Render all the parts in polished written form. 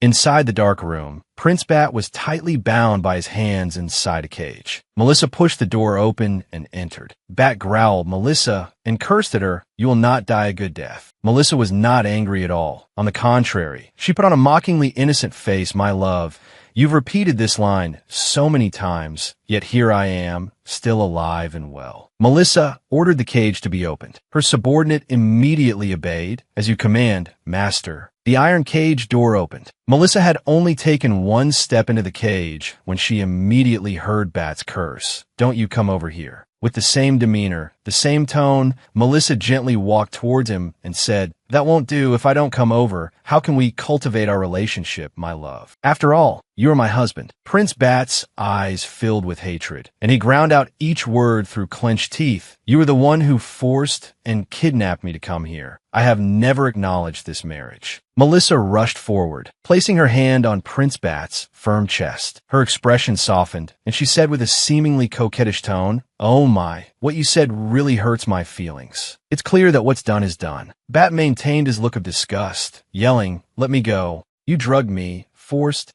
Inside the dark room, Prince Bat was tightly bound by his hands inside a cage. Melissa pushed the door open and entered. Bat growled, "Melissa," and cursed at her, "You will not die a good death." Melissa was not angry at all. On the contrary, she put on a mockingly innocent face. "My love, you've repeated this line so many times, yet here I am, still alive and well." Melissa ordered the cage to be opened. Her subordinate immediately obeyed. "As you command, master." The iron cage door opened. Melissa had only taken one step into the cage when she immediately heard Bat's curse. "Don't you come over here." With the same demeanor, the same tone, Melissa gently walked towards him and said, "That won't do. If I don't come over, how can we cultivate our relationship, my love? After all, you are my husband." Prince Bat's eyes filled with hatred, and he ground out each word through clenched teeth. "You are the one who forced and kidnapped me to come here. I have never acknowledged this marriage." Melissa rushed forward, placing her hand on Prince Bat's firm chest. Her expression softened, and she said with a seemingly coquettish tone, "Oh my, what you said really hurts my feelings. It's clear that what's done is done." Bat maintained his look of disgust, yelling, "Let me go. You drugged me, forced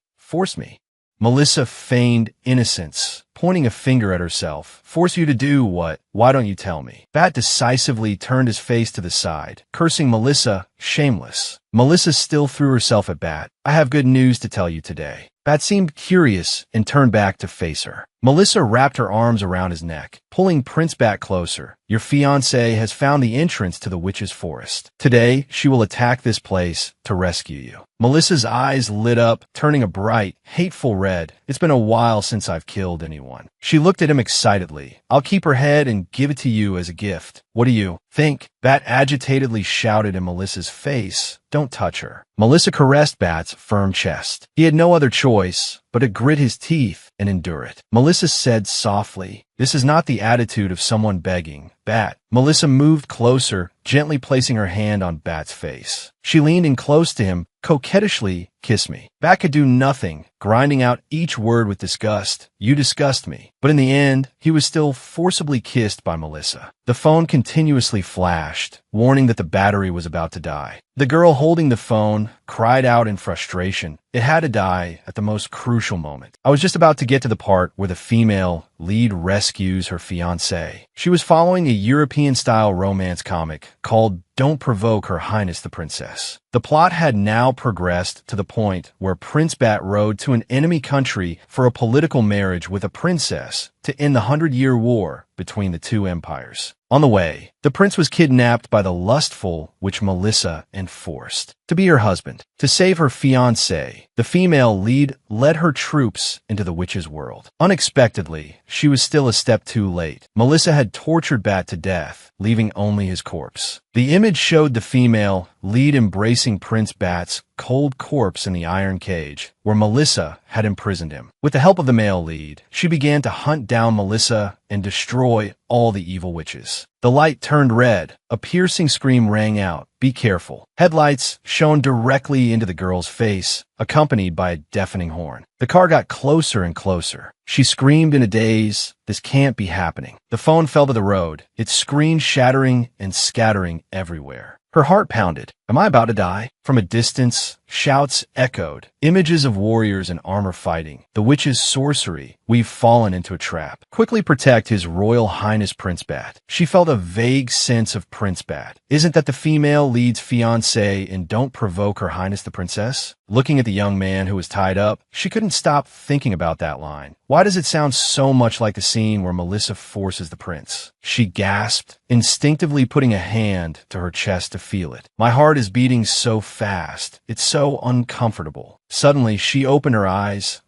me." Melissa feigned innocence, pointing a finger at herself. "Force you to do what? Why don't you tell me?" Bat decisively turned his face to the side, cursing Melissa, shameless. Melissa still threw herself at Bat. "I have good news to tell you today." Bat seemed curious and turned back to face her. Melissa wrapped her arms around his neck, pulling Prince Bat closer. "Your fiancé has found the entrance to the witch's forest. Today, she will attack this place to rescue you." Melissa's eyes lit up, turning a bright, hateful red. "It's been a while since I've killed anyone." She looked at him excitedly. "I'll keep her head and give it to you as a gift. What do you think?" Bat agitatedly shouted in Melissa's face, "Don't touch her." Melissa caressed Bat's firm chest. He had no other choice but to grit his teeth and endure it. Melissa said softly, "This is not the attitude of someone begging, Bat." Melissa moved closer, gently placing her hand on Bat's face. She leaned in close to him, coquettishly, "Kiss me." Bat could do nothing, grinding out each word with disgust. "You disgust me." But in the end, he was still forcibly kissed by Melissa. The phone continuously flashed, warning that the battery was about to die. The girl holding the phone cried out in frustration. It had to die at the most crucial moment. I was just about to get to the part where the female lead rescues her fiancé. She was following a European-style romance comic called Don't Provoke Her Highness the Princess. The plot had now progressed to the point where Prince Bat rode to an enemy country for a political marriage with a princess to end the 100-Year War between the two empires. On the way, the prince was kidnapped by the lustful witch Melissa and forced to be her husband. To save her fiancé, the female lead led her troops into the witch's world. Unexpectedly, she was still a step too late. Melissa had tortured Bat to death, leaving only his corpse. The image showed the female lead embracing Prince Bat's cold corpse in the iron cage, where Melissa had imprisoned him. With the help of the male lead, she began to hunt down Melissa and destroy all the evil witches. The light turned red. A piercing scream rang out. "Be careful." Headlights shone directly into the girl's face, accompanied by a deafening horn. The car got closer and closer. She screamed in a daze, "This can't be happening." The phone fell to the road, its screen shattering and scattering everywhere. Her heart pounded. Am I about to die? From a distance, shouts echoed. Images of warriors in armor fighting. The witch's sorcery. We've fallen into a trap. Quickly protect His Royal Highness Prince Bat. She felt a vague sense of Prince Bat. Isn't that the female lead's fiancé in Don't Provoke Her Highness the Princess? Looking at the young man who was tied up, she couldn't stop thinking about that line. Why does it sound so much like the scene where Melissa forces the prince? She gasped, instinctively putting a hand to her chest to feel it. My heart is beating so fast. It's so uncomfortable. Suddenly, she opened her eyes,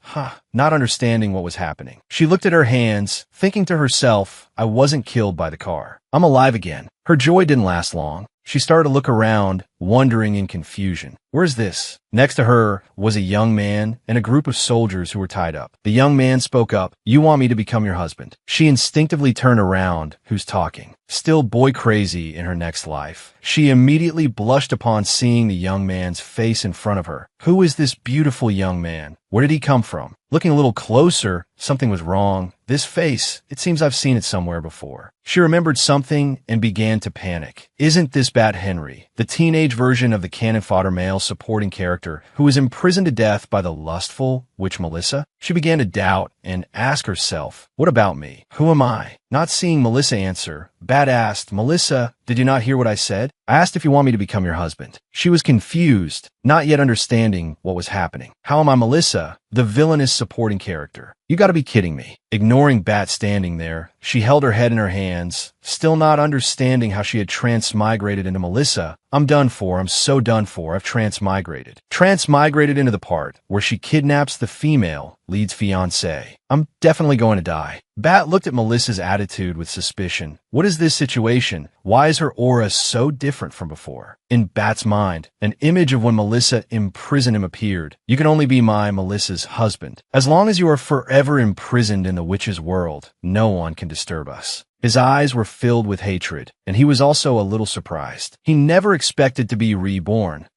not understanding what was happening. She looked at her hands, thinking to herself, I wasn't killed by the car. I'm alive again. Her joy didn't last long. She started to look around, wondering in confusion. Where's this? Next to her was a young man and a group of soldiers who were tied up. The young man spoke up. You want me to become your husband? She instinctively turned around. Who's talking? Still boy crazy in her next life, she immediately blushed upon seeing the young man's face in front of her. Who is this beautiful young man? Where did he come from? Looking a little closer, something was wrong. This face, it seems I've seen it somewhere before. She remembered something and began to panic. Isn't this Bat Henry, the teenage teenage version of the cannon fodder male supporting character who was imprisoned to death by the lustful witch Melissa. She began to doubt and ask herself, what about me? Who am I? Not seeing Melissa answer, Bat asked, Melissa, did you not hear what I said? I asked if you want me to become your husband. She was confused, not yet understanding what was happening. How am I Melissa, the villainous supporting character? You gotta be kidding me. Ignoring Bat standing there, she held her head in her hands, still not understanding how she had transmigrated into Melissa. I'm done for. I'm so done for. I've transmigrated. Transmigrated into the part where she kidnaps the female lead's fiancé. I'm definitely going to die. Bat looked at Melissa's attitude with suspicion. What is this situation? Why is her aura so different from before? In Bat's mind, an image of when Melissa imprisoned him appeared. You can only be Melissa's husband. As long as you are forever imprisoned in the witch's world, no one can disturb us. His eyes were filled with hatred, and he was also a little surprised. He never expected to be reborn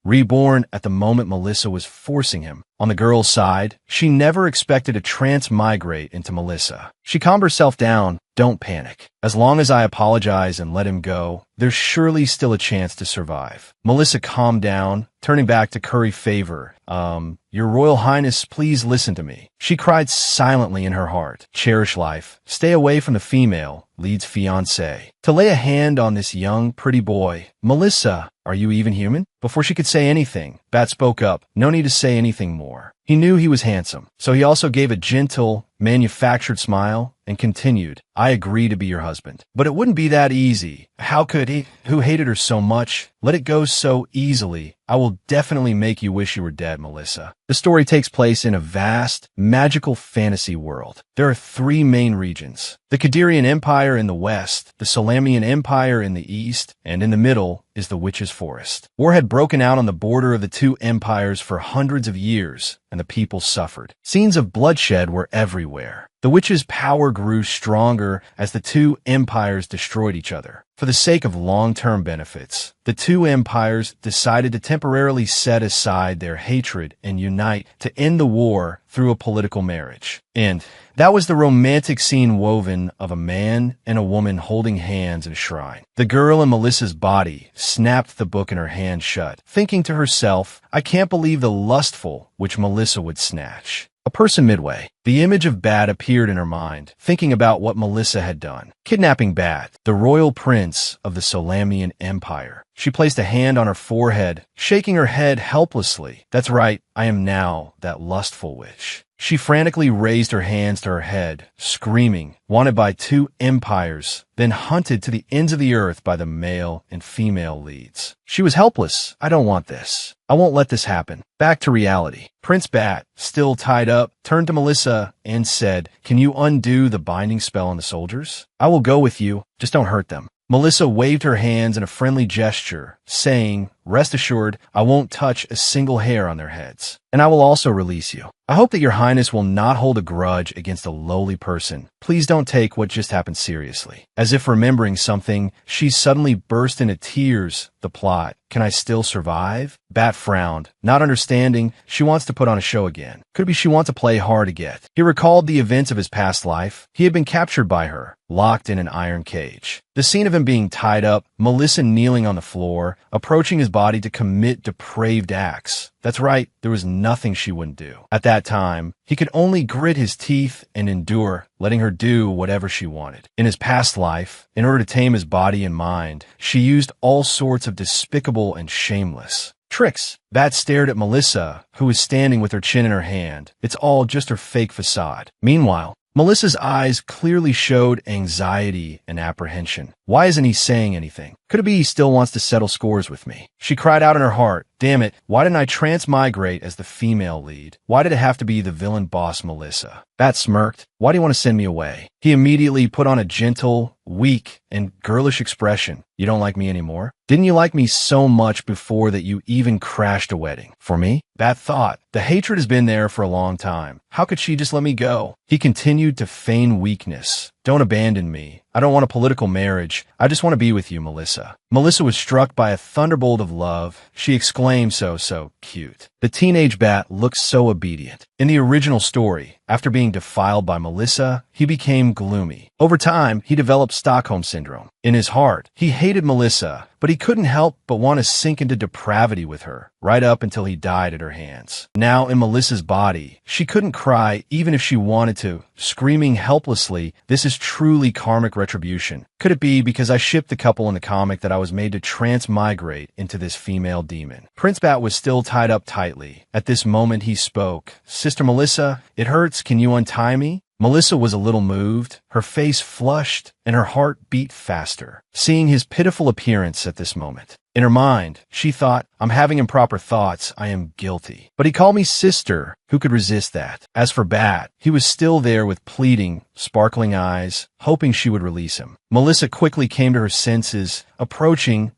at the moment Melissa was forcing him. On the girl's side, she never expected to transmigrate into Melissa. She calmed herself down. Don't panic. As long as I apologize and let him go, there's surely still a chance to survive. Melissa calmed down, turning back to curry favor. Your Royal Highness, please listen to me. She cried silently in her heart. Cherish life. Stay away from the female lead's fiancé. To lay a hand on this young, pretty boy. Melissa, are you even human? Before she could say anything, Bat spoke up. No need to say anything more. He knew he was handsome, so he also gave a gentle, manufactured smile and continued, I agree to be your husband. But it wouldn't be that easy. How could he, who hated her so much, let it go so easily? I will definitely make you wish you were dead, Melissa. The story takes place in a vast, magical fantasy world. There are three main regions. The Kadirian Empire in the west, the Solamian Empire in the east, and in the middle is the Witch's Forest. War had broken out on the border of the two empires for hundreds of years, and the people suffered. Scenes of bloodshed were everywhere. The witch's power grew stronger as the two empires destroyed each other. For the sake of long-term benefits, the two empires decided to temporarily set aside their hatred and unite to end the war through a political marriage. And that was the romantic scene woven of a man and a woman holding hands in a shrine. The girl in Melissa's body snapped the book in her hand shut, thinking to herself, I can't believe the lustful which Melissa would snatch. A person midway. The image of Bat appeared in her mind, thinking about what Melissa had done. Kidnapping Bat, the royal prince of the Solamian Empire. She placed a hand on her forehead, shaking her head helplessly. That's right, I am now that lustful witch. She frantically raised her hands to her head, screaming, wanted by two empires, then hunted to the ends of the earth by the male and female leads. She was helpless. I don't want this. I won't let this happen. Back to reality. Prince Bat, still tied up, turned to Melissa and said, Can you undo the binding spell on the soldiers? I will go with you. Just don't hurt them. Melissa waved her hands in a friendly gesture, saying, Rest assured, I won't touch a single hair on their heads, and I will also release you. I hope that your highness will not hold a grudge against a lowly person. Please don't take what just happened seriously. As if remembering something, she suddenly burst into tears. The plot. Can I still survive? Bat frowned, not understanding. She wants to put on a show again. Could be she wants to play hard to get. He recalled the events of his past life. He had been captured by her, locked in an iron cage. The scene of him being tied up, Melissa kneeling on the floor, approaching his body to commit depraved acts. That's right, there was nothing she wouldn't do. At that time, he could only grit his teeth and endure, letting her do whatever she wanted. In his past life, in order to tame his body and mind, she used all sorts of despicable and shameless tricks. Bat stared at Melissa, who was standing with her chin in her hand. It's all just her fake facade. Meanwhile, Melissa's eyes clearly showed anxiety and apprehension. Why isn't he saying anything? Could it be he still wants to settle scores with me? She cried out in her heart, Damn it, why didn't I transmigrate as the female lead? Why did it have to be the villain boss Melissa? Bat smirked. Why do you want to send me away? He immediately put on a gentle, weak, and girlish expression. You don't like me anymore? Didn't you like me so much before that you even crashed a wedding? For me? Bat thought. The hatred has been there for a long time. How could she just let me go? He continued to feign weakness. Don't abandon me. I don't want a political marriage. I just want to be with you, Melissa. Melissa was struck by a thunderbolt of love. She exclaimed so cute. The teenage Bat looked so obedient. In the original story, After being defiled by Melissa, he became gloomy. Over time, he developed Stockholm Syndrome. In his heart, he hated Melissa, but he couldn't help but want to sink into depravity with her, right up until he died at her hands. Now in Melissa's body, she couldn't cry even if she wanted to, screaming helplessly, "This is truly karmic retribution. Could it be because I shipped the couple in the comic that I was made to transmigrate into this female demon?" Prince Bat was still tied up tightly. At this moment he spoke. "Sister Melissa, it hurts. Can you untie me?" Melissa was a little moved, her face flushed, and her heart beat faster, seeing his pitiful appearance at this moment. In her mind, she thought, "I'm having improper thoughts. I am guilty." But he called me sister. Who could resist that? As for Bat, he was still there with pleading, sparkling eyes, hoping she would release him. Melissa quickly came to her senses, approaching.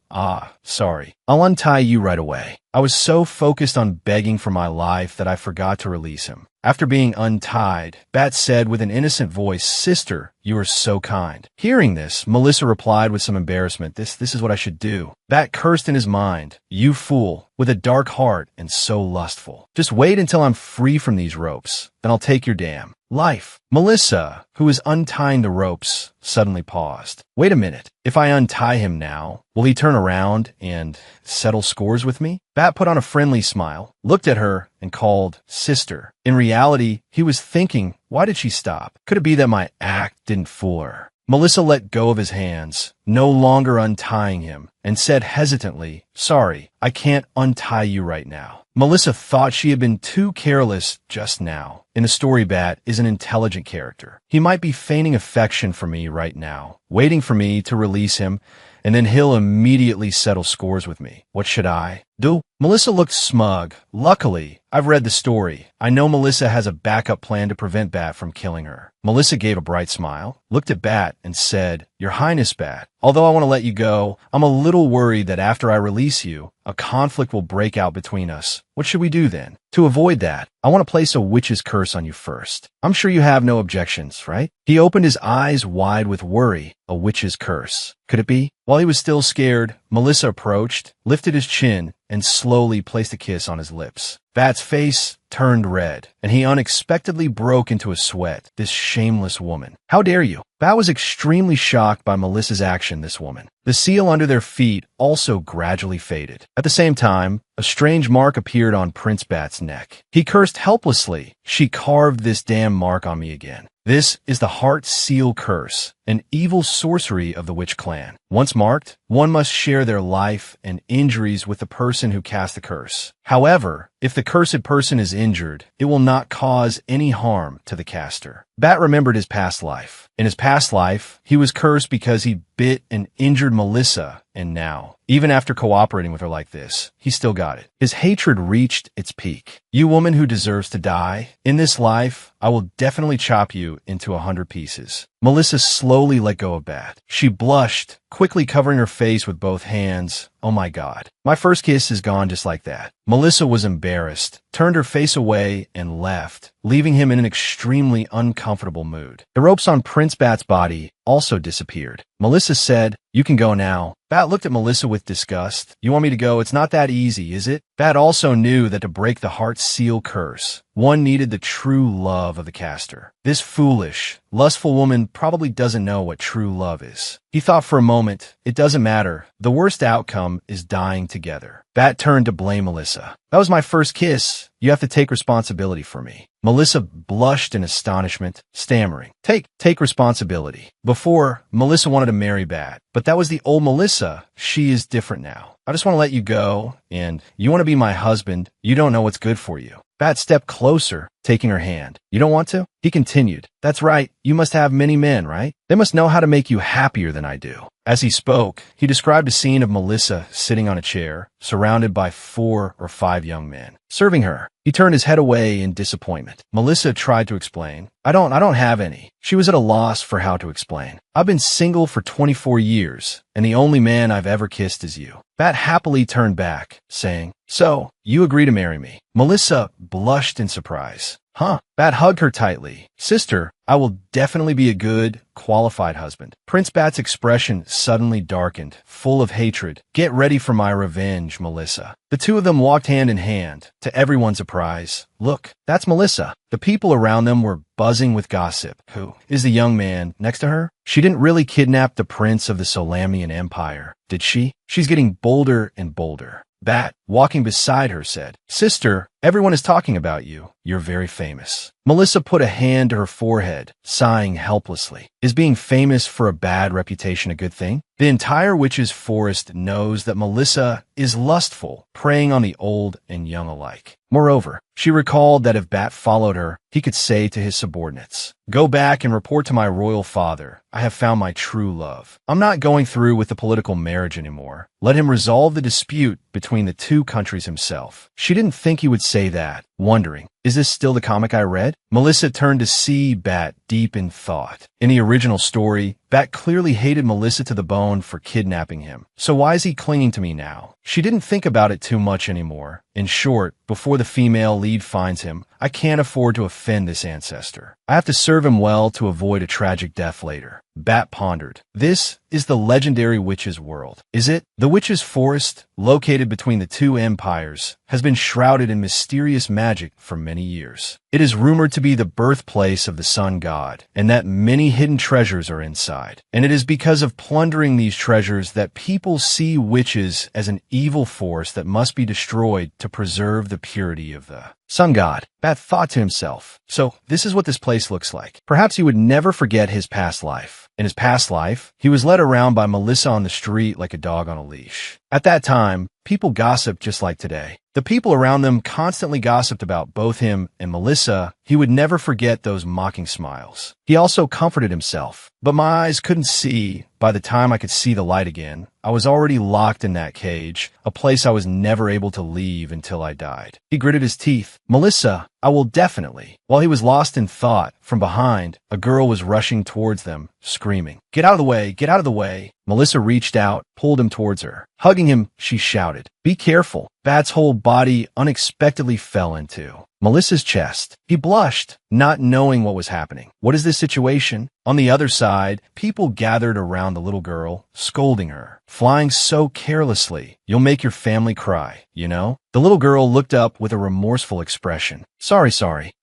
Sorry. I'll untie you right away." I was so focused on begging for my life that I forgot to release him. After being untied, Bat said with an innocent voice, "Sister, you are so kind." Hearing this, Melissa replied with some embarrassment, This is what I should do." Bat cursed in his mind, "You fool, with a dark heart and so lustful. Just wait until I'm free from these ropes, then I'll take your damn life." Melissa, who was untying the ropes, suddenly paused. "Wait a minute. If I untie him now, will he turn around and settle scores with me?" Bat put on a friendly smile, looked at her, and called, "Sister." In reality, he was thinking, why did she stop? Could it be that my act didn't fool her? Melissa let go of his hands, no longer untying him, and said hesitantly, "Sorry, I can't untie you right now." Melissa thought she had been too careless just now. In the story, Bat is an intelligent character. He might be feigning affection for me right now, waiting for me to release him, and then he'll immediately settle scores with me. What should I do? Melissa looked smug. Luckily, I've read the story. I know Melissa has a backup plan to prevent Bat from killing her. Melissa gave a bright smile, looked at Bat, and said, "Your Highness, Bat, although I want to let you go, I'm a little worried that after I release you, a conflict will break out between us. What should we do then? To avoid that, I want to place a witch's curse on you first. I'm sure you have no objections, right?" He opened his eyes wide with worry. A witch's curse. Could it be? While he was still scared, Melissa approached, lifted his chin, and slowly placed a kiss on his lips. Bat's face turned red, and he unexpectedly broke into a sweat. This shameless woman. How dare you? Bat was extremely shocked by Melissa's action, this woman. The seal under their feet also gradually faded. At the same time, a strange mark appeared on Prince Bat's neck. He cursed helplessly. "She carved this damn mark on me again. This is the Heart Seal Curse, an evil sorcery of the Witch Clan. Once marked, one must share their life and injuries with the person who cast the curse. However, if the cursed person is injured, it will not cause any harm to the caster." Bat remembered his past life. In his past life, he was cursed because he bit and injured Melissa, and now, even after cooperating with her like this, he still got it. His hatred reached its peak. "You woman who deserves to die, in this life, I will definitely chop you into 100 pieces." Melissa slowly let go of Bat. She blushed, quickly covering her face with both hands. "Oh my God. My first kiss is gone just like that." Melissa was embarrassed, turned her face away, and left, leaving him in an extremely uncomfortable mood. The ropes on Prince Bat's body also disappeared. Melissa said, "You can go now." Bat looked at Melissa with disgust. "You want me to go? It's not that easy, is it?" Bat also knew that to break the Heart Seal Curse, one needed the true love of the caster. This foolish, lustful woman probably doesn't know what true love is. He thought for a moment, it doesn't matter. The worst outcome is dying together. Bat turned to blame Melissa. "That was my first kiss. You have to take responsibility for me." Melissa blushed in astonishment, stammering, Take responsibility." Before, Melissa wanted to marry Bat, but that was the old Melissa. She is different now. "I just want to let you go, and you want to be my husband. You don't know what's good for you." Bat stepped closer, taking her hand. "You don't want to?" He continued, "That's right. You must have many men, right? They must know how to make you happier than I do." As he spoke, he described a scene of Melissa sitting on a chair, surrounded by 4 or 5 young men, serving her. He turned his head away in disappointment. Melissa tried to explain. I don't have any." She was at a loss for how to explain. "I've been single for 24 years, and the only man I've ever kissed is you." Bat happily turned back, saying, "So, you agree to marry me?" Melissa blushed in surprise. Huh? Bat hugged her tightly. Sister, I will definitely be a good, qualified husband. Prince Bat's expression suddenly darkened, full of hatred. Get ready for my revenge, Melissa. The two of them walked hand in hand. To everyone's surprise, look, that's Melissa. The people around them were buzzing with gossip. Who is the young man next to her? She didn't really kidnap the prince of the Solamian Empire, did she? She's getting bolder and bolder. Bat, walking beside her, said, Sister, everyone is talking about you. You're very famous. Melissa put a hand to her forehead, sighing helplessly. Is being famous for a bad reputation a good thing? The entire witch's forest knows that Melissa is lustful, preying on the old and young alike. Moreover, she recalled that if Bat followed her, he could say to his subordinates, Go back and report to my royal father. I have found my true love. I'm not going through with the political marriage anymore. Let him resolve the dispute between the two countries himself. She didn't think he would say that, wondering, is this still the comic I read? Melissa turned to see Bat deep in thought. In the original story, Bat clearly hated Melissa to the bone for kidnapping him. So why is he clinging to me now? She didn't think about it too much anymore. In short, before the female lead finds him, I can't afford to offend this ancestor. I have to serve him well to avoid a tragic death later. Bat pondered. This is the legendary witch's world, is it? The witch's forest, located between the two empires, has been shrouded in mysterious magic for many years. It is rumored to be the birthplace of the sun god, and that many hidden treasures are inside. And it is because of plundering these treasures that people see witches as an evil force that must be destroyed to preserve the purity of the sun god. Bat thought to himself, so this is what this place looks like. Perhaps he would never forget his past life. In his past life, he was led around by Melissa on the street like a dog on a leash. At that time, people gossiped just like today. The people around them constantly gossiped about both him and Melissa. He would never forget those mocking smiles. He also comforted himself. But my eyes couldn't see. By the time I could see the light again, I was already locked in that cage, a place I was never able to leave until I died. He gritted his teeth. Melissa, I will definitely. While he was lost in thought, from behind, a girl was rushing towards them, screaming, Get out of the way! Get out of the way! Melissa reached out, pulled him towards her. Hugging him, she shouted, Be careful! Bat's whole body unexpectedly fell into Melissa's chest. He blushed, not knowing what was happening. What is this situation? On the other side, people gathered around the little girl, scolding her. Flying so carelessly, you'll make your family cry, you know? The little girl looked up with a remorseful expression. Sorry.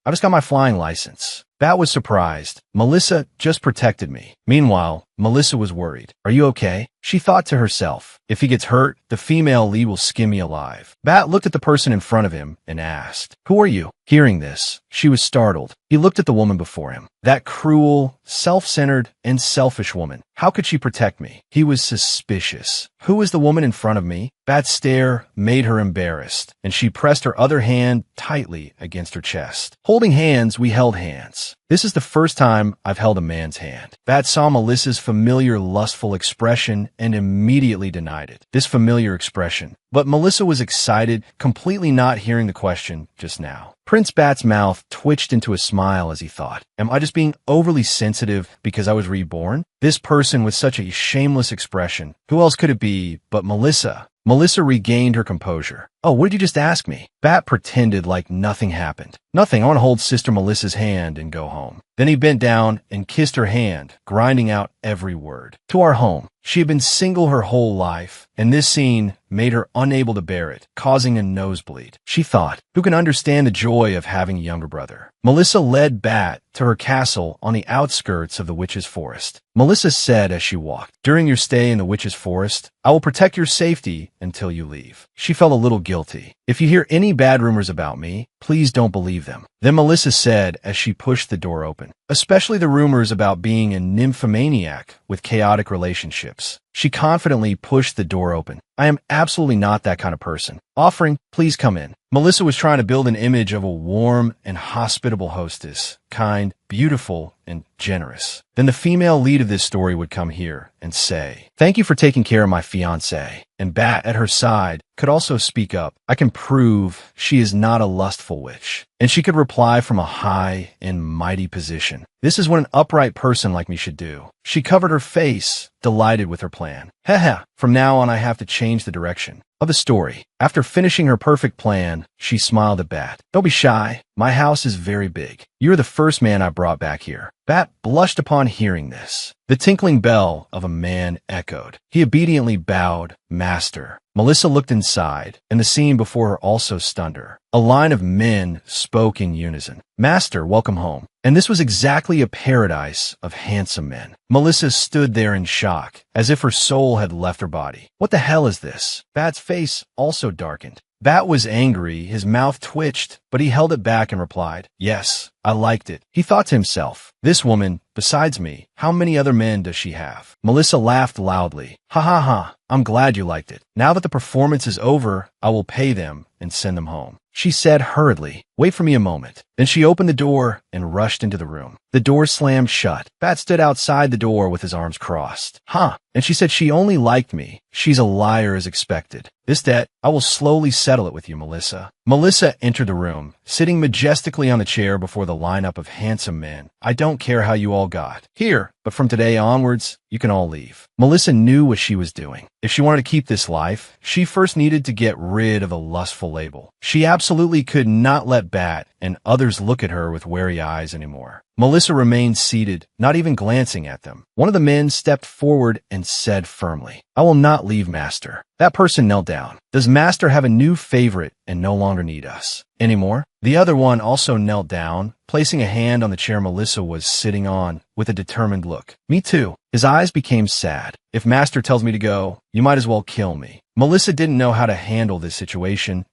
I just got my flying license. Bat was surprised. Melissa just protected me. Meanwhile, Melissa was worried. Are you okay? She thought to herself, if he gets hurt, the female lead will skin me alive. Bat looked at the person in front of him and asked, Who are you? Hearing this, she was startled. He looked at the woman before him. That cruel, self-centered, and selfish woman. How could she protect me? He was suspicious. Who is the woman in front of me? Bat's stare made her embarrassed, and she pressed her other hand tightly against her chest. Holding hands, we held hands. This is the first time I've held a man's hand. Bat saw Melissa's familiar lustful expression and immediately denied it. This familiar expression. But Melissa was excited, completely not hearing the question just now. Prince Bat's mouth twitched into a smile as he thought, Am I just being overly sensitive because I was reborn? This person with such a shameless expression. Who else could it be but Melissa? Melissa regained her composure. Oh, what did you just ask me? Bat pretended like nothing happened. Nothing, I want to hold Sister Melissa's hand and go home. Then he bent down and kissed her hand, grinding out every word. To our home. She had been single her whole life, and this scene made her unable to bear it, causing a nosebleed. She thought, who can understand the joy of having a younger brother? Melissa led Bat to her castle on the outskirts of the witch's forest. Melissa said as she walked, During your stay in the witch's forest, I will protect your safety until you leave. She felt a little guilty. If you hear any bad rumors about me, please don't believe them. Then Melissa said as she pushed the door open, especially the rumors about being a nymphomaniac with chaotic relationships. She confidently pushed the door open. I am absolutely not that kind of person. Offering, please come in. Melissa was trying to build an image of a warm and hospitable hostess, kind, beautiful, and generous. Then the female lead of this story would come here and say, Thank you for taking care of my fiancé. And Bat at her side could also speak up. I can prove she is not a lustful powerful witch. And she could reply from a high and mighty position. This is what an upright person like me should do. She covered her face, delighted with her plan. Haha, from now on I have to change the direction of the story. After finishing her perfect plan, she smiled at Bat. Don't be shy. My house is very big. You're the first man I brought back here. Bat blushed upon hearing this. The tinkling bell of a man echoed. He obediently bowed, Master. Melissa looked inside, and the scene before her also stunned her. A line of men spoke in unison. Master, welcome home. And this was exactly a paradise of handsome men. Melissa stood there in shock, as if her soul had left her body. What the hell is this? Bat's face also darkened. Bat was angry, his mouth twitched, but he held it back and replied, Yes, I liked it. He thought to himself, this woman, besides me, how many other men does she have? Melissa laughed loudly. Ha ha ha, I'm glad you liked it. Now that the performance is over, I will pay them and send them home. She said hurriedly, Wait for me a moment. Then she opened the door and rushed into the room. The door slammed shut. Bat stood outside the door with his arms crossed. Huh. And she said she only liked me. She's a liar as expected. This debt, I will slowly settle it with you, Melissa. Melissa entered the room, sitting majestically on the chair before the lineup of handsome men. I don't care how you all got here, but from today onwards, you can all leave. Melissa knew what she was doing. If she wanted to keep this life, she first needed to get rid of the lustful label. She absolutely could not let Bat and others look at her with wary eyes anymore. Melissa remained seated, not even glancing at them. One of the men stepped forward and said firmly, I will not leave, Master. That person knelt down. Does Master have a new favorite and no longer need us anymore? The other one also knelt down, placing a hand on the chair Melissa was sitting on with a determined look. Me too. His eyes became sad. If Master tells me to go, you might as well kill me. Melissa didn't know how to handle this situation.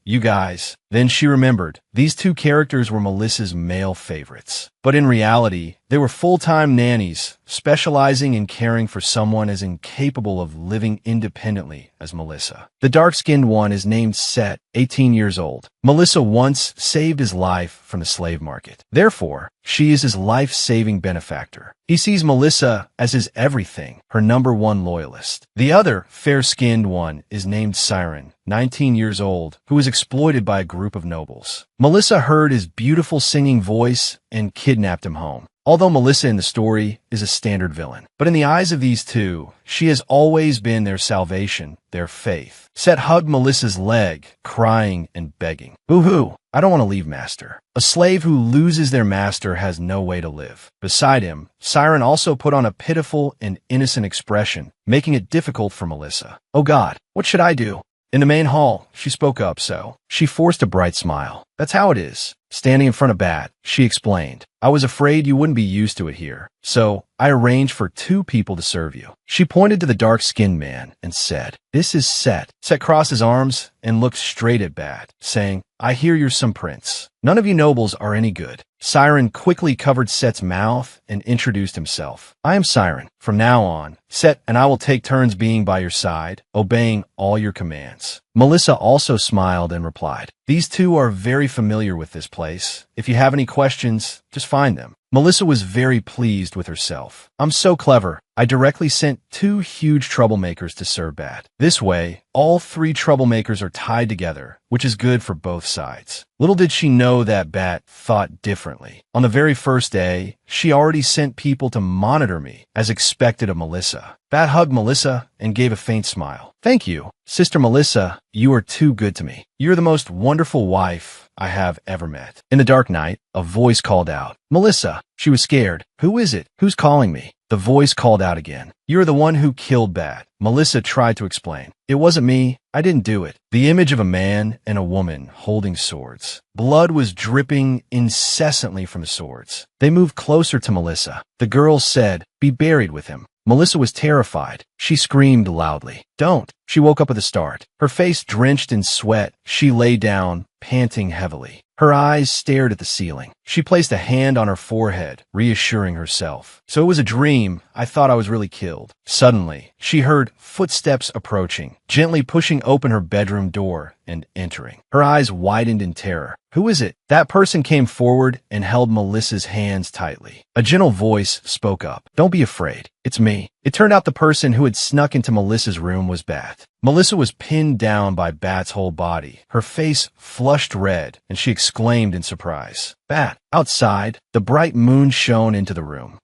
You guys. Then she remembered. These two characters were Melissa's male favorites. But in reality, they were full-time nannies, specializing in caring for someone as incapable of living independently as Melissa. The dark-skinned one is named Set, 18 years old. Melissa once saved his life from the slave market. Therefore, she is his life-saving benefactor. He sees Melissa as his everything, her #1 loyalist. The other, fair-skinned one is named Siren, 19 years old, who was exploited by a group of nobles. Melissa heard his beautiful singing voice and kidnapped him home. Although Melissa in the story is a standard villain. But in the eyes of these two, she has always been their salvation, their faith. Set hugged Melissa's leg, crying and begging. Boo-hoo, I don't want to leave, Master. A slave who loses their master has no way to live. Beside him, Siren also put on a pitiful and innocent expression, making it difficult for Melissa. Oh God, what should I do? In the main hall, she spoke up so. She forced a bright smile. That's how it is. Standing in front of Bat, she explained, I was afraid you wouldn't be used to it here, so I arranged for 2 people to serve you. She pointed to the dark-skinned man and said, This is Set. Set crossed his arms and looked straight at Bat, saying, I hear you're some prince. None of you nobles are any good. Siren quickly covered Set's mouth and introduced himself. I am Siren. From now on, Set and I will take turns being by your side, obeying all your commands. Melissa also smiled and replied, These two are very familiar with this place. If you have any questions, just find them. Melissa was very pleased with herself. I'm so clever. I directly sent 2 huge troublemakers to serve Bat. This way, all 3 troublemakers are tied together, which is good for both sides. Little did she know that Bat thought differently. On the very first day, she already sent people to monitor me, as expected of Melissa. Bat hugged Melissa and gave a faint smile. Thank you, Sister Melissa. You are too good to me. You're the most wonderful wife I have ever met. In the dark night, a voice called out, Melissa. She was scared. Who is it? Who's calling me? The voice called out again. You're the one who killed Bat. Melissa tried to explain. It wasn't me. I didn't do it. The image of a man and a woman holding swords. Blood was dripping incessantly from the swords. They moved closer to Melissa. The girl said, Be buried with him. Melissa was terrified. She screamed loudly. Don't. She woke up with a start. Her face drenched in sweat. She lay down, panting heavily. Her eyes stared at the ceiling. She placed a hand on her forehead, reassuring herself. So it was a dream. I thought I was really killed. Suddenly, she heard footsteps approaching, gently pushing open her bedroom door and entering. Her eyes widened in terror. Who is it? That person came forward and held Melissa's hands tightly. A gentle voice spoke up. Don't be afraid. It's me. It turned out the person who had snuck into Melissa's room was Bat. Melissa was pinned down by Bat's whole body. Her face flushed red, and she exclaimed in surprise. Bat. Outside, the bright moon shone into the room.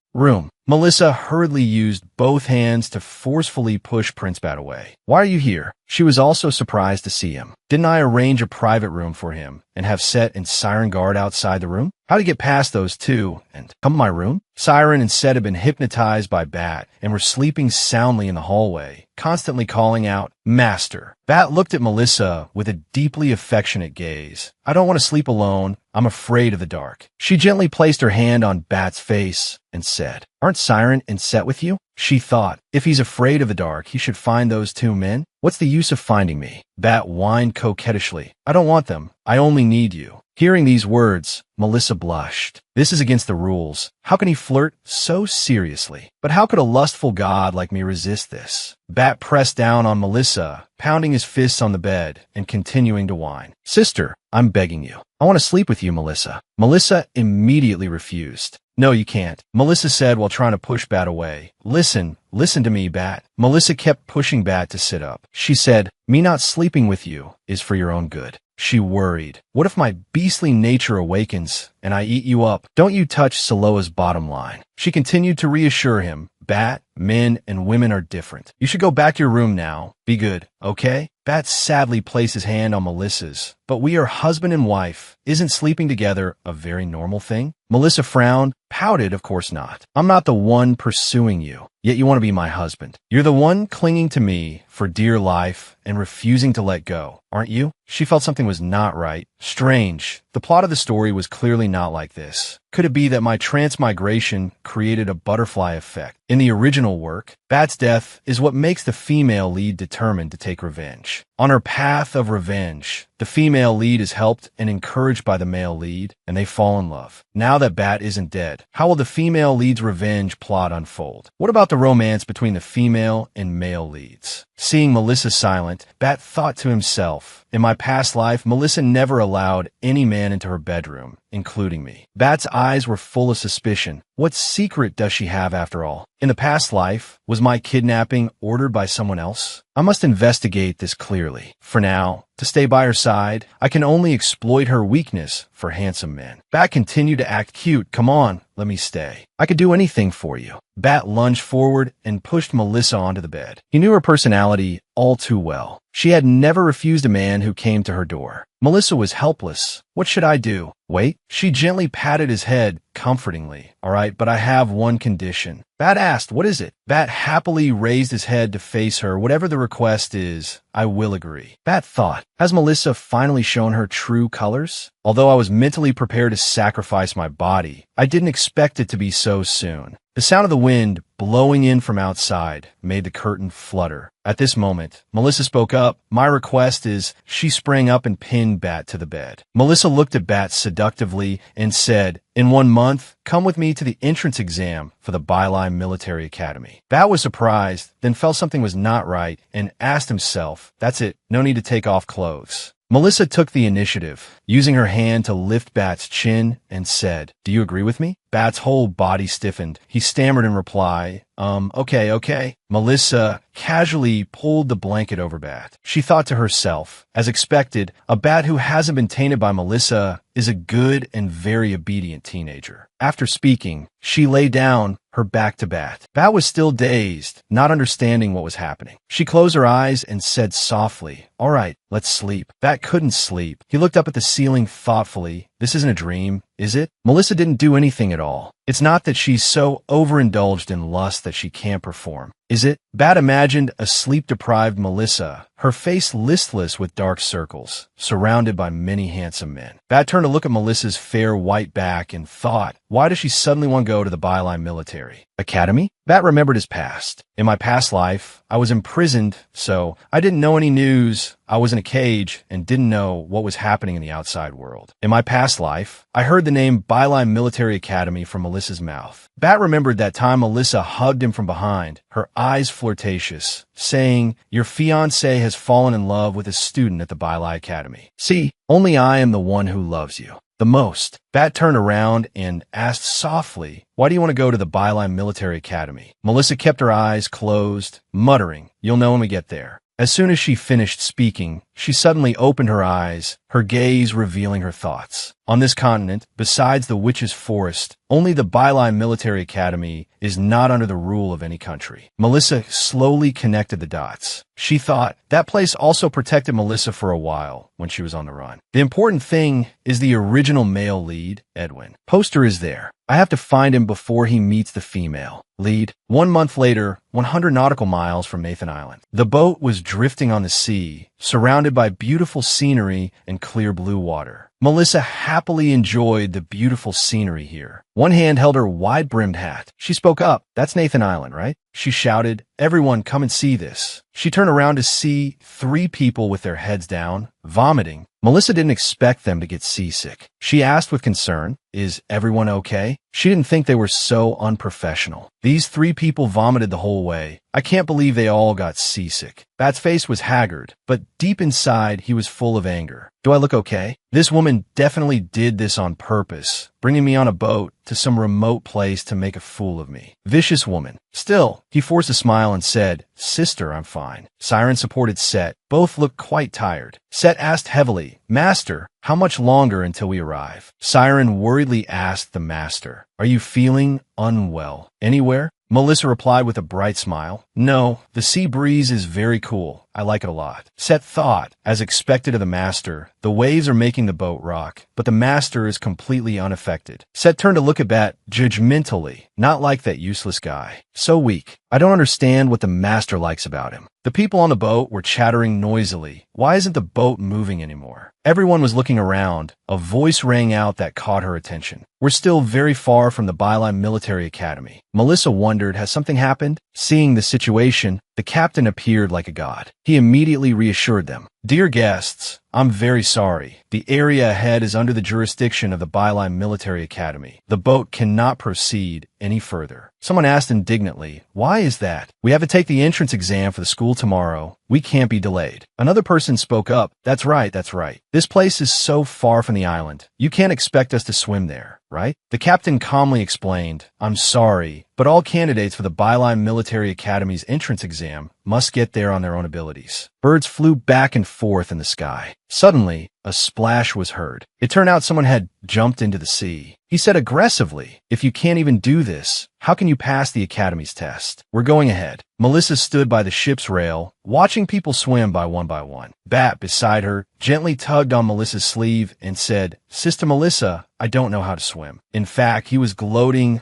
Melissa hurriedly used both hands to forcefully push Prince Bat away. Why are you here? She was also surprised to see him. Didn't I arrange a private room for him and have Set and Siren guard outside the room? How to get past those two and come to my room? Siren and Set had been hypnotized by Bat and were sleeping soundly in the hallway, constantly calling out, Master. Bat looked at Melissa with a deeply affectionate gaze. I don't want to sleep alone. I'm afraid of the dark. She gently placed her hand on Bat's face and said, Aren't Siren and Set with you? She thought, if he's afraid of the dark, he should find those two men. What's the use of finding me? Bat whined coquettishly. I don't want them. I only need you. Hearing these words, Melissa blushed. This is against the rules. How can he flirt so seriously? But how could a lustful god like me resist this? Bat pressed down on Melissa, pounding his fists on the bed and continuing to whine. Sister, I'm begging you. I want to sleep with you, Melissa. Melissa immediately refused. No, you can't, Melissa said while trying to push Bat away. Listen to me, Bat. Melissa kept pushing Bat to sit up. She said, me not sleeping with you is for your own good. She worried. What if my beastly nature awakens and I eat you up? Don't you touch Saloa's bottom line. She continued to reassure him. Bat, men and women are different. You should go back to your room now. Be good, okay? Bat sadly placed his hand on Melissa's. But we are husband and wife. Isn't sleeping together a very normal thing? Melissa frowned, pouted, of course not. I'm not the one pursuing you, yet you want to be my husband. You're the one clinging to me for dear life and refusing to let go, aren't you? She felt something was not right. Strange. The plot of the story was clearly not like this. Could it be that my transmigration created a butterfly effect? In the original work, Bat's death is what makes the female lead determined to take revenge. On her path of revenge, the female lead is helped and encouraged by the male lead, and they fall in love. Now that Bat isn't dead, how will the female lead's revenge plot unfold? What about the romance between the female and male leads? Seeing Melissa silent, Bat thought to himself, in my past life, Melissa never allowed any man into her bedroom, including me. Bat's eyes were full of suspicion. What secret does she have after all? In the past life, was my kidnapping ordered by someone else? I must investigate this clearly. For now, to stay by her side, I can only exploit her weakness for handsome men. Bat continued to act cute. Come on, let me stay. I could do anything for you. Bat lunged forward and pushed Melissa onto the bed. He knew her personality all too well. She had never refused a man who came to her door. Melissa was helpless. What should I do? Wait. She gently patted his head comfortingly. All right, but I have one condition. Bat asked, what is it? Bat happily raised his head to face her. Whatever the request is, I will agree. Bat thought, has Melissa finally shown her true colors? Although I was mentally prepared to sacrifice my body, I didn't expect it to be so soon. The sound of the wind blowing in from outside made the curtain flutter. At this moment, Melissa spoke up. My request is, she sprang up and pinned Bat to the bed. Melissa looked at Bat seductively and said, in 1 month, come with me to the entrance exam for the Byline Military Academy. Bat was surprised, then felt something was not right and asked himself, that's it, no need to take off clothes. Melissa took the initiative, using her hand to lift Bat's chin and said, do you agree with me? Bat's whole body stiffened. He stammered in reply, okay. Melissa casually pulled the blanket over Bat. She thought to herself, as expected, a Bat who hasn't been tainted by Melissa is a good and very obedient teenager. After speaking, she lay down, her back to Bat. Bat was still dazed, not understanding what was happening. She closed her eyes and said softly, all right, let's sleep. Bat couldn't sleep. He looked up at the ceiling thoughtfully. This isn't a dream, is it? Melissa didn't do anything at all. It's not that she's so overindulged in lust that she can't perform, is it? Bat imagined a sleep-deprived Melissa, her face listless with dark circles, surrounded by many handsome men. Bat turned to look at Melissa's fair white back and thought, why does she suddenly want to go to the Byline Military Academy? Bat remembered his past. In my past life, I was imprisoned, so I didn't know any news. I was in a cage and didn't know what was happening in the outside world. In my past life, I heard the name Byline Military Academy from Melissa's mouth. Bat remembered that time Melissa hugged him from behind, her eyes flirtatious, saying, "Your fiancé has fallen in love with a student at the Bailai Academy. See, only I am the one who loves you the most." Bat turned around and asked softly, "Why do you want to go to the Bailai Military Academy?" Melissa kept her eyes closed, muttering, "You'll know when we get there." As soon as she finished speaking, she suddenly opened her eyes, her gaze revealing her thoughts. On this continent, besides the Witch's Forest, only the Bailai Military Academy is not under the rule of any country. Melissa slowly connected the dots. She thought that place also protected Melissa for a while when she was on the run. The important thing is the original male lead, Edwin. Poster is there. I have to find him before he meets the female lead. 1 month later, 100 nautical miles from Nathan Island. The boat was drifting on the sea, surrounded by beautiful scenery and clear blue water. Melissa happily enjoyed the beautiful scenery here. One hand held her wide-brimmed hat. She spoke up. "That's Nathan Island, right?" She shouted, "Everyone, come and see this." She turned around to see 3 people with their heads down, vomiting. Melissa didn't expect them to get seasick. She asked with concern, "Is everyone okay?" She didn't think they were so unprofessional. "These 3 people vomited the whole way. I can't believe they all got seasick." Bat's face was haggard, but deep inside he was full of anger. "Do I look okay? This woman definitely did this on purpose, bringing me on a boat to some remote place to make a fool of me. Vicious woman." Still, he forced a smile and said, "Sister, I'm fine." Siren supported Set. Both looked quite tired. Set asked heavily, "Master, how much longer until we arrive?" Siren worriedly asked the master, "Are you feeling unwell anywhere?" Melissa replied with a bright smile, "No, the sea breeze is very cool. I like it a lot." Set thought, as expected of the master, the waves are making the boat rock, but the master is completely unaffected. Set turned to look at Bat judgmentally, not like that useless guy. So weak. I don't understand what the master likes about him. The people on the boat were chattering noisily. Why isn't the boat moving anymore? Everyone was looking around. A voice rang out that caught her attention. "We're still very far from the Bailai Military Academy." Melissa wondered, has something happened? Seeing the situation, the captain appeared like a god. He immediately reassured them. "Dear guests, I'm very sorry. The area ahead is under the jurisdiction of the Bailai Military Academy. The boat cannot proceed any further." Someone asked indignantly, "Why is that? We have to take the entrance exam for the school tomorrow. We can't be delayed." Another person spoke up, "That's right, that's right. This place is so far from the island. You can't expect us to swim there, right?" The captain calmly explained, "I'm sorry, but all candidates for the Bailai Military Academy's entrance exam must get there on their own abilities." Birds flew back and forth in the sky. Suddenly, a splash was heard. It turned out someone had jumped into the sea. He said aggressively, "If you can't even do this, how can you pass the Academy's test? We're going ahead." Melissa stood by the ship's rail, watching people swim by one. Bat, beside her, gently tugged on Melissa's sleeve and said, "Sister Melissa, I don't know how to swim." In fact, he was gloating,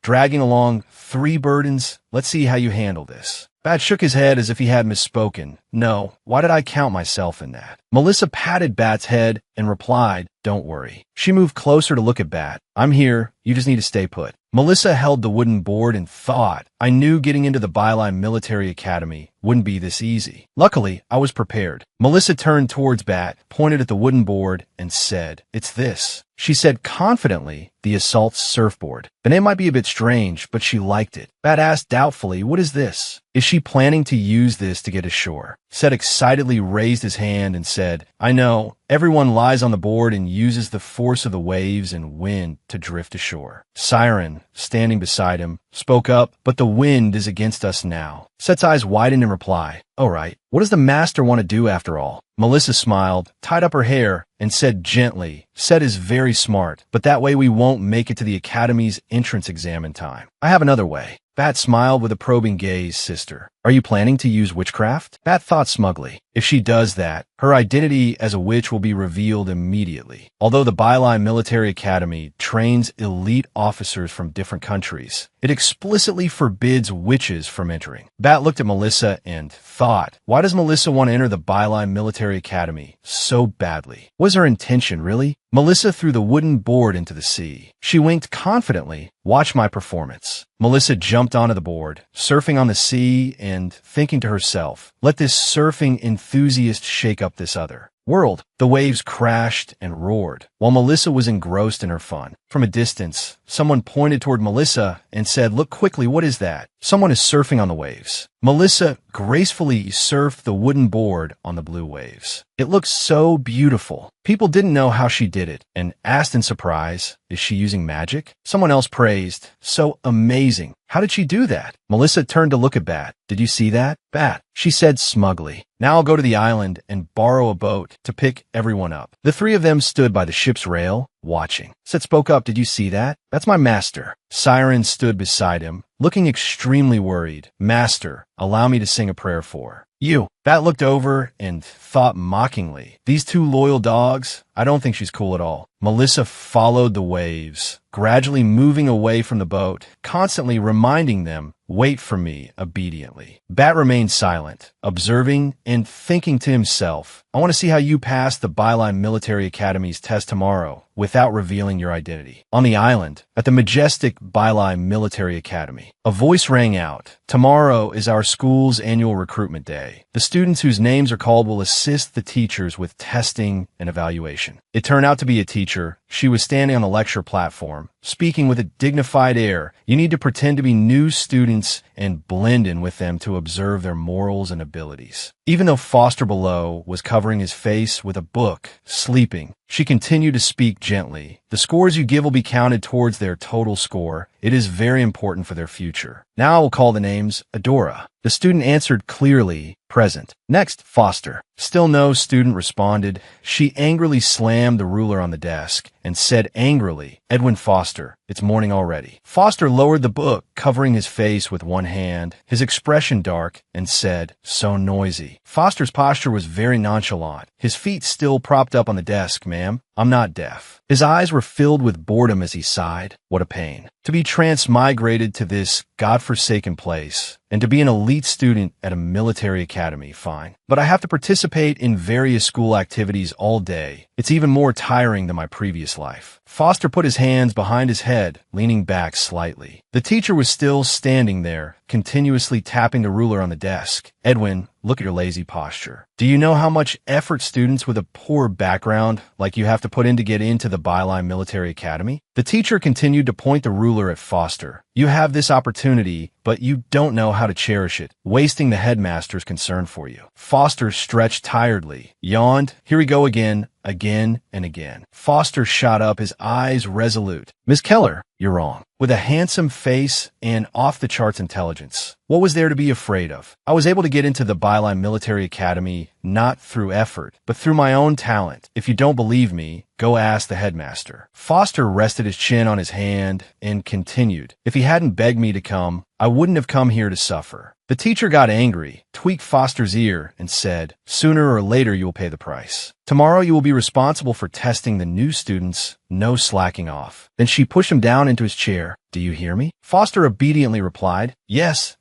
dragging along 3 burdens. "Let's see how you handle this." Bat shook his head as if he had misspoken. "No, why did I count myself in that?" Melissa patted Bat's head and replied, "Don't worry." She moved closer to look at Bat. "I'm here. You just need to stay put." Melissa held the wooden board and thought, "I knew getting into the Bailai Military Academy wouldn't be this easy. Luckily, I was prepared." Melissa turned towards Bat, pointed at the wooden board, and said, "It's this." She said confidently, "The assault surfboard." The name might be a bit strange, but she liked it. Bat asked doubtfully, "What is this?" "Is she planning to use this to get ashore?" Set excitedly raised his hand and said, "I know. Everyone lies on the board and uses the force of the waves and wind to drift ashore." Siren, standing beside him, spoke up, "But the wind is against us now." Set's eyes widened in reply, "All right. What does the master want to do after all?" Melissa smiled, tied up her hair, and said gently, "Set is very smart, but that way we won't make it to the Academy's entrance exam in time. I have another way." Bat smiled with a probing gaze, "Sister, are you planning to use witchcraft?" Bat thought smugly, "If she does that, her identity as a witch will be revealed immediately." Although the Bailai Military Academy trains elite officers from different countries, it explicitly forbids witches from entering. Bat looked at Melissa and thought, why does Melissa want to enter the Bailai Military Academy so badly? What was her intention, really? Melissa threw the wooden board into the sea. She winked confidently, "Watch my performance." Melissa jumped onto the board, surfing on the sea and thinking to herself, "Let this surfing enthusiast shake up this other world." The waves crashed and roared, while Melissa was engrossed in her fun. From a distance, someone pointed toward Melissa and said, "Look quickly, what is that?" "Someone is surfing on the waves." Melissa gracefully surfed the wooden board on the blue waves. It looked so beautiful. People didn't know how she did it and asked in surprise, "Is she using magic?" Someone else praised, "So amazing. How did she do that?" Melissa turned to look at Bat. "Did you see that?" "Bat," she said smugly. "Now I'll go to the island and borrow a boat to pick everyone up." The three of them stood by the ship's rail, watching. Set spoke up, "Did you see that? That's my master." Siren stood beside him, looking extremely worried. "Master, allow me to sing a prayer for you." Bat looked over and thought mockingly, "These two loyal dogs? I don't think she's cool at all." Melissa followed the waves, gradually moving away from the boat, constantly reminding them, "Wait for me," obediently. Bat remained silent, observing and thinking to himself, "I want to see how you pass the Byline Military Academy's test tomorrow without revealing your identity." On the island, at the majestic Byline Military Academy, a voice rang out, "Tomorrow is our school's annual recruitment day. The students whose names are called will assist the teachers with testing and evaluation." It turned out to be a teacher. She was standing on the lecture platform, speaking with a dignified air. "You need to pretend to be new students and blend in with them to observe their morals and abilities." Even though Foster below was covering his face with a book, sleeping, she continued to speak gently. "The scores you give will be counted towards their total score. It is very important for their future. Now I will call the names. Adora." The student answered clearly, "Present." "Next, Foster." Still no student responded. She angrily slammed the ruler on the desk and said angrily, "Edwin Foster, it's morning already." Foster lowered the book, covering his face with one hand, his expression dark, and said, "So noisy." Foster's posture was very nonchalant, his feet still propped up on the desk. "Ma'am, I'm not deaf." His eyes were filled with boredom as he sighed. What a pain. To be transmigrated to this godforsaken place, and to be an elite student at a military academy, fine. But I have to participate in various school activities all day. It's even more tiring than my previous life. Foster put his hands behind his head, leaning back slightly. The teacher was still standing there, continuously tapping the ruler on the desk. "Edwin, look at your lazy posture. Do you know how much effort students with a poor background like you have to put in to get into the Byline Military Academy?" The teacher continued to point the ruler at Foster. "You have this opportunity, but you don't know how to cherish it, wasting the headmaster's concern for you." Foster stretched tiredly, yawned. "Here we go again and again." Foster shot up, his eyes resolute. "Miss Keller, you're wrong." With a handsome face and off-the-charts intelligence, what was there to be afraid of? I was able to get into the Byline Military Academy not through effort, but through my own talent. If you don't believe me, go ask the headmaster. Foster rested his chin on his hand and continued, "If he hadn't begged me to come, I wouldn't have come here to suffer." The teacher got angry, tweaked Foster's ear, and said, "Sooner or later you will pay the price. Tomorrow you will be responsible for testing the new students, no slacking off." Then she pushed him down into his chair. "Do you hear me?" Foster obediently replied, "Yes,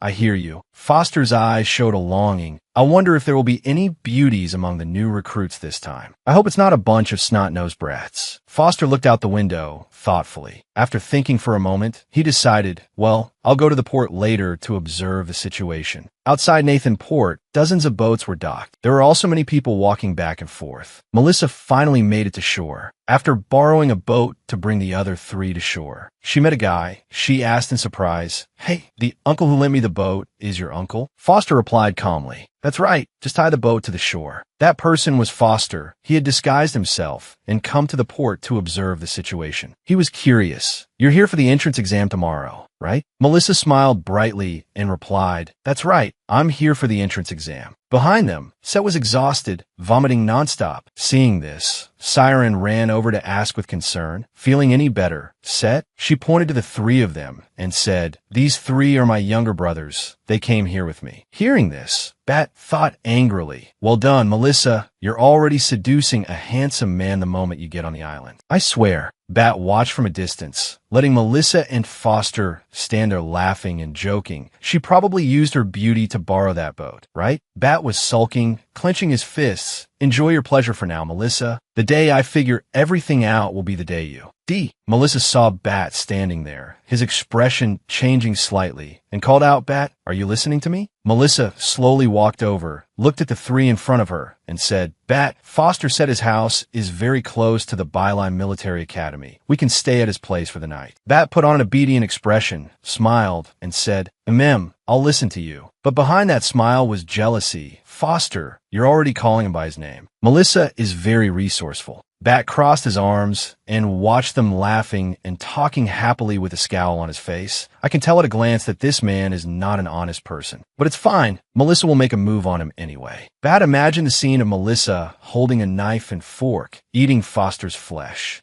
I hear you." Foster's eyes showed a longing. "I wonder if there will be any beauties among the new recruits this time. I hope it's not a bunch of snot-nosed brats." Foster looked out the window thoughtfully. After thinking for a moment, he decided, "Well, I'll go to the port later to observe the situation." Outside Nathan Port, dozens of boats were docked. There were also many people walking back and forth. Melissa finally made it to shore. After borrowing a boat to bring the other three to shore, she met a guy. She asked in surprise, "Hey, the uncle who lent me the boat is your uncle?" Foster replied calmly, "That's right. Just tie the boat to the shore." That person was Foster. He had disguised himself and come to the port to observe the situation. He was curious. "You're here for the entrance exam tomorrow, right?" Melissa smiled brightly and replied, "That's right. I'm here for the entrance exam." Behind them, Set was exhausted, vomiting nonstop. Seeing this, Siren ran over to ask with concern, "Feeling any better, Set?" She pointed to the three of them and said, "These three are my younger brothers. They came here with me." Hearing this, Bat thought angrily, "Well done, Melissa. You're already seducing a handsome man the moment you get on the island." "I swear." Bat watched from a distance, letting Melissa and Foster stand there laughing and joking. She probably used her beauty to borrow that boat, right? Bat was sulking, clenching his fists. "Enjoy your pleasure for now, Melissa. The day I figure everything out will be the day you." Melissa saw Bat standing there, his expression changing slightly, and called out, "Bat, are you listening to me?" Melissa slowly walked over, looked at the three in front of her, and said, Bat, Foster said his house is very close to the Byline Military Academy. We can stay at his place for the night. Bat put on an obedient expression, smiled, and said, I'll listen to you. But behind that smile was jealousy. Foster, you're already calling him by his name. Melissa is very resourceful. Bat crossed his arms and watched them laughing and talking happily with a scowl on his face. I can tell at a glance that this man is not an honest person. But it's fine. Melissa will make a move on him anyway. Bat imagined the scene of Melissa holding a knife and fork, eating Foster's flesh.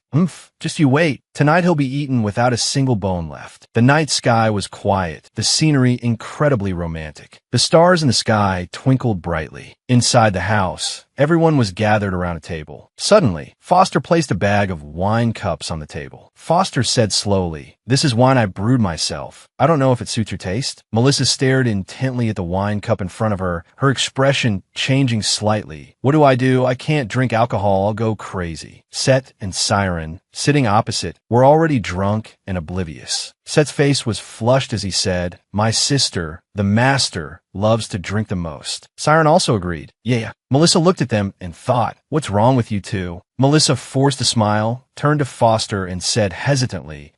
Just you wait. Tonight he'll be eaten without a single bone left. The night sky was quiet, the scenery incredibly romantic. The stars in the sky twinkled brightly. Inside the house, everyone was gathered around a table. Suddenly, Foster placed a bag of wine cups on the table. Foster said slowly, This is wine I brewed myself. I don't know if it suits your taste. Melissa stared intently at the wine cup in front of her, her expression changing slightly. What do? I can't drink alcohol. I'll go crazy. Set and Siren, sitting opposite, were already drunk and oblivious. Set's face was flushed as he said, My sister, the master, loves to drink the most. Siren also agreed. Yeah. Melissa looked at them and thought, What's wrong with you two? Melissa forced a smile, turned to Foster, and said hesitantly,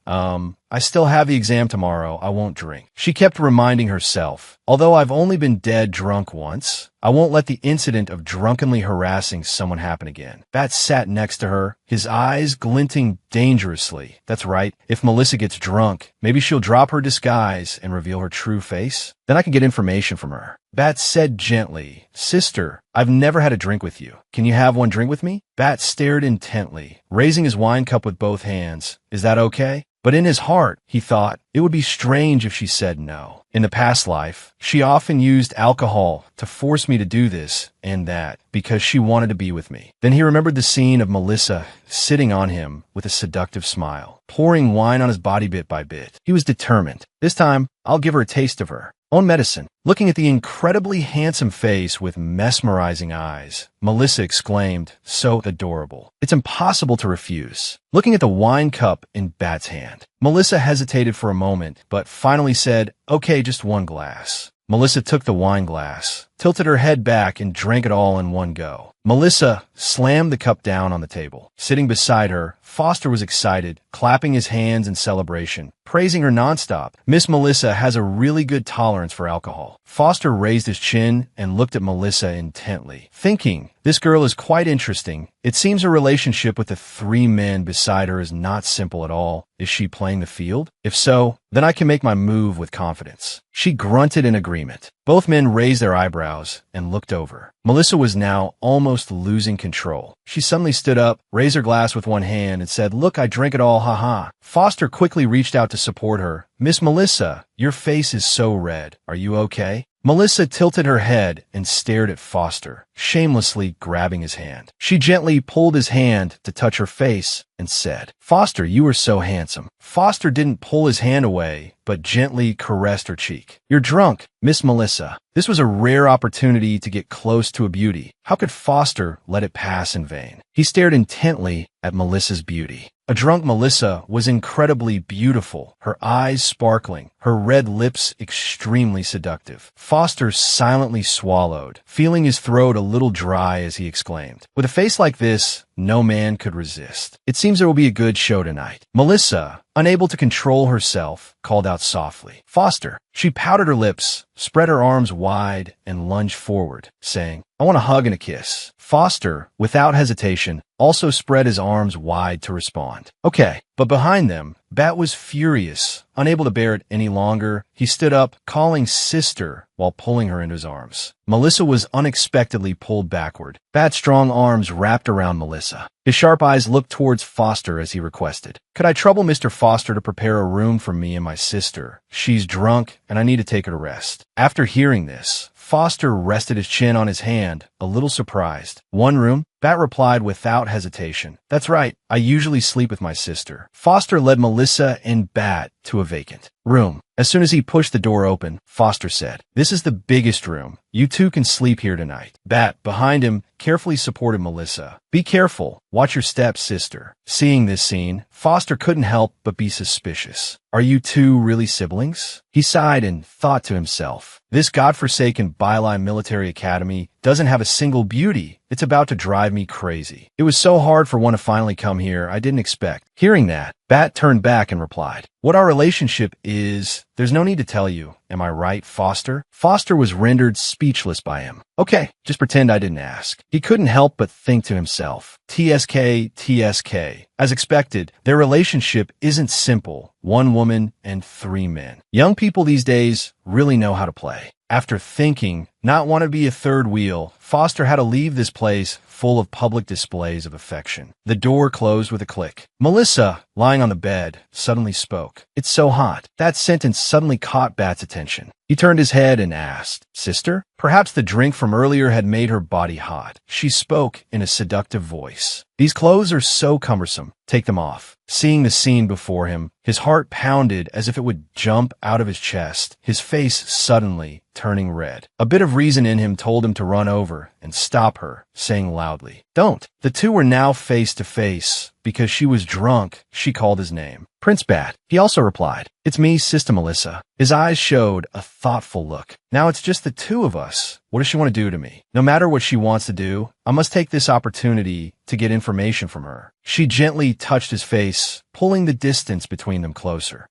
I still have the exam tomorrow. I won't drink. She kept reminding herself, although I've only been dead drunk once, I won't let the incident of drunkenly harassing someone happen again. Bat sat next to her, his eyes glinting dangerously. That's right. If Melissa gets drunk, maybe she'll drop her disguise and reveal her true face. Then I can get information from her. Bat said gently, Sister, I've never had a drink with you. Can you have one drink with me? Bat stared intently, raising his wine cup with both hands. Is that okay? But in his heart, he thought, it would be strange if she said no. In the past life, she often used alcohol to force me to do this and that because she wanted to be with me. Then he remembered the scene of Melissa sitting on him with a seductive smile, pouring wine on his body bit by bit. He was determined. This time, I'll give her a taste of her own medicine. Looking at the incredibly handsome face with mesmerizing eyes, Melissa exclaimed, So adorable. It's impossible to refuse. Looking at the wine cup in Bat's hand, Melissa hesitated for a moment, but finally said, Okay, just one glass. Melissa took the wine glass, tilted her head back, and drank it all in one go. Melissa slammed the cup down on the table. Sitting beside her, Foster was excited, clapping his hands in celebration, praising her nonstop. Miss Melissa has a really good tolerance for alcohol. Foster raised his chin and looked at Melissa intently, thinking, This girl is quite interesting. It seems her relationship with the three men beside her is not simple at all. Is she playing the field? If so, then I can make my move with confidence. She grunted in agreement. Both men raised their eyebrows and looked over. Melissa was now almost losing control. She suddenly stood up, raised her glass with one hand, and said, Look, I drank it all, haha. Foster quickly reached out to support her. Miss Melissa, your face is so red. Are you okay? Melissa tilted her head and stared at Foster, shamelessly grabbing his hand. She gently pulled his hand to touch her face and said, Foster, you are so handsome. Foster didn't pull his hand away, but gently caressed her cheek. You're drunk, Miss Melissa. This was a rare opportunity to get close to a beauty. How could Foster let it pass in vain? He stared intently at Melissa's beauty. A drunk Melissa was incredibly beautiful, her eyes sparkling, her red lips extremely seductive. Foster silently swallowed, feeling his throat a little dry as he exclaimed, With a face like this, no man could resist. It seems there will be a good show tonight. Melissa, unable to control herself, called out softly, Foster. She pouted her lips, spread her arms wide, and lunged forward, saying, I want a hug and a kiss. Foster, without hesitation, also spread his arms wide to respond. Okay, but behind them, Bat was furious. Unable to bear it any longer, he stood up, calling sister while pulling her into his arms. Melissa was unexpectedly pulled backward. Bat's strong arms wrapped around Melissa. His sharp eyes looked towards Foster as he requested, Could I trouble Mr. Foster to prepare a room for me and my sister? She's drunk, and I need to take her to rest. After hearing this, Foster rested his chin on his hand, a little surprised. One room? Bat replied without hesitation. That's right, I usually sleep with my sister. Foster led Melissa and Bat to a vacant room. As soon as he pushed the door open, Foster said, "This is the biggest room. You two can sleep here tonight." Bat, behind him, carefully supported Melissa. "Be careful. Watch your steps, sister." Seeing this scene, Foster couldn't help but be suspicious. Are you two really siblings? He sighed and thought to himself, this godforsaken byline military academy doesn't have a single beauty. It's about to drive me crazy. It was so hard for one to finally come here, I didn't expect. Hearing that, Bat turned back and replied, "What our relationship is, there's no need to tell you. Am I right, Foster?" Foster was rendered speechless by him. Okay, just pretend I didn't ask. He couldn't help but think to himself, TSK, TSK. As expected, their relationship isn't simple. One woman and 3 men. Young people these days really know how to play. After thinking, not want to be a third wheel, Foster had to leave this place full of public displays of affection. The door closed with a click. Melissa, lying on the bed, suddenly spoke. "It's so hot." That sentence suddenly caught Bat's attention. He turned his head and asked, "Sister?" Perhaps the drink from earlier had made her body hot. She spoke in a seductive voice. "These clothes are so cumbersome. Take them off." Seeing the scene before him, his heart pounded as if it would jump out of his chest, his face suddenly turning red. A bit of reason in him told him to run over and stop her, saying loudly, "Don't." The two were now face to face. Because she was drunk, she called his name. "Prince Bat." He also replied, "It's me, Sister Melissa." His eyes showed a thoughtful look. "Now it's just the two of us. What does she want to do to me? No matter what she wants to do, I must take this opportunity to get information from her." She gently touched his face, pulling the distance between them closer.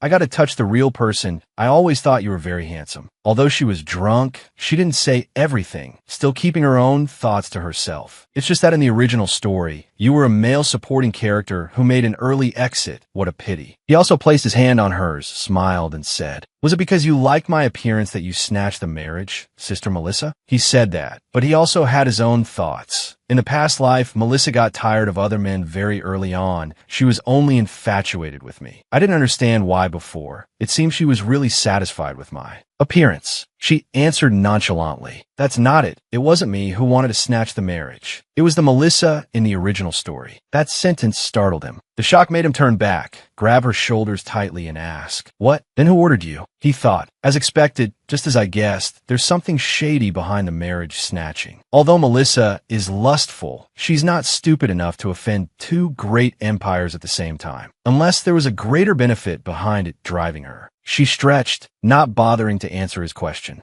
I gotta touch the real person. I always thought you were very handsome." Although she was drunk, she didn't say everything, still keeping her own thoughts to herself. It's just that in the original story, you were a male supporting character who made an early exit. What a pity. He also placed his hand on hers, smiled, and said, "Was it because you liked my appearance that you snatched the marriage, Sister Melissa?" He said that, but he also had his own thoughts. In the past life, Melissa got tired of other men very early on. She was only infatuated with me. I didn't understand why before. It seemed she was really satisfied with my appearance. She answered nonchalantly, "That's not it. It wasn't me who wanted to snatch the marriage. It was the Melissa in the original story." That sentence startled him. The shock made him turn back, grab her shoulders tightly, and ask, "What? Then who ordered you?" He thought, as expected, just as I guessed, there's something shady behind the marriage snatching. Although Melissa is lustful, she's not stupid enough to offend 2 great empires at the same time, unless there was a greater benefit behind it driving her. She stretched, not bothering to answer his question.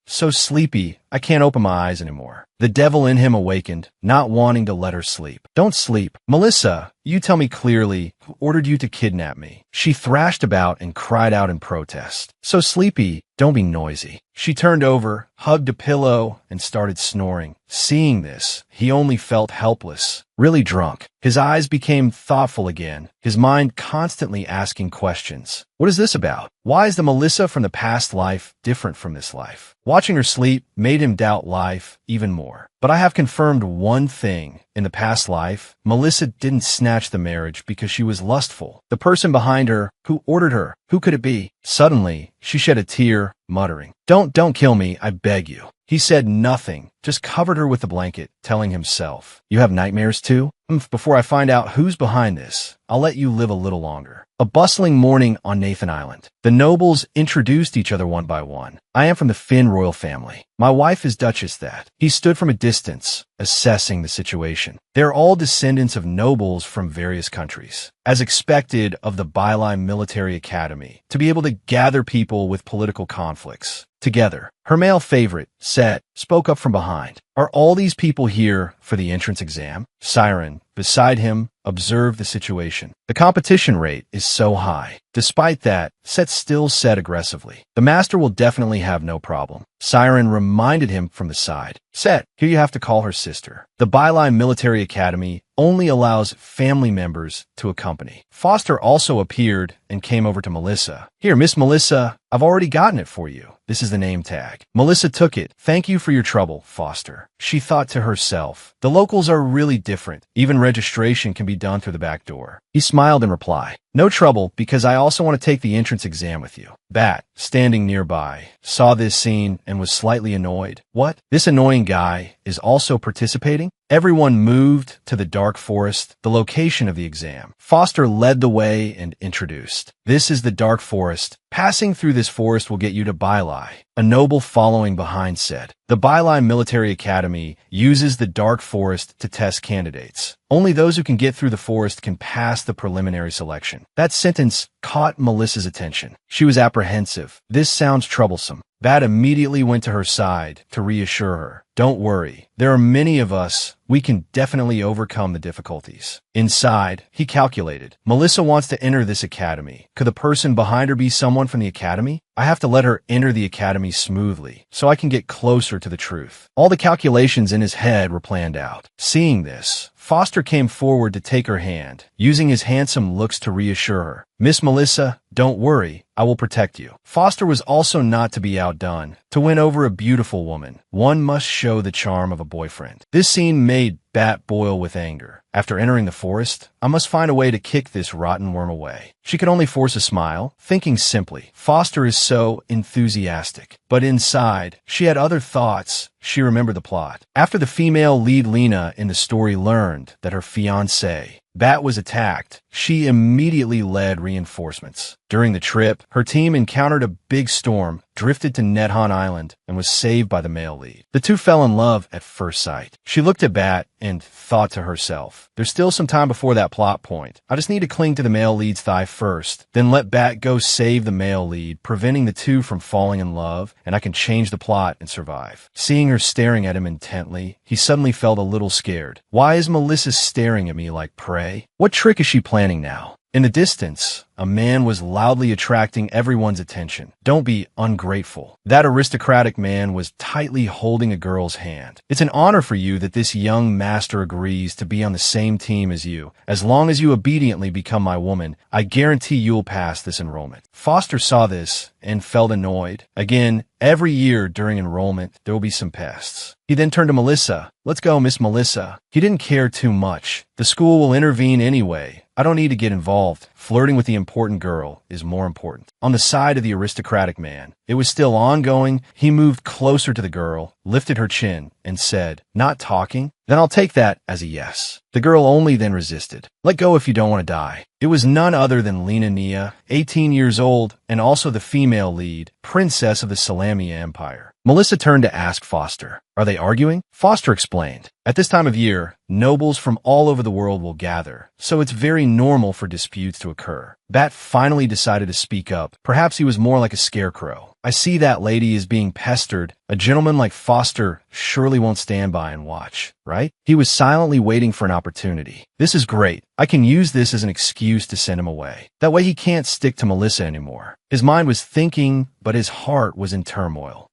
So sleepy, I can't open my eyes anymore. The devil in him awakened, not wanting to let her sleep. "Don't sleep. Melissa, you tell me clearly who ordered you to kidnap me." She thrashed about and cried out in protest. "So sleepy, don't be noisy." She turned over, hugged a pillow, and started snoring. Seeing this, he only felt helpless, really drunk. His eyes became thoughtful again, his mind constantly asking questions. What is this about? Why is the Melissa from the past life different from this life? Watching her sleep made him doubt life even more. But I have confirmed one thing. In the past life, Melissa didn't snatch the marriage because she was lustful. The person behind her, who ordered her, who could it be? Suddenly, she shed a tear, muttering, Don't kill me, I beg you." He said nothing, just covered her with the blanket, telling himself, "You have nightmares too? Before I find out who's behind this, I'll let you live a little longer." A bustling morning on Nathan Island. The nobles introduced each other one by one. "I am from the Finn royal family. My wife is Duchess that." He stood from a distance, assessing the situation. They're all descendants of nobles from various countries. As expected of the byline military academy, to be able to gather people with political conflicts together. Her male favorite, Set, spoke up from behind. "Are all these people here for the entrance exam?" Siren, beside him, observed the situation. "The competition rate is so high." Despite that, Set still said aggressively, "The master will definitely have no problem." Siren reminded him from the side, "Set, here you have to call her sister. The byline military academy only allows family members to accompany." Foster also appeared and came over to Melissa. "Here, Miss Melissa, I've already gotten it for you. This is the name tag." Melissa took it. "Thank you for your trouble, Foster." She thought to herself, the locals are really different. Even registration can be done through the back door. He smiled in reply. "No trouble, because I also want to take the entrance exam with you." Bat, standing nearby, saw this scene and was slightly annoyed. What? This annoying guy is also participating? Everyone moved to the dark forest, the location of the exam. Foster led the way and introduced. This is the dark forest. Passing through this forest will get you to Bailai. A noble following behind said. The Bailai Military Academy uses the dark forest to test candidates. Only those who can get through the forest can pass the preliminary selection. That sentence caught Melissa's attention. She was apprehensive. This sounds troublesome. Bat immediately went to her side to reassure her. Don't worry. There are many of us. We can definitely overcome the difficulties. Inside, he calculated. Melissa wants to enter this academy. Could the person behind her be someone from the academy? I have to let her enter the academy smoothly, so I can get closer to the truth. All the calculations in his head were planned out. Seeing this, Foster came forward to take her hand, using his handsome looks to reassure her. Miss Melissa, don't worry, I will protect you. Foster was also not to be outdone. To win over a beautiful woman, one must show the charm of a boyfriend. This scene made Bat boil with anger. After entering the forest, I must find a way to kick this rotten worm away. She could only force a smile, thinking simply. Foster is so enthusiastic. But inside, she had other thoughts. She remembered the plot. After the female lead Lena in the story learned that her fiancé, Bat, was attacked, she immediately led reinforcements. During the trip, her team encountered a big storm, drifted to Nedhan Island, and was saved by the male lead. The two fell in love at first sight. She looked at Bat and thought to herself, there's still some time before that plot point. I just need to cling to the male lead's thigh first, then let Bat go save the male lead, preventing the two from falling in love, and I can change the plot and survive. Seeing her staring at him intently, he suddenly felt a little scared. Why is Melissa staring at me like prey? What trick is she planning now? In the distance, a man was loudly attracting everyone's attention. Don't be ungrateful. That aristocratic man was tightly holding a girl's hand. It's an honor for you that this young master agrees to be on the same team as you. As long as you obediently become my woman, I guarantee you'll pass this enrollment. Foster saw this and felt annoyed. Again, every year during enrollment, there will be some pests. He then turned to Melissa. Let's go, Miss Melissa. He didn't care too much. The school will intervene anyway. I don't need to get involved. Flirting with the important girl is more important. On the side of the aristocratic man, it was still ongoing. He moved closer to the girl, lifted her chin, and said, not talking? Then I'll take that as a yes. The girl only then resisted. Let go if you don't want to die. It was none other than Lena Nia, 18 years old, and also the female lead, princess of the Salamia Empire. Melissa turned to ask Foster, are they arguing? Foster explained, at this time of year, nobles from all over the world will gather, so it's very normal for disputes to occur. Bat finally decided to speak up. Perhaps he was more like a scarecrow. I see that lady is being pestered. A gentleman like Foster surely won't stand by and watch, right? He was silently waiting for an opportunity. This is great. I can use this as an excuse to send him away. That way he can't stick to Melissa anymore. His mind was thinking, but his heart was in turmoil.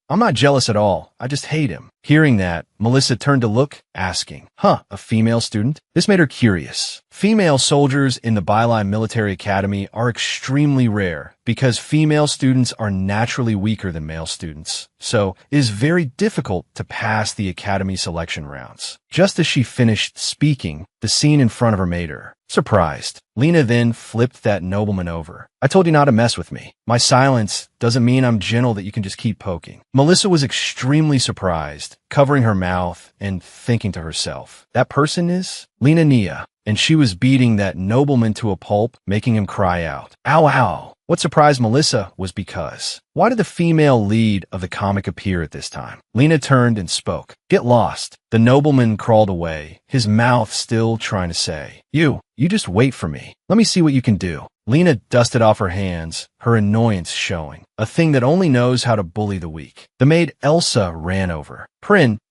I'm not jealous at all. I just hate him. Hearing that, Melissa turned to look, asking, a female student? This made her curious. Female soldiers in the Bailai Military Academy are extremely rare because female students are naturally weaker than male students. So it is very difficult to pass the academy selection rounds. Just as she finished speaking, the scene in front of her made her surprised. Lena then flipped that nobleman over. I told you not to mess with me. My silence doesn't mean I'm gentle that you can just keep poking. Melissa was extremely surprised, covering her mouth and thinking to herself, that person is Lena Nia, and she was beating that nobleman to a pulp, making him cry out, ow, ow. What surprised Melissa was because, why did the female lead of the comic appear at this time? Lena turned and spoke. Get lost. The nobleman crawled away, his mouth still trying to say, You just wait for me. Let me see what you can do. Lena dusted off her hands, her annoyance showing, a thing that only knows how to bully the weak. The maid Elsa ran over.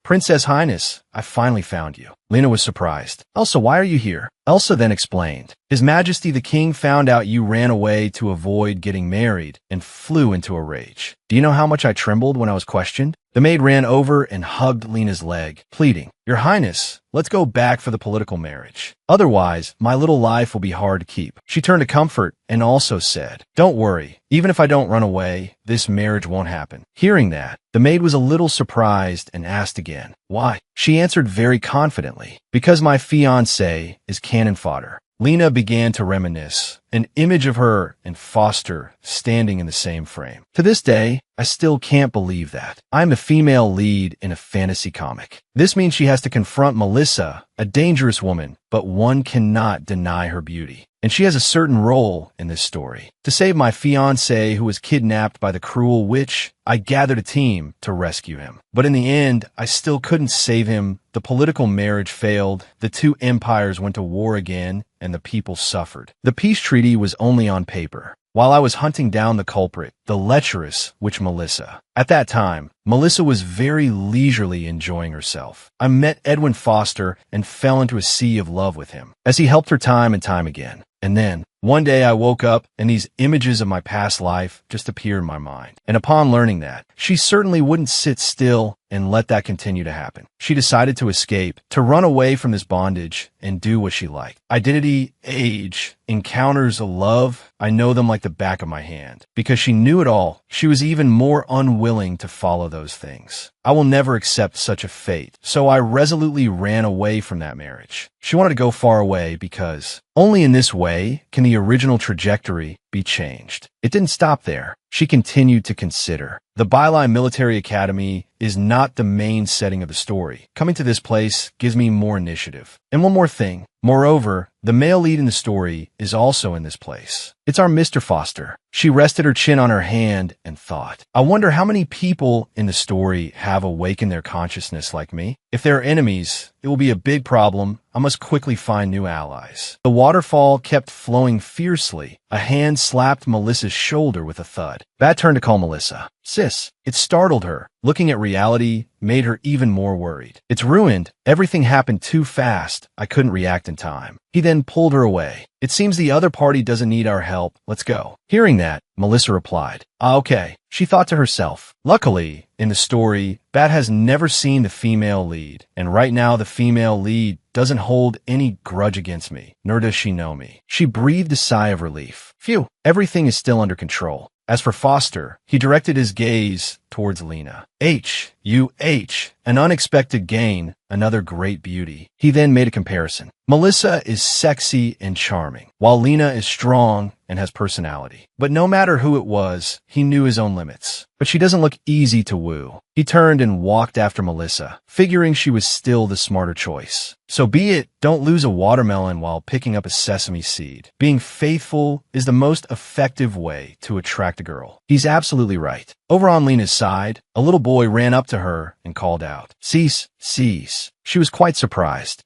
Princess Highness, I finally found you. Lena was surprised. Elsa, why are you here? Elsa then explained. His Majesty the King found out you ran away to avoid getting married and flew into a rage. Do you know how much I trembled when I was questioned? The maid ran over and hugged Lena's leg, pleading, Your Highness, let's go back for the political marriage. Otherwise, my little life will be hard to keep. She turned to Comfort and also said, Don't worry, even if I don't run away, this marriage won't happen. Hearing that, the maid was a little surprised and asked again, Why? She answered very confidently, Because my fiancé is cannon fodder. Lena began to reminisce, an image of her and Foster standing in the same frame. To this day, I still can't believe that. I'm the female lead in a fantasy comic. This means she has to confront Melissa, a dangerous woman, but one cannot deny her beauty. And she has a certain role in this story. To save my fiancé who was kidnapped by the cruel witch, I gathered a team to rescue him. But in the end, I still couldn't save him. The political marriage failed, the two empires went to war again, and the people suffered. The peace treaty was only on paper. While I was hunting down the culprit, the lecherous witch Melissa. At that time, Melissa was very leisurely enjoying herself. I met Edwin Foster and fell into a sea of love with him, as he helped her time and time again. And then, one day I woke up and these images of my past life just appeared in my mind. And upon learning that, she certainly wouldn't sit still and let that continue to happen. She decided to escape, to run away from this bondage and do what she liked. Identity, age, encounters of love, I know them like the back of my hand. Because she knew it all, she was even more unwilling to follow those things. I will never accept such a fate, so I resolutely ran away from that marriage. She wanted to go far away because only in this way can the original trajectory be changed. It didn't stop there. She continued to consider. The Byline Military Academy is not the main setting of the story. Coming to this place gives me more initiative. And one more thing. Moreover, the male lead in the story is also in this place. It's our Mr. Foster. She rested her chin on her hand and thought, I wonder how many people in the story have awakened their consciousness like me. If they're enemies, it will be a big problem. I must quickly find new allies. The waterfall kept flowing fiercely. A hand slapped Melissa's shoulder with a thud. Bat turned to call Melissa. Sis. It startled her. Looking at reality made her even more worried. It's ruined. Everything happened too fast. I couldn't react in time. He then pulled her away. It seems the other party doesn't need our help. Let's go. Hearing that, Melissa replied, okay. She thought to herself. Luckily, in the story, Bat has never seen the female lead, and right now the female lead doesn't hold any grudge against me, nor does she know me. She breathed a sigh of relief. Phew, everything is still under control. As for Foster, he directed his gaze towards Lena. H-U-H, an unexpected gain, another great beauty. He then made a comparison. Melissa is sexy and charming, while Lena is strong and has personality. But no matter who it was, he knew his own limits. But she doesn't look easy to woo. He turned and walked after Melissa, figuring she was still the smarter choice. So be it, don't lose a watermelon while picking up a sesame seed. Being faithful is the most effective way to attract a girl. He's absolutely right. Over on Lena's side, a little boy ran up to her and called out, Cease, cease. She was quite surprised.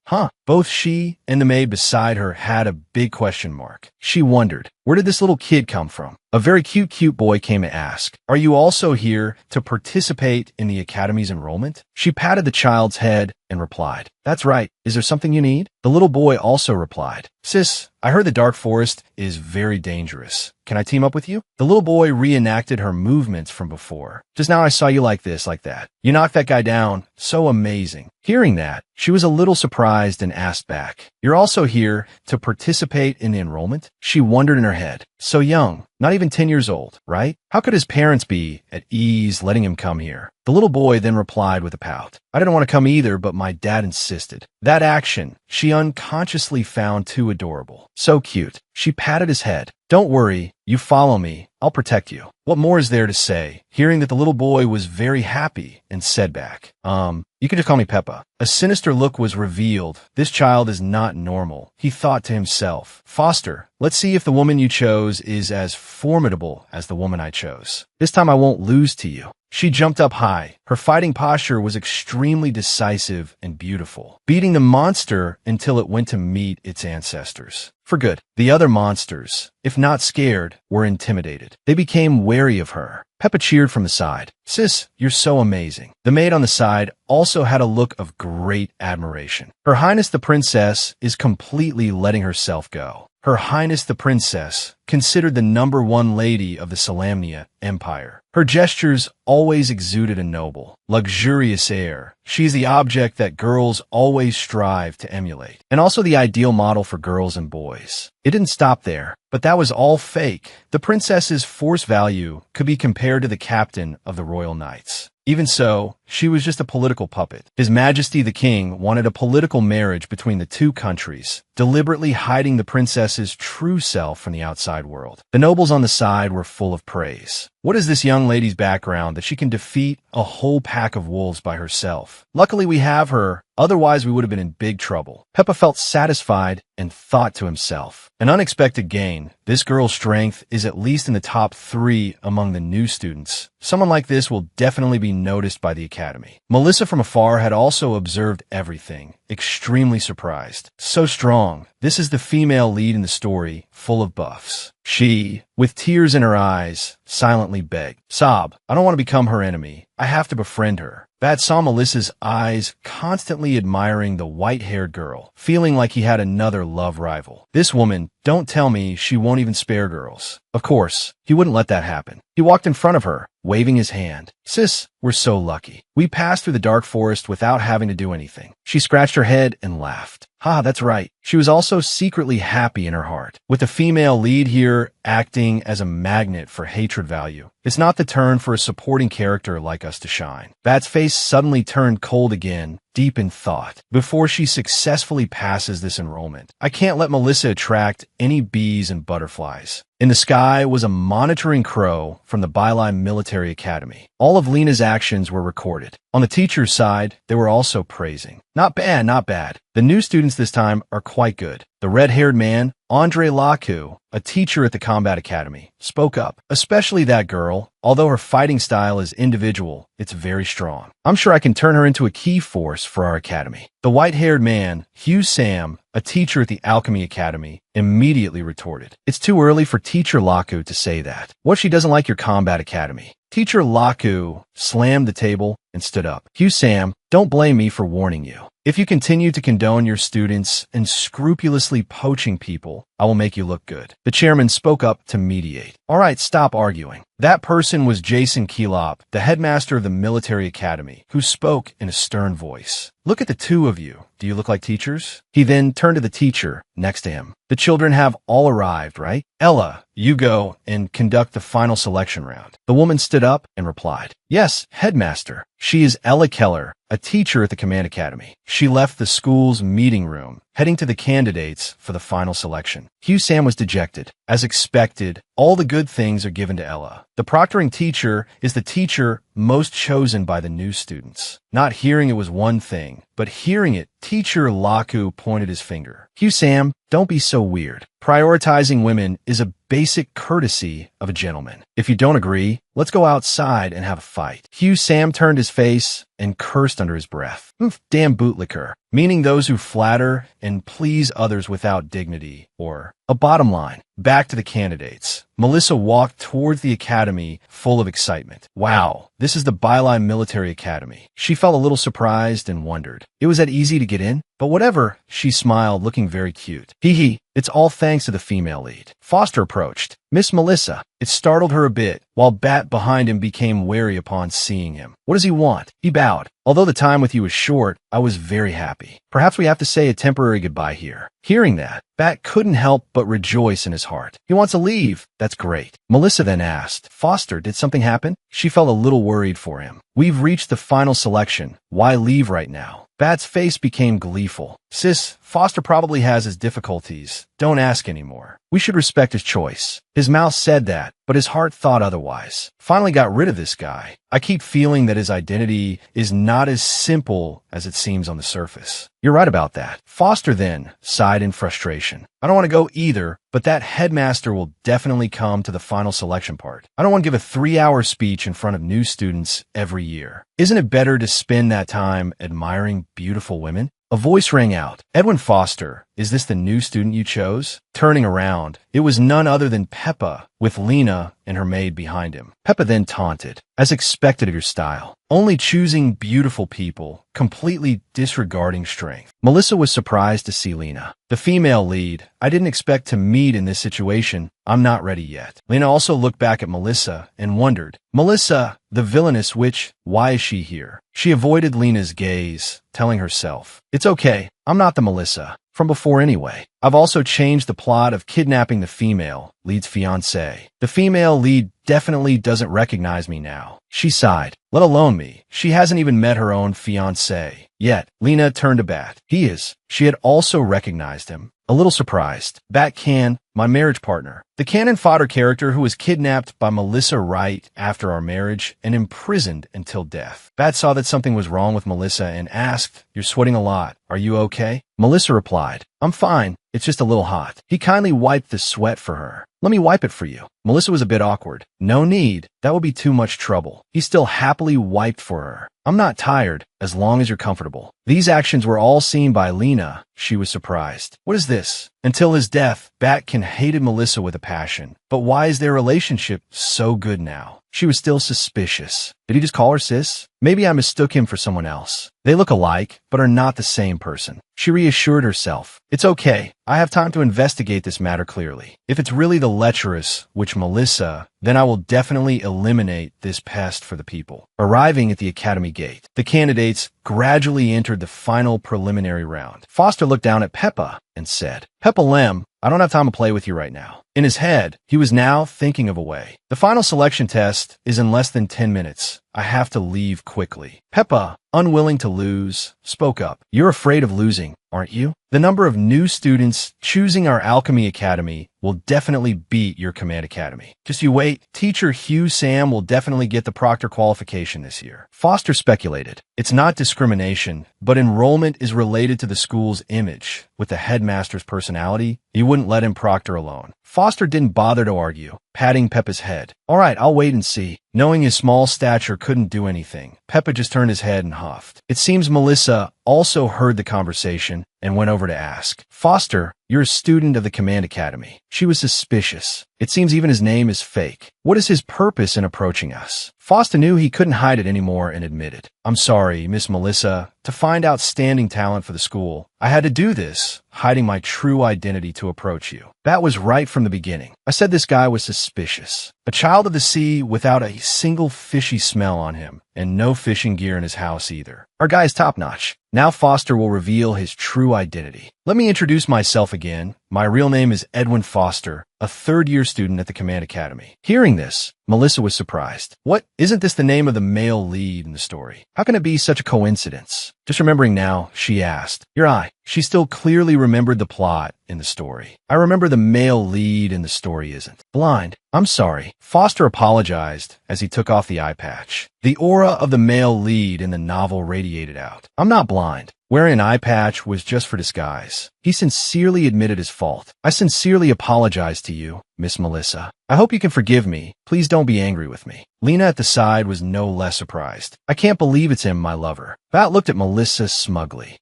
Both she and the maid beside her had a big question mark. She wondered, where did this little kid come from? A very cute boy came to ask, are you also here to participate in the Academy's enrollment? She patted the child's head and replied, that's right. Is there something you need? The little boy also replied, Sis, I heard the dark forest is very dangerous. Can I team up with you? The little boy reenacted her movements from before. Just now I saw you like this, like that. You knocked that guy down. So amazing. Hearing that, she was a little surprised and asked back, you're also here to participate in the enrollment? She wondered in her head. So young, not even 10 years old, right? How could his parents be at ease letting him come here? The little boy then replied with a pout. I didn't want to come either, but my dad insisted. That action, she unconsciously found too adorable. So cute. She patted his head. Don't worry, you follow me. I'll protect you. What more is there to say? Hearing that the little boy was very happy and said back, you can just call me Peppa. A sinister look was revealed. This child is not normal. He thought to himself, Foster, let's see if the woman you chose is as formidable as the woman I chose. This time I won't lose to you. She jumped up high. Her fighting posture was extremely decisive and beautiful, beating the monster until it went to meet its ancestors. For good. The other monsters, if not scared, were intimidated. They became wary of her. Peppa cheered from the side. Sis, you're so amazing. The maid on the side also had a look of great admiration. Her Highness the Princess is completely letting herself go. Her Highness the Princess, considered the #1 lady of the Salamnia Empire. Her gestures always exuded a noble, luxurious air. She is the object that girls always strive to emulate, and also the ideal model for girls and boys. It didn't stop there, but that was all fake. The princess's force value could be compared to the captain of the Royal Knights. Even so, she was just a political puppet. His Majesty the King wanted a political marriage between the two countries, deliberately hiding the princess's true self from the outside world. The nobles on the side were full of praise. What is this young lady's background that she can defeat a whole pack of wolves by herself? Luckily we have her, otherwise we would have been in big trouble. Peppa felt satisfied and thought to himself, an unexpected gain. This girl's strength is at least in the top 3 among the new students. Someone like this will definitely be noticed by the academy. Melissa from afar had also observed everything, extremely surprised. So strong. This is the female lead in the story, full of buffs. She, with tears in her eyes, silently begged, "Sob, I don't want to become her enemy. I have to befriend her." Bat saw Melissa's eyes constantly admiring the white-haired girl, feeling like he had another love rival. This woman, don't tell me she won't even spare girls. Of course, he wouldn't let that happen. He walked in front of her, waving his hand. "Sis, we're so lucky. We passed through the dark forest without having to do anything." She scratched her head and laughed. Ha, that's right. She was also secretly happy in her heart. With the female lead here acting as a magnet for hatred value, it's not the turn for a supporting character like us to shine. Bat's face suddenly turned cold again, deep in thought, before she successfully passes this enrollment. I can't let Melissa attract any bees and butterflies. In the sky was a monitoring crow from the Byline Military Academy. All of Lena's actions were recorded. On the teacher's side, they were also praising. Not bad, not bad. The new students this time are quite good. The red-haired man, Andre Laku, a teacher at the Combat Academy, spoke up. Especially that girl. Although her fighting style is individual, it's very strong. I'm sure I can turn her into a key force for our academy. The white-haired man, Hugh Sam, a teacher at the Alchemy Academy, immediately retorted. It's too early for Teacher Laku to say that. What if she doesn't like your Combat Academy? Teacher Laku slammed the table and stood up. Hugh Sam, don't blame me for warning you. If you continue to condone your students and scrupulously poaching people, I will make you look good. The chairman spoke up to mediate. All right, stop arguing. That person was Jason Kelop, the headmaster of the military academy, who spoke in a stern voice. Look at the two of you. Do you look like teachers? He then turned to the teacher next to him. The children have all arrived, right? Ella, you go and conduct the final selection round. The woman stood up and replied, Yes, headmaster. She is Ella Keller, a teacher at the Command Academy. She left the school's meeting room, heading to the candidates for the final selection. Hugh Sam was dejected. As expected, all the good things are given to Ella. The proctoring teacher is the teacher most chosen by the new students. Not hearing it was one thing, but hearing it, Teacher Laku pointed his finger. Hugh Sam, don't be so weird. Prioritizing women is a basic courtesy of a gentleman. If you don't agree, let's go outside and have a fight. Hugh Sam turned his face and cursed under his breath. Damn bootlicker, meaning those who flatter and please others without dignity, or a bottom line. Back to the candidates. Melissa walked towards the academy full of excitement. Wow, this is the Byline Military Academy. She felt a little surprised and wondered. It was that easy to get in? But whatever, she smiled, looking very cute. Hee, it's all thanks to the female lead. Foster approached. Miss Melissa. It startled her a bit, while Bat behind him became wary upon seeing him. What does he want? He bowed. Although the time with you was short, I was very happy. Perhaps we have to say a temporary goodbye here. Hearing that, Bat couldn't help but rejoice in his heart. He wants to leave. That's great. Melissa then asked, Foster, did something happen? She felt a little worried for him. We've reached the final selection. Why leave right now? Bat's face became gleeful. Sis, Foster probably has his difficulties. Don't ask anymore. We should respect his choice. His mouth said that, but his heart thought otherwise. Finally got rid of this guy. I keep feeling that his identity is not as simple as it seems on the surface. You're right about that. Foster then sighed in frustration. I don't want to go either, but that headmaster will definitely come to the final selection part. I don't want to give a 3-hour speech in front of new students every year. Isn't it better to spend that time admiring beautiful women? A voice rang out. Edwin Foster, is this the new student you chose? Turning around, it was none other than Peppa, with Lena and her maid behind him. Peppa then taunted, as expected of your style. Only choosing beautiful people, completely disregarding strength. Melissa was surprised to see Lena. The female lead, I didn't expect to meet in this situation. I'm not ready yet. Lena also looked back at Melissa and wondered, Melissa, the villainous witch, why is she here? She avoided Lena's gaze, telling herself, it's okay, I'm not the Melissa from before anyway. I've also changed the plot of kidnapping the female lead's fiancé. The female lead definitely doesn't recognize me now. She sighed. Let alone me. She hasn't even met her own fiancé yet. Lena turned to Bat. He is. She had also recognized him. A little surprised. Bat Can, my marriage partner. The cannon fodder character who was kidnapped by Melissa Wright after our marriage and imprisoned until death. Bat saw that something was wrong with Melissa and asked, "You're sweating a lot. Are you okay?" Melissa replied, "I'm fine. It's just a little hot." He kindly wiped the sweat for her. "Let me wipe it for you." Melissa was a bit awkward. "No need. That would be too much trouble." He still happily wiped for her. "I'm not tired, as long as you're comfortable." These actions were all seen by Lena. She was surprised. What is this? Until his death, Batkin hated Melissa with a passion. But why is their relationship so good now? She was still suspicious. Did he just call her sis? Maybe I mistook him for someone else. They look alike, but are not the same person. She reassured herself. It's okay. I have time to investigate this matter clearly. If it's really the lecherous, which Melissa, then I will definitely eliminate this pest for the people. Arriving at the academy gate, the candidates gradually entered the final preliminary round. Foster looked down at Peppa and said, "Peppa Lem, I don't have time to play with you right now." In his head, he was now thinking of a way. The final selection test is in less than 10 minutes. I have to leave quickly. Peppa, unwilling to lose, spoke up. You're afraid of losing, aren't you? The number of new students choosing our Alchemy Academy will definitely beat your Command Academy. Just you wait. Teacher Hugh Sam will definitely get the proctor qualification this year. Foster speculated. It's not discrimination, but enrollment is related to the school's image. With the headmaster's personality, he wouldn't let him proctor alone. Foster didn't bother to argue, patting Peppa's head. All right, I'll wait and see. Knowing his small stature couldn't do anything, Peppa just turned his head and huffed. It seems Melissa also heard the conversation and went over to ask, "Foster, you're a student of the Command Academy." She was suspicious. It seems even his name is fake. What is his purpose in approaching us? Foster knew he couldn't hide it anymore and admitted, "I'm sorry, Miss Melissa. To find outstanding talent for the school, I had to do this, hiding my true identity to approach you." That was right from the beginning. I said this guy was suspicious. A child of the sea without a single fishy smell on him, and no fishing gear in his house either. Our guy is top-notch. Now Foster will reveal his true identity. Let me introduce myself again. My real name is Edwin Foster, a third-year student at the Command Academy. Hearing this, Melissa was surprised. What? Isn't this the name of the male lead in the story? How can it be such a coincidence? Just remembering now, she asked. Your eye. She still clearly remembered the plot in the story. I remember the male lead in the story isn't. Blind. I'm sorry. Foster apologized as he took off the eye patch. The aura of the male lead in the novel radiated out. I'm not blind. Wearing an eye patch was just for disguise. He sincerely admitted his fault. I sincerely apologize to you, Miss Melissa. I hope you can forgive me. Please don't be angry with me. Lena at the side was no less surprised. I can't believe it's him, my lover. Bat looked at Melissa smugly.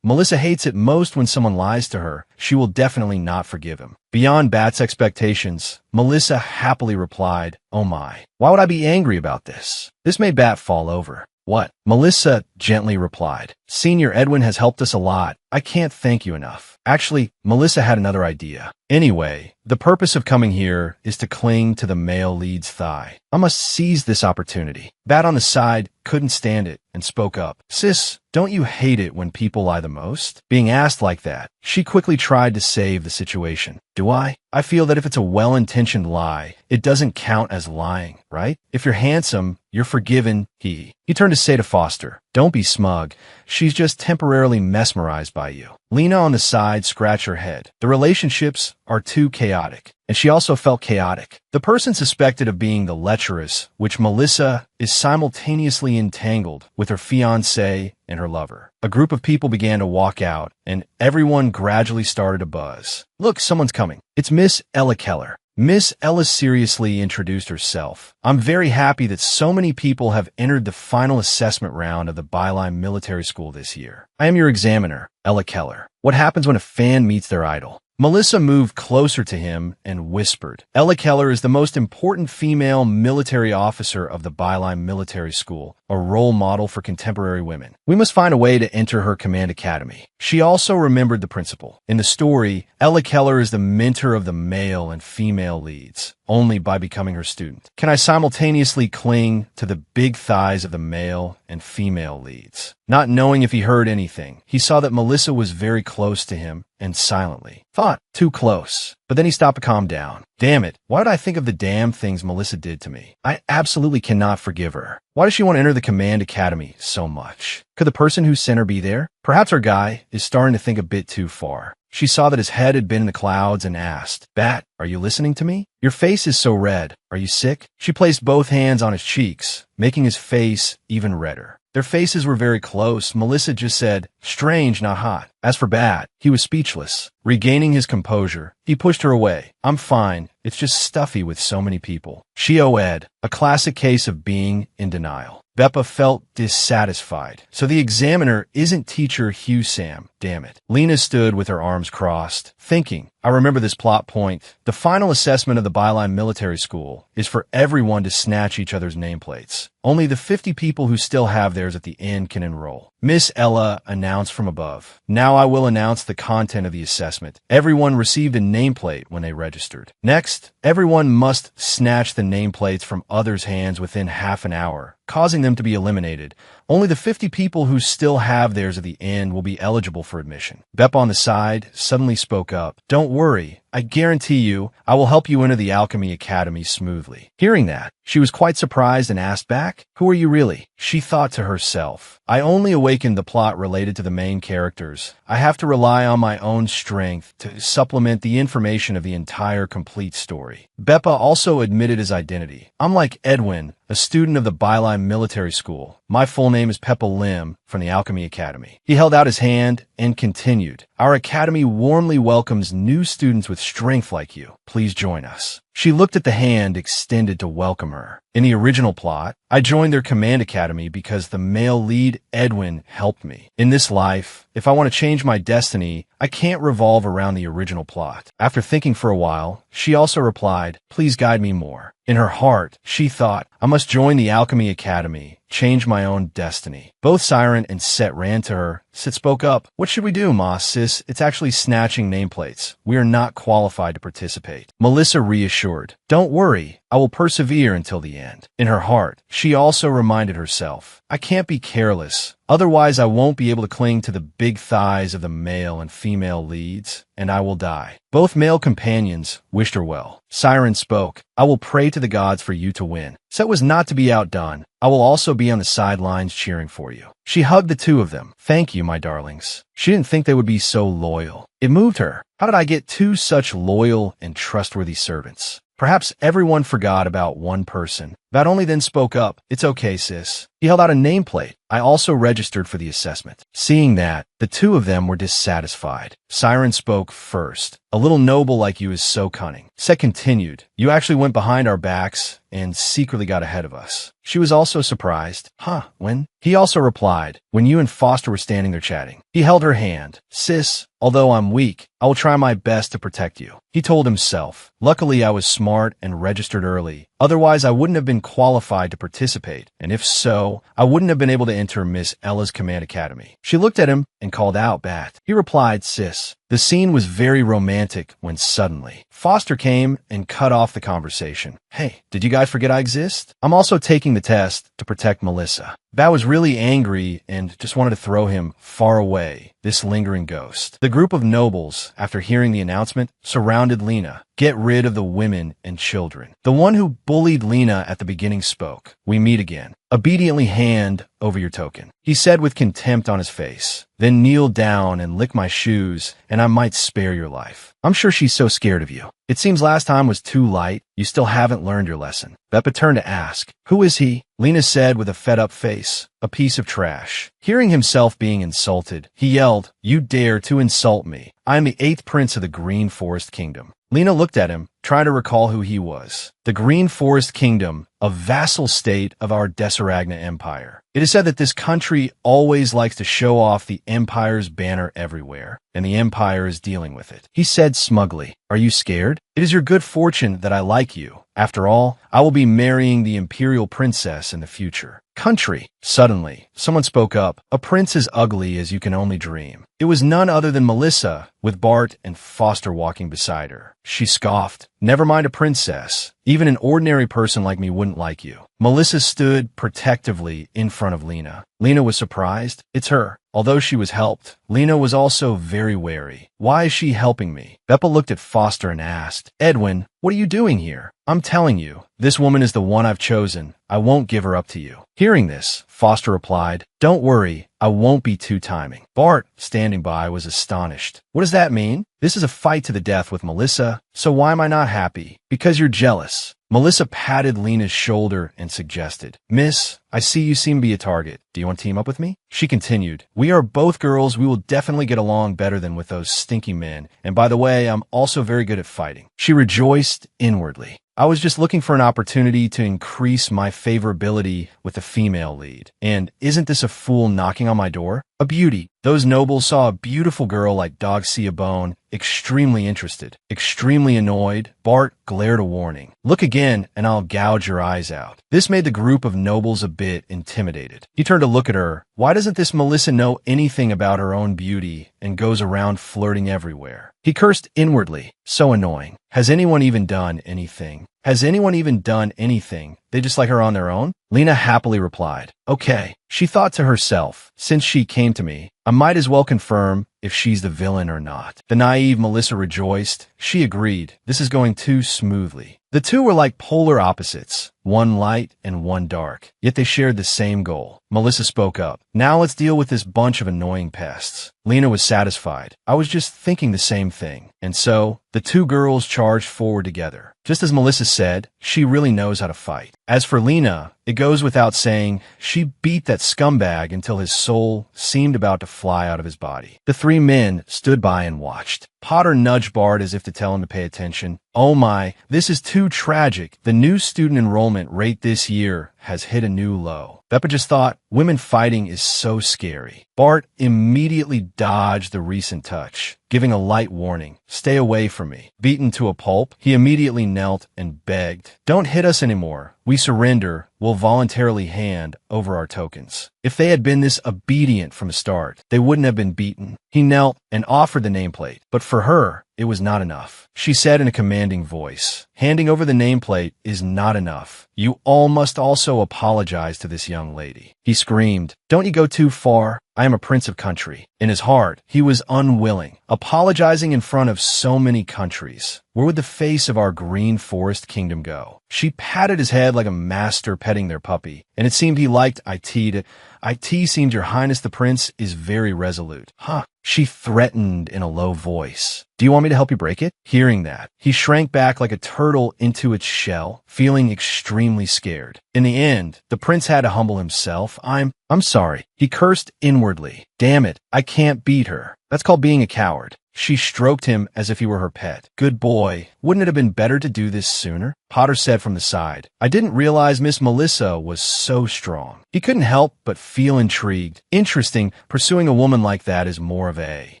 Melissa hates it most when someone lies to her. She will definitely not forgive him. Beyond Bat's expectations, Melissa happily replied, "Oh my. Why would I be angry about this?" This made Bat fall over. What? Melissa gently replied. Senior Edwin has helped us a lot. I can't thank you enough. Actually, Melissa had another idea. Anyway, the purpose of coming here is to cling to the male lead's thigh. I must seize this opportunity. Bat on the side couldn't stand it and spoke up. Sis, don't you hate it when people lie the most? Being asked like that, she quickly tried to save the situation. Do I? I feel that if it's a well-intentioned lie, it doesn't count as lying, right? If you're handsome, you're forgiven, he turned to say to Foster, don't be smug. She's just temporarily mesmerized by you. Lena on the side scratched her head. The relationships are too chaotic. And she also felt chaotic. The person suspected of being the lecherous, which Melissa is simultaneously entangled with her fiancé and her lover. A group of people began to walk out, and everyone gradually started to buzz. Look, someone's coming. It's Miss Ella Keller. Miss Ella seriously introduced herself. I'm very happy that so many people have entered the final assessment round of the Byline Military School this year. I am your examiner, Ella Keller. What happens when a fan meets their idol? Melissa moved closer to him and whispered, Ella Keller is the most important female military officer of the Byline Military School, a role model for contemporary women. We must find a way to enter her command academy. She also remembered the principle. In the story, Ella Keller is the mentor of the male and female leads, only by becoming her student. Can I simultaneously cling to the big thighs of the male and female leads? Not knowing if he heard anything, he saw that Melissa was very close to him and silently thought, too close. but then he stopped to calm down. Damn it, why did I think of the damn things Melissa did to me? I absolutely cannot forgive her. Why does she want to enter the command academy so much? Could the person who sent her be there? Perhaps our guy is starting to think a bit too far. She saw that his head had been in the clouds and asked, Bat, are you listening to me? Your face is so red. Are you sick? She placed both hands on his cheeks, making his face even redder. Their faces were very close. Melissa just said, strange, not hot. As for Bat, he was speechless. Regaining his composure, he pushed her away. I'm fine. It's just stuffy with so many people. She OE'd, a classic case of being in denial. Beppa felt dissatisfied. So the examiner isn't teacher Hugh Sam, damn it. Lena stood with her arms crossed, thinking, I remember this plot point. The final assessment of the Byline Military School is for everyone to snatch each other's nameplates. Only the 50 people who still have theirs at the end can enroll. Miss Ella announced from above. Now I will announce the content of the assessment. Everyone received a nameplate when they registered. Next, everyone must snatch the nameplates from others' hands within half an hour, causing them to be eliminated. Only the 50 people who still have theirs at the end will be eligible for admission. Bep on the side suddenly spoke up. Don't worry. I guarantee you, I will help you enter the Alchemy Academy smoothly. Hearing that, she was quite surprised and asked back, Who are you really? She thought to herself, I only awakened the plot related to the main characters. I have to rely on my own strength to supplement the information of the entire complete story. Beppa also admitted his identity. I'm like Edwin, a student of the Byline Military School. My full name is Peppa Lim from the Alchemy Academy. He held out his hand and continued. Our academy warmly welcomes new students with strength like you. Please join us. She looked at the hand extended to welcome her. In the original plot, I joined their command academy because the male lead, Edwin, helped me. In this life, if I want to change my destiny, I can't revolve around the original plot. After thinking for a while, she also replied, Please guide me more. In her heart, she thought, I must join the Alchemy Academy, change my own destiny. Both Siren and Set ran to her. Set spoke up. What should we do, Ma, sis? It's actually snatching nameplates. We are not qualified to participate. Melissa reassured. Don't worry. I will persevere until the end. In her heart, she also reminded herself, I can't be careless. Otherwise, I won't be able to cling to the big thighs of the male and female leads, and I will die. Both male companions wished her well. Siren spoke, I will pray to the gods for you to win. Set was not to be outdone. I will also be on the sidelines cheering for you. She hugged the two of them. Thank you, my darlings. She didn't think they would be so loyal. It moved her. How did I get two such loyal and trustworthy servants? Perhaps everyone forgot about one person. Bat only then spoke up. It's okay, sis. He held out a nameplate. I also registered for the assessment. Seeing that, the two of them were dissatisfied. Siren spoke first. A little noble like you is so cunning. Set continued. You actually went behind our backs and secretly got ahead of us. She was also surprised. Huh, when? He also replied, when you and Foster were standing there chatting. He held her hand. Sis, although I'm weak, I will try my best to protect you. He told himself. Luckily, I was smart and registered early. Otherwise, I wouldn't have been qualified to participate, and if so, I wouldn't have been able to enter Miss Ella's Command Academy. She looked at him and called out, Bat. He replied, Sis. The scene was very romantic when suddenly Foster came and cut off the conversation. Hey, did you guys forget I exist? I'm also taking the test to protect Melissa. Bat was really angry and just wanted to throw him far away, this lingering ghost. The group of nobles, after hearing the announcement, surrounded Lena. Get rid of the women and children. The one who bullied Lena at the beginning spoke. We meet again. Obediently hand over your token. He said with contempt on his face. Then kneel down and lick my shoes, and I might spare your life. I'm sure she's so scared of you. It seems last time was too light. You still haven't learned your lesson. Beppa turned to ask, Who is he? Lena said with a fed-up face, a piece of trash. Hearing himself being insulted, he yelled, You dare to insult me. I am the 8th prince of the Green Forest Kingdom. Lena looked at him, trying to recall who he was. The Green Forest Kingdom, a vassal state of our Desaragna Empire. It is said that this country always likes to show off the Empire's banner everywhere, and the Empire is dealing with it. He said smugly, Are you scared? It is your good fortune that I like you. After all, I will be marrying the Imperial Princess in the future. Country. Suddenly, someone spoke up. A prince as ugly as you can only dream. It was none other than Melissa, with Bart and Foster walking beside her. She scoffed. Never mind a princess. Even an ordinary person like me wouldn't like you. Melissa stood protectively in front of Lena. Lena was surprised. It's her. Although she was helped, Lena was also very wary. Why is she helping me? Beppa looked at Foster and asked, Edwin, what are you doing here? I'm telling you, this woman is the one I've chosen. I won't give her up to you. Hearing this, Foster replied, Don't worry, I won't be two-timing. Bart, standing by, was astonished. What does that mean? This is a fight to the death with Melissa, so why am I not happy? Because you're jealous. Melissa patted Lena's shoulder and suggested, Miss, I see you seem to be a target. Do you want to team up with me? She continued, We are both girls. We will definitely get along better than with those stinky men. And by the way, I'm also very good at fighting. She rejoiced inwardly. I was just looking for an opportunity to increase my favorability with the female lead. And isn't this a fool knocking on my door? A beauty. Those nobles saw a beautiful girl like dogs see a bone, extremely interested, extremely annoyed. Bart glared a warning. Look again, and I'll gouge your eyes out. This made the group of nobles a bit intimidated. He turned to look at her. Why doesn't this Melissa know anything about her own beauty and goes around flirting everywhere? He cursed inwardly. So annoying. Has anyone even done anything? Has anyone even done anything? They just like her on their own? Lena happily replied, Okay. She thought to herself, since she came to me, I might as well confirm if she's the villain or not. The naive Melissa rejoiced. She agreed. This is going too smoothly. The two were like polar opposites, one light and one dark, yet they shared the same goal. Melissa spoke up. Now let's deal with this bunch of annoying pests. Lena was satisfied. I was just thinking the same thing. And so, the two girls charged forward together. Just as Melissa said, she really knows how to fight. As for Lena, it goes without saying, she beat that scumbag until his soul seemed about to fly out of his body. The three men stood by and watched. Potter nudged Bart as if to tell him to pay attention. Oh my, this is too tragic. The new student enrollment rate this year has hit a new low. Beppa just thought, women fighting is so scary. Bart immediately dodged the recent touch, giving a light warning. Stay away from me. Beaten to a pulp, he immediately knelt and begged. Don't hit us anymore. We surrender. We'll voluntarily hand over our tokens. If they had been this obedient from the start, they wouldn't have been beaten. He knelt and offered the nameplate, but for her, it was not enough. She said in a commanding voice, Handing over the nameplate is not enough. You all must also apologize to this young lady. He screamed, Don't you go too far. I am a prince of country. In his heart, he was unwilling, apologizing in front of so many countries. Where would the face of our green forest kingdom go? She patted his head like a master petting their puppy, and it seemed he liked it. It seems your highness the prince is very resolute. Huh? She threatened in a low voice. Do you want me to help you break it? Hearing that, he shrank back like a turtle into its shell, feeling extremely scared. In the end, the prince had to humble himself. I'm sorry. He cursed inwardly. Damn it, I can't beat her. That's called being a coward. She stroked him as if he were her pet. Good boy. Wouldn't it have been better to do this sooner? Potter said from the side. I didn't realize Miss Melissa was so strong. He couldn't help but feel intrigued. Interesting, pursuing a woman like that is more of a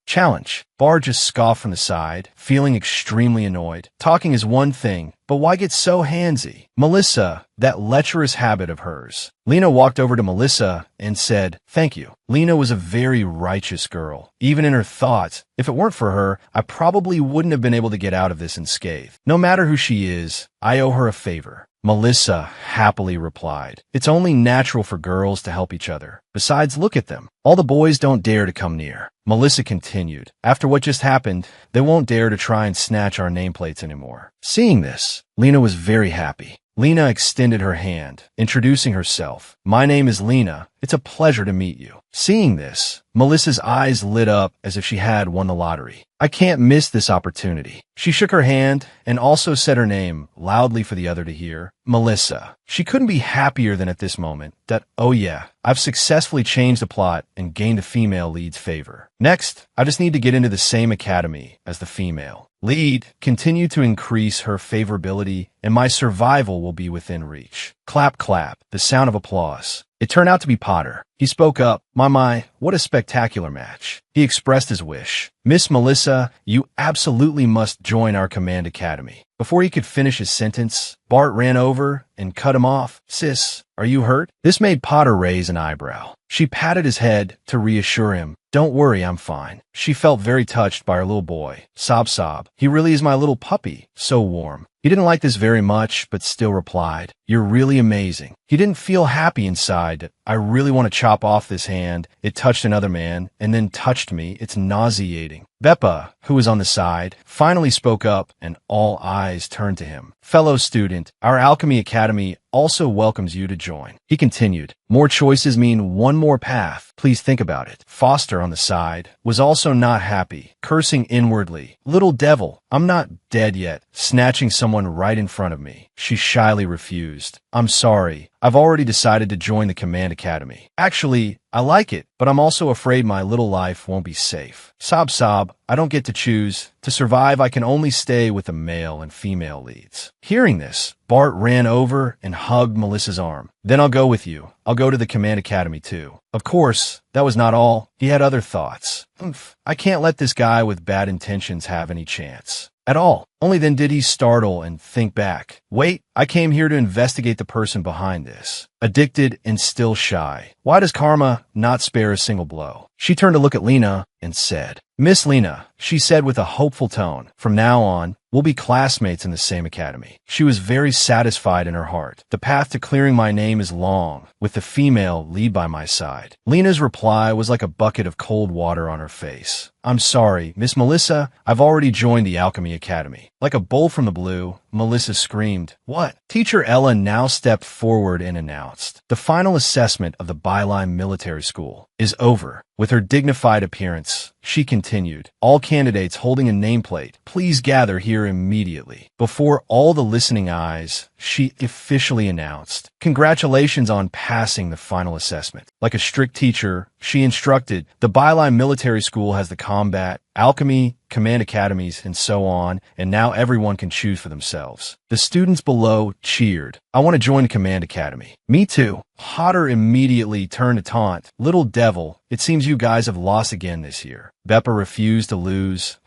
challenge. Bar just scoffed from the side, feeling extremely annoyed. Talking is one thing, but why get so handsy? Melissa, that lecherous habit of hers. Lena walked over to Melissa and said, Thank you. Lena was a very righteous girl. Even in her thoughts, if it weren't for her, I probably wouldn't have been able to get out of this unscathed. No matter who she is, I owe her a favor. Melissa happily replied, It's only natural for girls to help each other. Besides, look at them. All the boys don't dare to come near. Melissa continued, After what just happened, they won't dare to try and snatch our nameplates anymore. Seeing this, Lena was very happy. Lena extended her hand, introducing herself. My name is Lena. It's a pleasure to meet you. Seeing this, Melissa's eyes lit up as if she had won the lottery. I can't miss this opportunity. She shook her hand and also said her name loudly for the other to hear. Melissa. She couldn't be happier than at this moment that, oh yeah, I've successfully changed the plot and gained a female lead's favor. Next, I just need to get into the same academy as the female lead, continue to increase her favorability, and my survival will be within reach. Clap, clap, the sound of applause. It turned out to be Potter. He spoke up. My, what a spectacular match. He expressed his wish. Miss Melissa, you absolutely must join our command academy. Before he could finish his sentence, Bart ran over and cut him off. Sis, are you hurt? This made Potter raise an eyebrow. She patted his head to reassure him. Don't worry, I'm fine. She felt very touched by her little boy. Sob sob. He really is my little puppy. So warm. He didn't like this very much, but still replied, You're really amazing. He didn't feel happy inside. I really want to chop off this hand. It touched another man, and then touched me. It's nauseating. Beppa, who was on the side, finally spoke up, and all eyes turned to him. Fellow student, our Alchemy Academy also welcomes you to join. He continued, More choices mean one more path. Please think about it. Foster on the side was also not happy, cursing inwardly. Little devil, I'm not dead yet, snatching someone right in front of me. She shyly refused. I'm sorry. I've already decided to join the Command Academy. Actually, I like it, but I'm also afraid my little life won't be safe. Sob sob, I don't get to choose. To survive, I can only stay with the male and female leads. Hearing this, Bart ran over and hugged Melissa's arm. Then I'll go with you. I'll go to the Command Academy too. Of course, that was not all. He had other thoughts. I can't let this guy with bad intentions have any chance. At all. Only then did he startle and think back. Wait, I came here to investigate the person behind this. Addicted and still shy. Why does karma not spare a single blow? She turned to look at Lena and said, Miss Lena, she said with a hopeful tone, from now on, we'll be classmates in the same academy. She was very satisfied in her heart. The path to clearing my name is long, with the female lead by my side. Lena's reply was like a bucket of cold water on her face. I'm sorry, Miss Melissa, I've already joined the Alchemy Academy. Like a bolt from the blue, Melissa screamed, What? Teacher Ella now stepped forward and announced, The final assessment of the Byline Military School is over. With her dignified appearance, she continued, All candidates holding a nameplate, please gather here immediately. Before all the listening eyes, she officially announced, Congratulations on passing the final assessment. Like a strict teacher, she instructed, The Byline Military School has the combat, alchemy, command academies, and so on, and now everyone can choose for themselves. The students below cheered. I want to join the Command Academy. Me too. Potter immediately turned to taunt. Little devil, it seems you guys have lost again this year. Beppa refused to lose.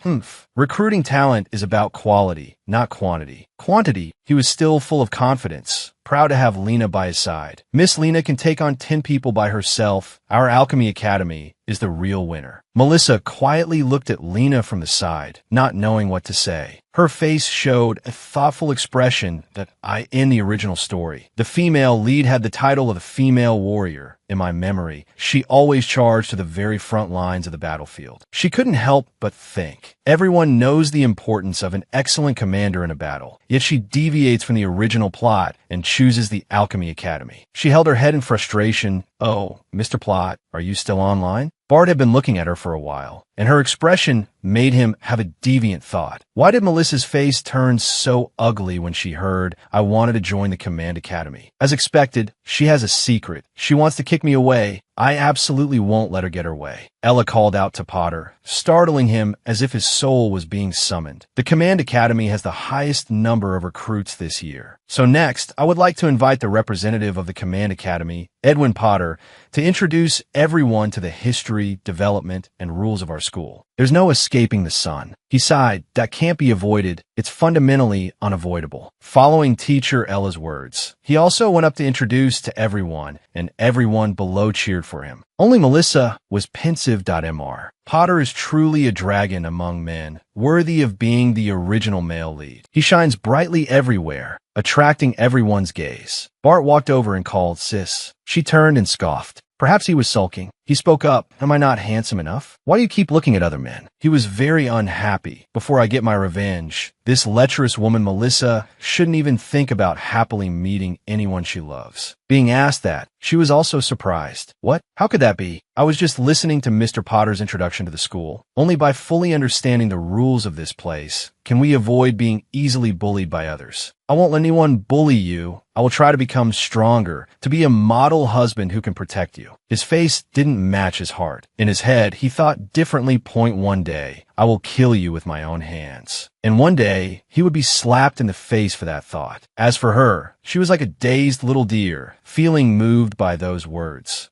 Recruiting talent is about quality, not quantity. Quantity, he was still full of confidence. Proud to have Lena by his side. Miss Lena can take on 10 people by herself. Our Alchemy Academy is the real winner. Melissa quietly looked at Lena from the side, not knowing what to say. Her face showed a thoughtful expression that in the original story. The female lead had the title of the female warrior. In my memory, she always charged to the very front lines of the battlefield. She couldn't help but think. Everyone knows the importance of an excellent commander in a battle, yet she deviates from the original plot and chooses the Alchemy Academy. She held her head in frustration. Oh, Mr. Plot, are you still online? Bart had been looking at her for a while, and her expression made him have a deviant thought. Why did Melissa's face turn so ugly when she heard I wanted to join the Command Academy? As expected, she has a secret. She wants to kick me away. I absolutely won't let her get her way. Ella called out to Potter, startling him as if his soul was being summoned. The Command Academy has the highest number of recruits this year. So next, I would like to invite the representative of the Command Academy, Edwin Potter, to introduce everyone to the history, development, and rules of our school. There's no escaping the sun. He sighed. That can't be avoided. It's fundamentally unavoidable. Following teacher Ella's words, he also went up to introduce to everyone, and everyone below cheered for him. Only Melissa was pensive.mr. Potter is truly a dragon among men, worthy of being the original male lead. He shines brightly everywhere, attracting everyone's gaze. Bart walked over and called, Sis. She turned and scoffed. Perhaps he was sulking. He spoke up. Am I not handsome enough? Why do you keep looking at other men? He was very unhappy. Before I get my revenge, this lecherous woman Melissa shouldn't even think about happily meeting anyone she loves. Being asked that, she was also surprised. What? How could that be? I was just listening to Mr. Potter's introduction to the school. Only by fully understanding the rules of this place can we avoid being easily bullied by others. I won't let anyone bully you. I will try to become stronger, to be a model husband who can protect you. His face didn't match his heart. In his head, he thought differently. Point one day, I will kill you with my own hands. And one day, he would be slapped in the face for that thought. As for her, she was like a dazed little deer, feeling moved by those words.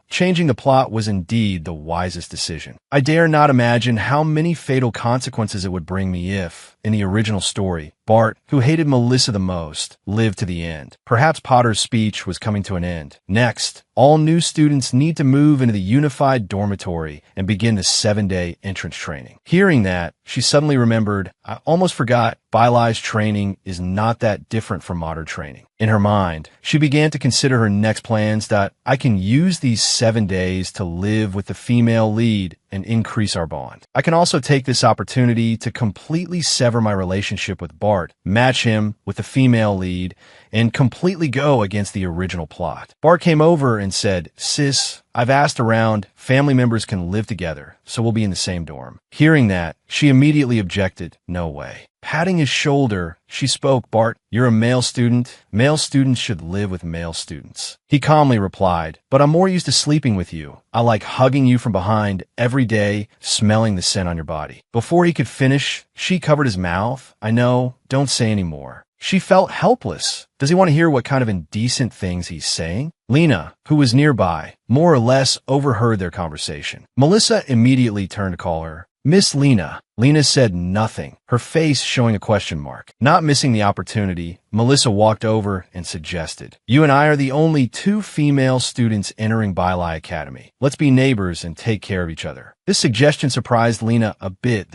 Changing the plot was indeed the wisest decision. I dare not imagine how many fatal consequences it would bring me if, in the original story, Bart, who hated Melissa the most, lived to the end. Perhaps Potter's speech was coming to an end. Next, all new students need to move into the unified dormitory and begin the 7-day entrance training. Hearing that, she suddenly remembered, I almost forgot Bilai's training is not that different from modern training. In her mind, she began to consider her next plans that I can use these 7 days to live with the female lead and increase our bond. I can also take this opportunity to completely sever my relationship with Bart, match him with the female lead, and completely go against the original plot. Bart came over and said, Sis, I've asked around, family members can live together, so we'll be in the same dorm. Hearing that, she immediately objected, no way. Patting his shoulder, she spoke, Bart, you're a male student. Male students should live with male students. He calmly replied, but I'm more used to sleeping with you. I like hugging you from behind every day, smelling the scent on your body. Before he could finish, she covered his mouth. I know, don't say any more. She felt helpless. Does he want to hear what kind of indecent things he's saying? Lena, who was nearby, more or less overheard their conversation. Melissa immediately turned to call her. Miss Lena. Lena said nothing, her face showing a question mark. Not missing the opportunity, Melissa walked over and suggested, you and I are the only 2 female students entering Bilai Academy. Let's be neighbors and take care of each other. This suggestion surprised Lena a bit.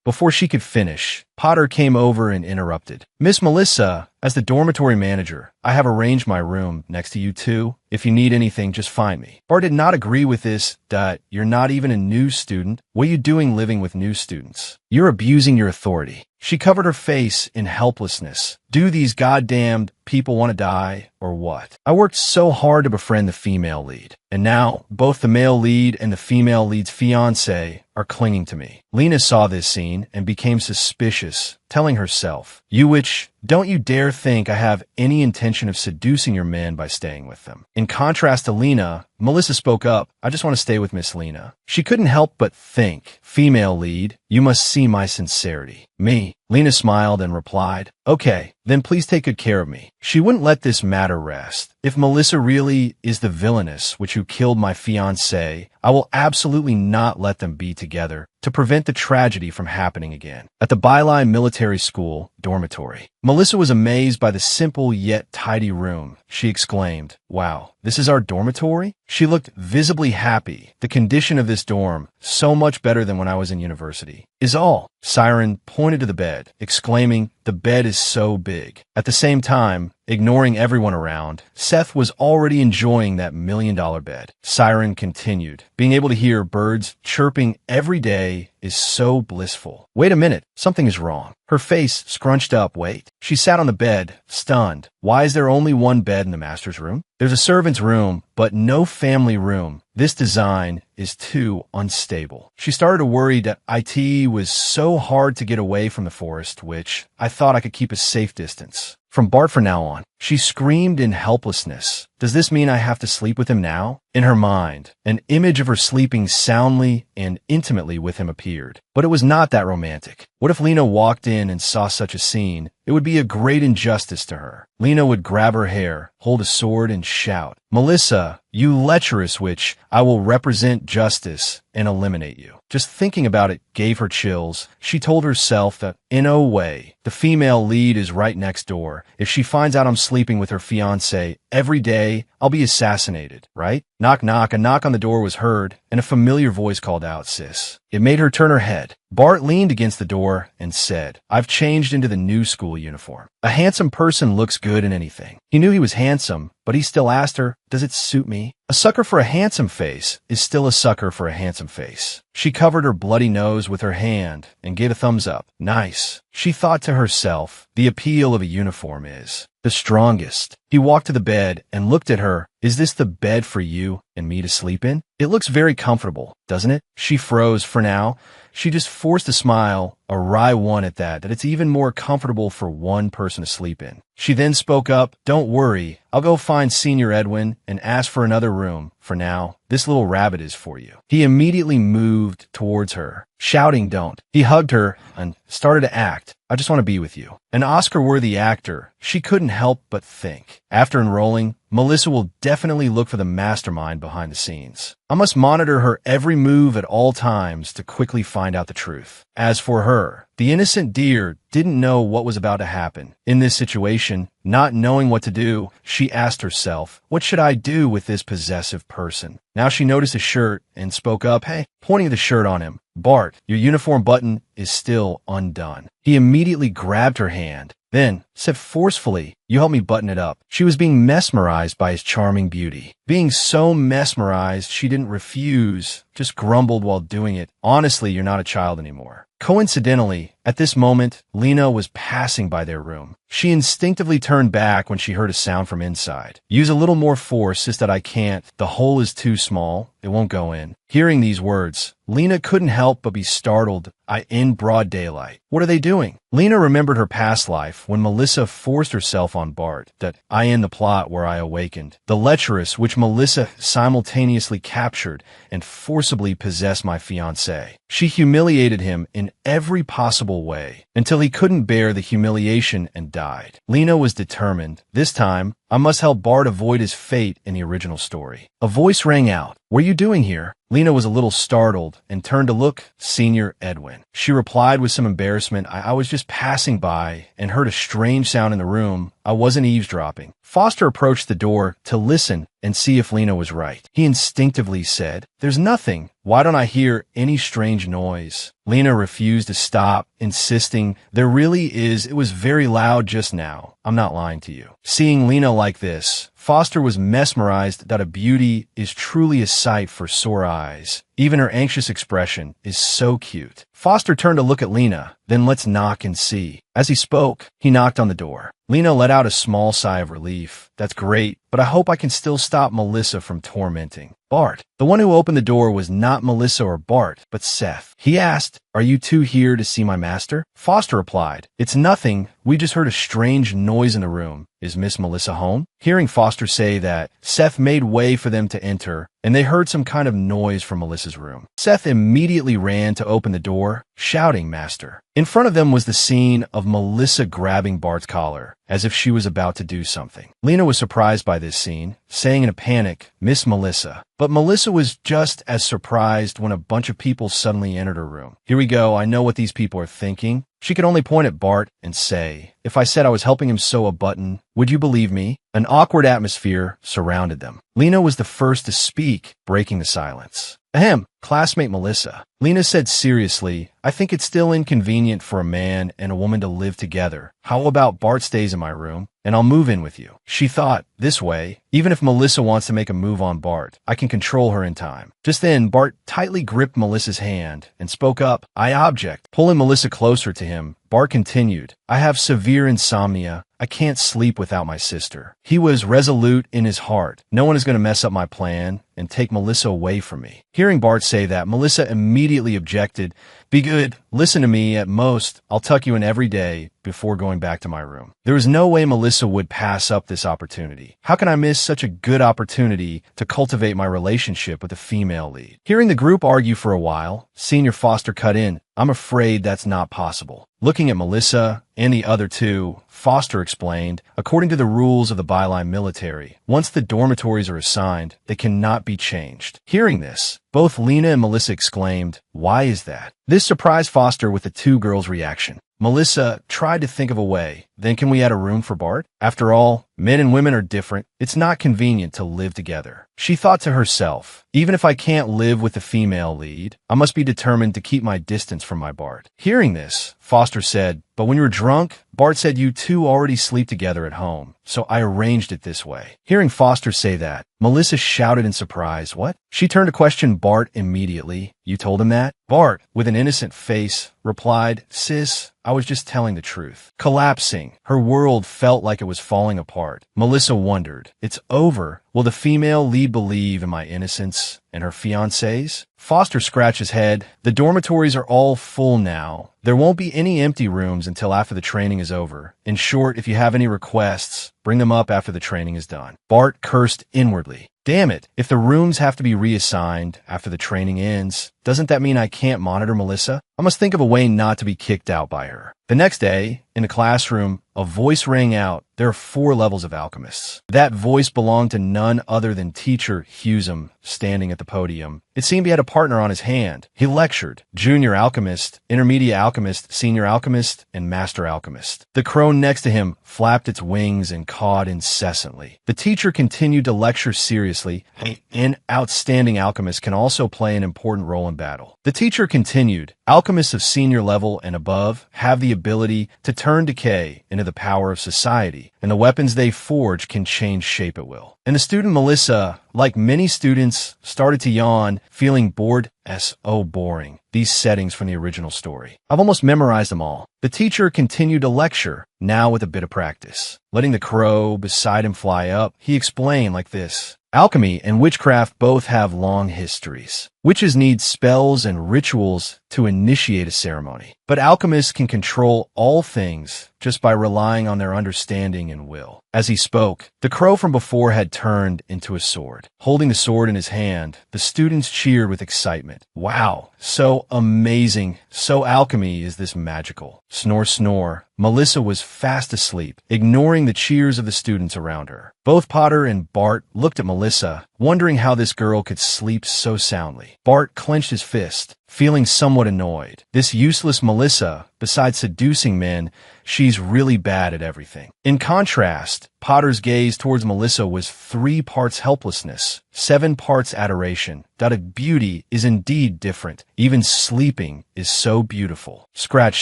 Before she could finish, Potter came over and interrupted. Miss Melissa, as the dormitory manager, I have arranged my room next to you 2. If you need anything, just find me. Bart did not agree with this, that you're not even a new student. What are you doing living with new students? You're abusing your authority. She covered her face in helplessness. Do these goddamned people want to die, or what? I worked so hard to befriend the female lead, and now both the male lead and the female lead's fiancé are clinging to me. Lena saw this scene and became suspicious, telling herself, you witch, don't you dare think I have any intention of seducing your men by staying with them. In contrast to Lena, Melissa spoke up, I just want to stay with Miss Lena. She couldn't help but think, female lead, you must see my sincerity. Me. Lena smiled and replied, okay, then please take good care of me. She wouldn't let this matter rest. If Melissa really is the villainess who killed my fiancé, I will absolutely not let them be together to prevent the tragedy from happening again. At the Bilai Military School dormitory, Melissa was amazed by the simple yet tidy room. She exclaimed, wow, this is our dormitory? She looked visibly happy. The condition of this dorm, so much better than when I was in university, is all. Siren pointed to the bed, exclaiming, the bed is so big. At the same time, ignoring everyone around, Seth was already enjoying that $1 million bed. Siren continued, being able to hear birds chirping every day is so blissful. Wait a minute, something is wrong. Her face scrunched up. Wait. She sat on the bed, stunned. Why is there only one bed in the master's room? There's a servant's room, but no family room. This design is too unstable. She started to worry that IT was so hard to get away from the forest, which I thought I could keep a safe distance from Bart from now on. She screamed in helplessness. Does this mean I have to sleep with him now? In her mind, an image of her sleeping soundly and intimately with him appeared. But it was not that romantic. What if Lena walked in and saw such a scene? It would be a great injustice to her. Lena would grab her hair, hold a sword, and shout, Melissa, you lecherous witch, I will represent justice and eliminate you. Just thinking about it gave her chills. She told herself that, in no way, the female lead is right next door. If she finds out I'm sleeping with her fiancé every day, I'll be assassinated, right? Knock, knock. A knock on the door was heard, and a familiar voice called out, sis. It made her turn her head. Bart leaned against the door and said, I've changed into the new school uniform. A handsome person looks good in anything. He knew he was handsome, but he still asked her, does it suit me? A sucker for a handsome face is still a sucker for a handsome face. She covered her bloody nose with her hand and gave a thumbs up. Nice. She thought to herself, the appeal of a uniform is the strongest. He walked to the bed and looked at her. Is this the bed for you and me to sleep in? It looks very comfortable, doesn't it? She froze for now. She just forced a smile, a wry one at that it's even more comfortable for one person to sleep in. She then spoke up, "Don't worry, I'll go find Senior Edwin and ask for another room. For now, this little rabbit is for you." He immediately moved towards her, shouting, "Don't." He hugged her and started to act, "I just want to be with you." An Oscar-worthy actor, she couldn't help but think. After enrolling, Melissa will definitely look for the mastermind behind the scenes. I must monitor her every move at all times to quickly find out the truth. As for her, the innocent deer didn't know what was about to happen. In this situation, not knowing what to do, she asked herself, "What should I do with this possessive person?" Now she noticed a shirt and spoke up, "Hey," pointing the shirt on him. "Bart, your uniform button is still undone." He immediately grabbed her hand, then said forcefully, "You help me button it up." She was being mesmerized by his charming beauty. Being so mesmerized, she didn't refuse, just grumbled while doing it. "Honestly, you're not a child anymore." Coincidentally, at this moment, Lena was passing by their room. She instinctively turned back when she heard a sound from inside. "Use a little more force, it's that I can't. The hole is too small. It won't go in." Hearing these words, Lena couldn't help but be startled. In broad daylight. What are they doing? Lena remembered her past life when Melissa forced herself on Bart. That I in the plot where I awakened. The lecherous which Melissa simultaneously captured and forcibly possessed my fiancé. She humiliated him in every possible way until he couldn't bear the humiliation and died. Lena was determined. This time, I must help Bart avoid his fate in the original story. A voice rang out. "What are you doing here?" Lena was a little startled and turned to look. Senior Edwin. She replied with some embarrassment, I was just passing by and heard a strange sound in the room. I wasn't eavesdropping." Foster approached the door to listen and see if Lena was right. He instinctively said, "There's nothing. Why don't I hear any strange noise?" Lena refused to stop, insisting, "There really is. It was very loud just now. I'm not lying to you." Seeing Lena like this, Foster was mesmerized that a beauty is truly a sight for sore eyes. Even her anxious expression is so cute. Foster turned to look at Lena, then let's knock and see. As he spoke, he knocked on the door. Lena let out a small sigh of relief. "That's great, but I hope I can still stop Melissa from tormenting Bart." The one who opened the door was not Melissa or Bart, but Seth. He asked, "Are you two here to see my master?" Foster replied, "It's nothing. We just heard a strange noise in the room. Is Miss Melissa home?" Hearing Foster say that, Seth made way for them to enter, and they heard some kind of noise from Melissa's room. Seth immediately ran to open the door, shouting, "Master." In front of them was the scene of Melissa grabbing Bart's collar, as if she was about to do something. Lena was surprised by this scene, saying in a panic, "Miss Melissa." But Melissa was just as surprised when a bunch of people suddenly entered her room. "Here we go, I know what these people are thinking." She could only point at Bart and say, "If I said I was helping him sew a button, would you believe me?" An awkward atmosphere surrounded them. Lena was the first to speak, breaking the silence. "Ahem, classmate Melissa." Lena said seriously, "I think it's still inconvenient for a man and a woman to live together. How about Bart stays in my room, and I'll move in with you?" She thought, this way, even if Melissa wants to make a move on Bart, I can control her in time. Just then, Bart tightly gripped Melissa's hand and spoke up, "I object." Pulling Melissa closer to him, Bart continued, "I have severe insomnia. I can't sleep without my sister." He was resolute in his heart. No one is going to mess up my plan and take Melissa away from me. Hearing Bart say that, Melissa immediately objected. "Be good. Listen to me. At most, I'll tuck you in every day before going back to my room." There was no way Melissa would pass up this opportunity. How can I miss such a good opportunity to cultivate my relationship with a female lead? Hearing the group argue for a while, Senior Foster cut in. "I'm afraid that's not possible." Looking at Melissa and the other two, Foster explained, according to the rules of the Byline military, once the dormitories are assigned, they cannot be changed. Hearing this, both Lena and Melissa exclaimed, "Why is that?" This surprised Foster with the two girls' reaction. Melissa tried to think of a way. "Then can we add a room for Bart? After all, men and women are different. It's not convenient to live together." She thought to herself, "Even if I can't live with the female lead, I must be determined to keep my distance from my Bart." Hearing this, Foster said, "But when you were drunk, Bart said you two already sleep together at home, so I arranged it this way." Hearing Foster say that, Melissa shouted in surprise, "What?" She turned to question Bart immediately. "You told him that?" Bart, with an innocent face, replied, "Sis, I was just telling the truth." Collapsing, thing. Her world felt like it was falling apart. Melissa wondered, "It's over. Will the female lead believe in my innocence and her fiancés?" Foster scratched his head. "The dormitories are all full now. There won't be any empty rooms until after the training is over. In short, if you have any requests, bring them up after the training is done." Bart cursed inwardly. Damn it, if the rooms have to be reassigned after the training ends, doesn't that mean I can't monitor Melissa? I must think of a way not to be kicked out by her. The next day, in the classroom, a voice rang out. There are 4 levels of alchemists. That voice belonged to none other than teacher Husum, standing at the podium. It seemed he had a partner on his hand. He lectured: junior alchemist, intermediate alchemist, senior alchemist, and master alchemist. The crow next to him flapped its wings and cawed incessantly. The teacher continued to lecture seriously. An outstanding alchemist can also play an important role in battle. The teacher continued: alchemists of senior level and above have the ability to turn decay into the power of society, and the weapons they forge can change shape at will. And the student Melissa, like many students, started to yawn, feeling bored. So boring. These settings from the original story. I've almost memorized them all. The teacher continued to lecture, now with a bit of practice. Letting the crow beside him fly up, he explained like this: alchemy and witchcraft both have long histories. Witches need spells and rituals to initiate a ceremony, but alchemists can control all things just by relying on their understanding and will. As he spoke, the crow from before had turned into a sword. Holding the sword in his hand, the students cheered with excitement. Wow, so amazing, so alchemy is this magical. Snore, snore. Melissa was fast asleep, ignoring the cheers of the students around her. Both Potter and Bart looked at Melissa, wondering how this girl could sleep so soundly. Bart clenched his fist, feeling somewhat annoyed. This useless Melissa, besides seducing men, she's really bad at everything. In contrast, Potter's gaze towards Melissa was 3 parts helplessness, 7 parts adoration. That beauty is indeed different. Even sleeping is so beautiful. Scratch,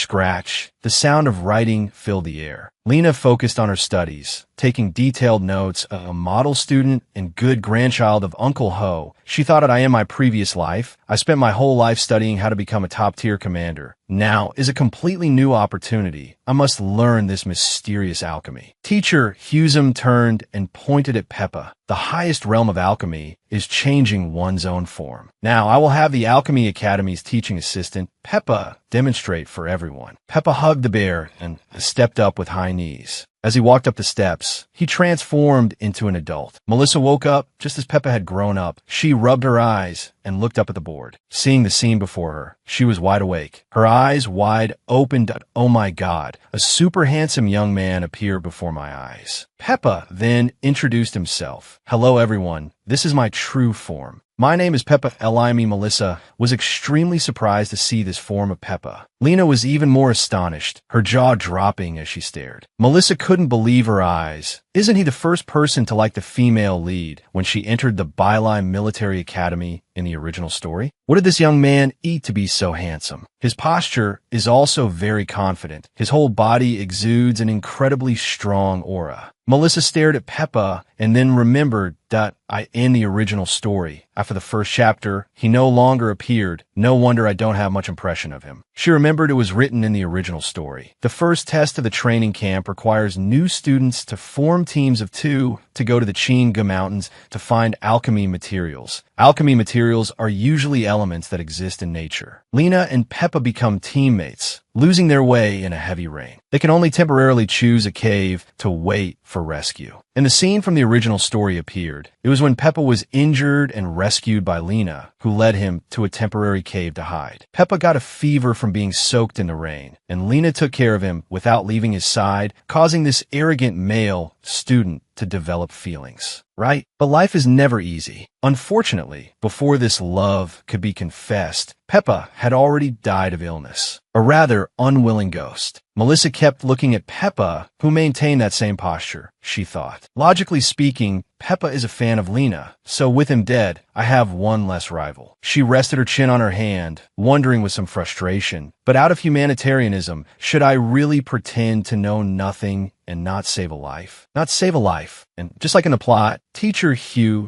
scratch. The sound of writing filled the air. Lena focused on her studies, taking detailed notes. A model student and good grandchild of Uncle Ho, she thought that in my previous life, I spent my whole life studying how to become a top-tier commander. Now is a completely new opportunity. I must learn this mysterious alchemy. Teacher Husum turned and pointed at Peppa. The highest realm of alchemy is changing one's own form. Now I will have the Alchemy Academy's teaching assistant, Peppa, demonstrate for everyone. Peppa hugged the bear and stepped up with high knees. As he walked up the steps, he transformed into an adult. Melissa woke up just as Peppa had grown up. She rubbed her eyes and looked up at the board. Seeing the scene before her, she was wide awake. Her eyes wide open. Oh my God, a super handsome young man appeared before my eyes. Peppa then introduced himself. "Hello everyone, this is my true form. My name is Peppa." Melissa was extremely surprised to see this form of Peppa. Lena was even more astonished, her jaw dropping as she stared. Melissa couldn't believe her eyes. Isn't he the first person to like the female lead when she entered the Byline Military Academy in the original story? What did this young man eat to be so handsome? His posture is also very confident. His whole body exudes an incredibly strong aura. Melissa stared at Peppa and then remembered that in the original story, after the first chapter, he no longer appeared. No wonder I don't have much impression of him. She remembered it was written in the original story. The first test of the training camp requires new students to form teams of 2 to go to the Chinga Mountains to find alchemy materials. Alchemy materials are usually elements that exist in nature. Lena and Peppa become teammates, losing their way in a heavy rain. They can only temporarily choose a cave to wait for rescue. And the scene from the original story appeared. It was when Peppa was injured and rescued by Lena, who led him to a temporary cave to hide. Peppa got a fever from being soaked in the rain, and Lena took care of him without leaving his side, causing this arrogant male student to develop feelings. Right? But life is never easy. Unfortunately, before this love could be confessed, Peppa had already died of illness. A rather unwilling ghost. Melissa kept looking at Peppa, who maintained that same posture, she thought. Logically speaking, Peppa is a fan of Lena, so with him dead, I have one less rival. She rested her chin on her hand, wondering with some frustration. But out of humanitarianism, should I really pretend to know nothing and not save a life? Not save a life. And just like in the plot, Teacher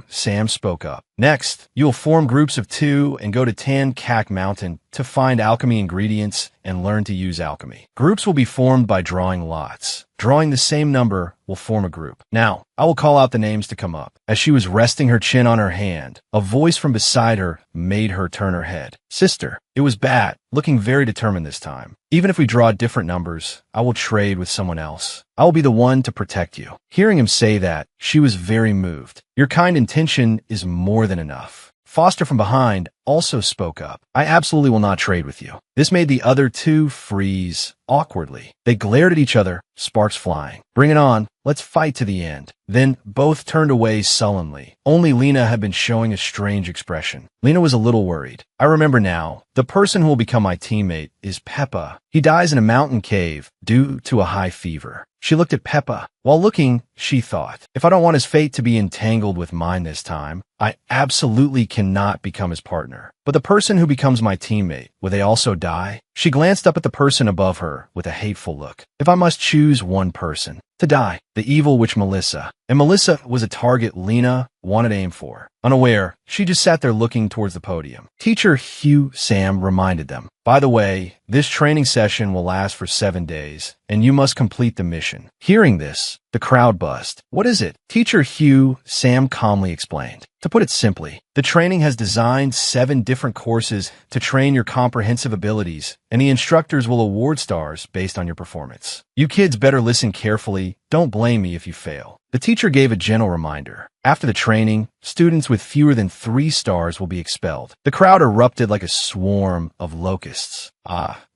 Sam spoke up. Next, you'll form groups of 2 and go to Tan Cac Mountain. to find alchemy ingredients and learn to use alchemy. Groups will be formed by drawing lots. Drawing the same number will form a group. Now, I will call out the names to come up. As she was resting her chin on her hand, a voice from beside her made her turn her head. Sister, it was Bat, looking very determined this time. Even if we draw different numbers, I will trade with someone else. I will be the one to protect you. Hearing him say that, she was very moved. Your kind intention is more than enough. Foster from behind also spoke up. I absolutely will not trade with you. This made the other two freeze awkwardly. They glared at each other, sparks flying. Bring it on. Let's fight to the end. Then both turned away sullenly. Only Lena had been showing a strange expression. Lena was a little worried. I remember now. The person who will become my teammate is Peppa. He dies in a mountain cave due to a high fever. She looked at Peppa. While looking, she thought, if I don't want his fate to be entangled with mine this time, I absolutely cannot become his partner. But the person who becomes my teammate, will they also die? She glanced up at the person above her with a hateful look. If I must choose one person to die, the evil witch Melissa. And Melissa was a target Lena wanted to aim for. Unaware, she just sat there looking towards the podium. Teacher Hugh Sam reminded them, by the way, this training session will last for 7 days, and you must complete the mission. Hearing this, the crowd buzzed. What is it? Teacher Hugh Sam calmly explained. To put it simply, the training has designed 7 different courses to train your comprehensive abilities, and the instructors will award stars based on your performance. You kids better listen carefully. Don't blame me if you fail. The teacher gave a gentle reminder. After the training, students with fewer than 3 stars will be expelled. The crowd erupted like a swarm of locusts.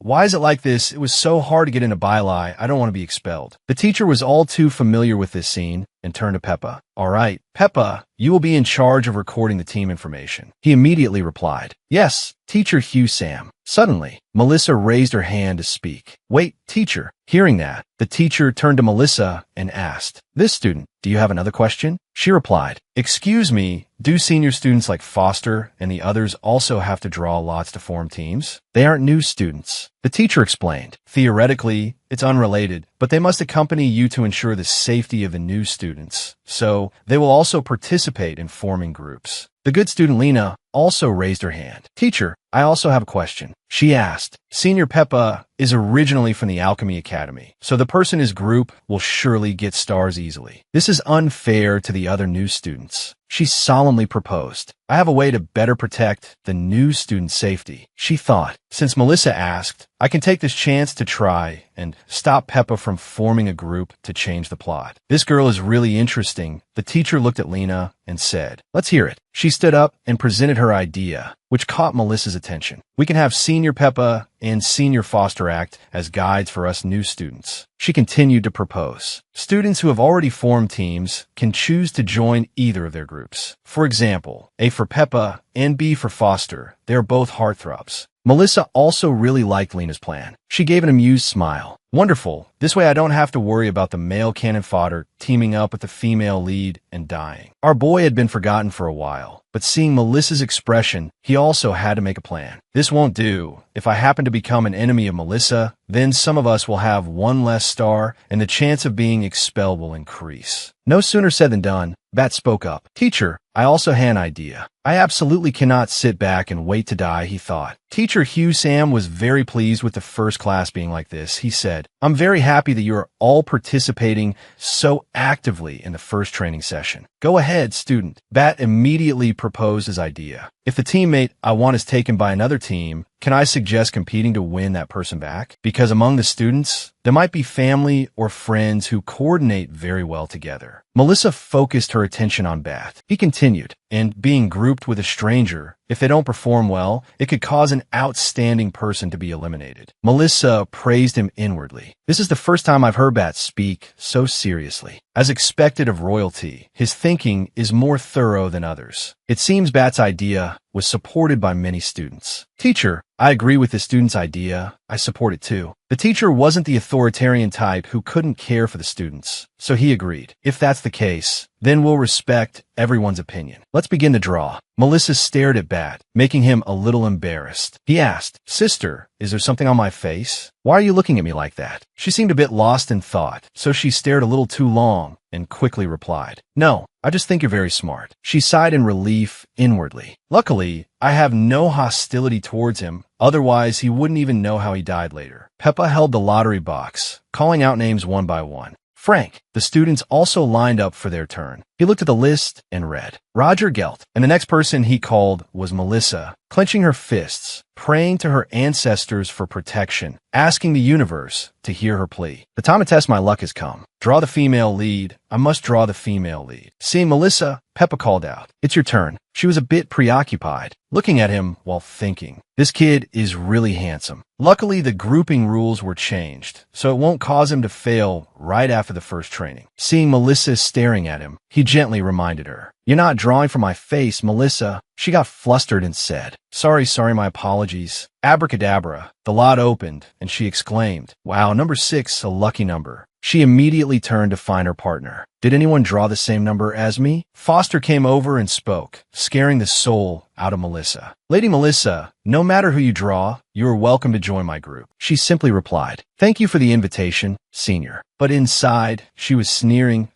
Why is it like this? It was so hard to get into Bili. I don't want to be expelled. The teacher was all too familiar with this scene and turned to Peppa. All right, Peppa, you will be in charge of recording the team information. He immediately replied, yes, Teacher Hugh Sam. Suddenly, Melissa raised her hand to speak. Wait, teacher. Hearing that, the teacher turned to Melissa and asked, this student, do you have another question? She replied, excuse me, do senior students like Foster and the others also have to draw lots to form teams? They aren't new students. The teacher explained, theoretically, it's unrelated, but they must accompany you to ensure the safety of the new students. So, they will also participate in forming groups. The good student Lena also raised her hand. Teacher, I also have a question. She asked, Senior Peppa is originally from the Alchemy Academy, so the person in his group will surely get stars easily. This is unfair to the other new students. She solemnly proposed, I have a way to better protect the new student's safety. She thought, since Melissa asked, I can take this chance to try and stop Peppa from forming a group to change the plot. This girl is really interesting. The teacher looked at Lena and said, let's hear it. She stood up and presented her idea, which caught Melissa's attention. We can have Senior Peppa and Senior Foster act as guides for us new students. She continued to propose. Students who have already formed teams can choose to join either of their groups. For example, A for Peppa and B for Foster. They are both heartthrobs. Melissa also really liked Lena's plan. She gave an amused smile. Wonderful. This way I don't have to worry about the male cannon fodder teaming up with the female lead and dying. Our boy had been forgotten for a while, but seeing Melissa's expression, he also had to make a plan. This won't do. If I happen to become an enemy of Melissa, then some of us will have 1 less star and the chance of being expelled will increase. No sooner said than done. Bat spoke up. Teacher, I also had an idea. I absolutely cannot sit back and wait to die, he thought. Teacher Hugh Sam was very pleased with the first class being like this. He said, I'm very happy that you are all participating so actively in the first training session. Go ahead, student. Bat immediately proposed his idea. If the teammate I want is taken by another team, can I suggest competing to win that person back? Because among the students, there might be family or friends who coordinate very well together. Melissa focused her attention on Bat. He continued, and being grouped with a stranger, if they don't perform well, it could cause an outstanding person to be eliminated. Melissa praised him inwardly. This is the first time I've heard Bat speak so seriously. As expected of royalty, his thinking is more thorough than others. It seems Bat's idea was supported by many students. Teacher, I agree with the student's idea. I support it too. The teacher wasn't the authoritarian type who couldn't care for the students, so he agreed. If that's the case, then we'll respect everyone's opinion. Let's begin to draw. Melissa stared at Bat, making him a little embarrassed. He asked, Sister, is there something on my face? Why are you looking at me like that? She seemed a bit lost in thought, so she stared a little too long. and quickly replied, "No, I just think you're very smart." She sighed in relief inwardly. Luckily, I have no hostility towards him, otherwise he wouldn't even know how he died later. Peppa held the lottery box, calling out names one by one. Frank. The students also lined up for their turn. He looked at the list and read, Roger Gelt, and the next person he called was Melissa, clenching her fists, praying to her ancestors for protection, asking the universe to hear her plea. The time to test my luck has come. Draw the female lead. I must draw the female lead. Seeing Melissa, Peppa called out, "It's your turn." She was a bit preoccupied, looking at him while thinking, "This kid is really handsome." Luckily, the grouping rules were changed, so it won't cause him to fail right after the first training. Seeing Melissa staring at him, he gently reminded her, "You're not drawing for my face, Melissa." She got flustered and said, Sorry, my apologies." Abracadabra. The lot opened, and she exclaimed, "Wow, number 6, a lucky number." She immediately turned to find her partner. "Did anyone draw the same number as me?" Foster came over and spoke, scaring the soul out of Melissa. "Lady Melissa, no matter who you draw, you are welcome to join my group." She simply replied, "Thank you for the invitation, senior." But inside, she was sneering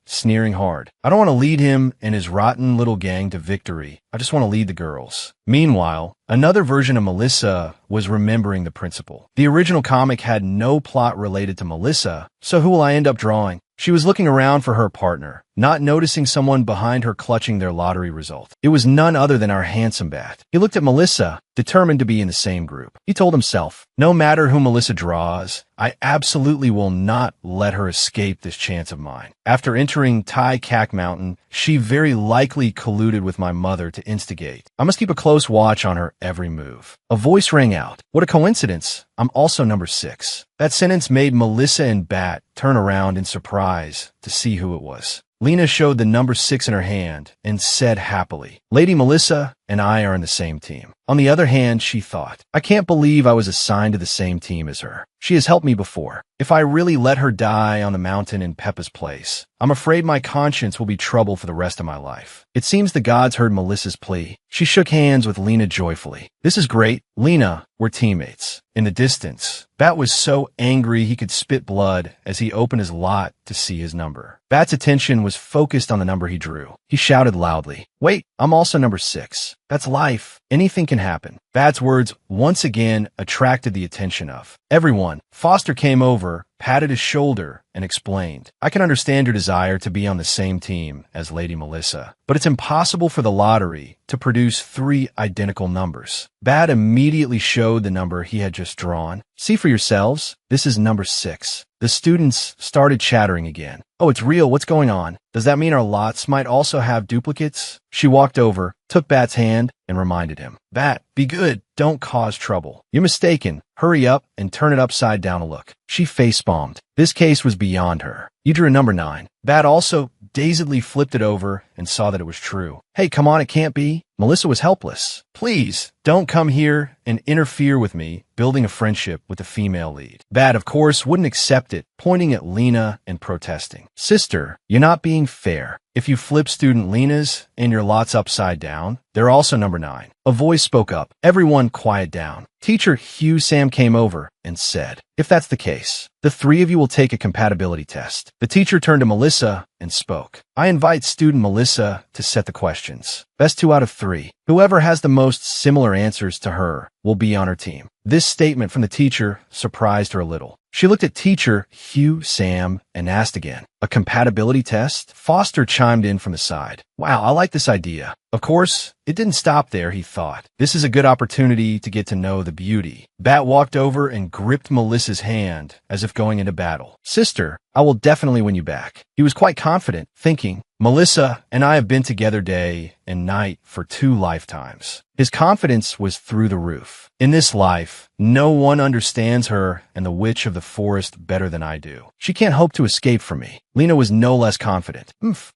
hard. "I don't want to lead him and his rotten little gang to victory. I just want to lead the girls." Meanwhile, another version of Melissa was remembering the principal. The original comic had no plot related to Melissa, so who will I end up drawing? She was looking around for her partner, not noticing someone behind her clutching their lottery result. It was none other than our handsome Bat. He looked at Melissa, determined to be in the same group. He told himself, no matter who Melissa draws, I absolutely will not let her escape this chance of mine. After entering Tai Kak Mountain, she very likely colluded with my mother to instigate. I must keep a close watch on her every move. A voice rang out. What a coincidence. I'm also number 6. That sentence made Melissa and Bat turn around in surprise to see who it was. Lena showed the number 6 in her hand and said happily, Lady Melissa and I are in the same team. On the other hand, she thought, I can't believe I was assigned to the same team as her. She has helped me before. If I really let her die on the mountain in Peppa's place, I'm afraid my conscience will be trouble for the rest of my life. It seems the gods heard Melissa's plea. She shook hands with Lena joyfully. This is great. Lena, we're teammates. In the distance, Bat was so angry he could spit blood as he opened his lot to see his number. Bat's attention was focused on the number he drew. He shouted loudly, Wait, I'm also number 6. That's life. Anything can happen. Bat's words once again attracted the attention of everyone. Foster came over, patted his shoulder, and explained, I can understand your desire to be on the same team as Lady Melissa, but it's impossible for the lottery to produce 3 identical numbers. Bat immediately showed the number he had just drawn. See for yourselves, this is number 6. The students started chattering again. Oh, it's real. What's going on? Does that mean our lots might also have duplicates? She walked over, took Bat's hand, and reminded him, Bat, be good. Don't cause trouble. You're mistaken. Hurry up and turn it upside down a look. She face-palmed. This case was beyond her. You drew a number 9. Bat also dazedly flipped it over and saw that it was true. Hey, come on, it can't be. Melissa was helpless. Please, don't come here and interfere with me building a friendship with the female lead. Bat, of course, wouldn't accept it, pointing at Lena and protesting. Sister, you're not being fair. If you flip student Lena's and your lot's upside down, they're also number 9. A voice spoke up. Everyone quiet down. Teacher Hugh Sam came over and said, if that's the case, the 3 of you will take a compatibility test. The teacher turned to Melissa and spoke. I invite student Melissa to set the questions. Best 2 out of 3. Whoever has the most similar answers to her will be on her team. This statement from the teacher surprised her a little. She looked at teacher Hugh Sam and asked again, a compatibility test? Foster chimed in from the side. Wow, I like this idea. Of course, it didn't stop there, he thought. This is a good opportunity to get to know the beauty. Bat walked over and gripped Melissa's hand as if going into battle. Sister, I will definitely win you back. He was quite confident, thinking, Melissa and I have been together day and night for 2 lifetimes. His confidence was through the roof. In this life, no one understands her and the witch of the forest better than I do. She can't hope to escape from me. Lena was no less confident.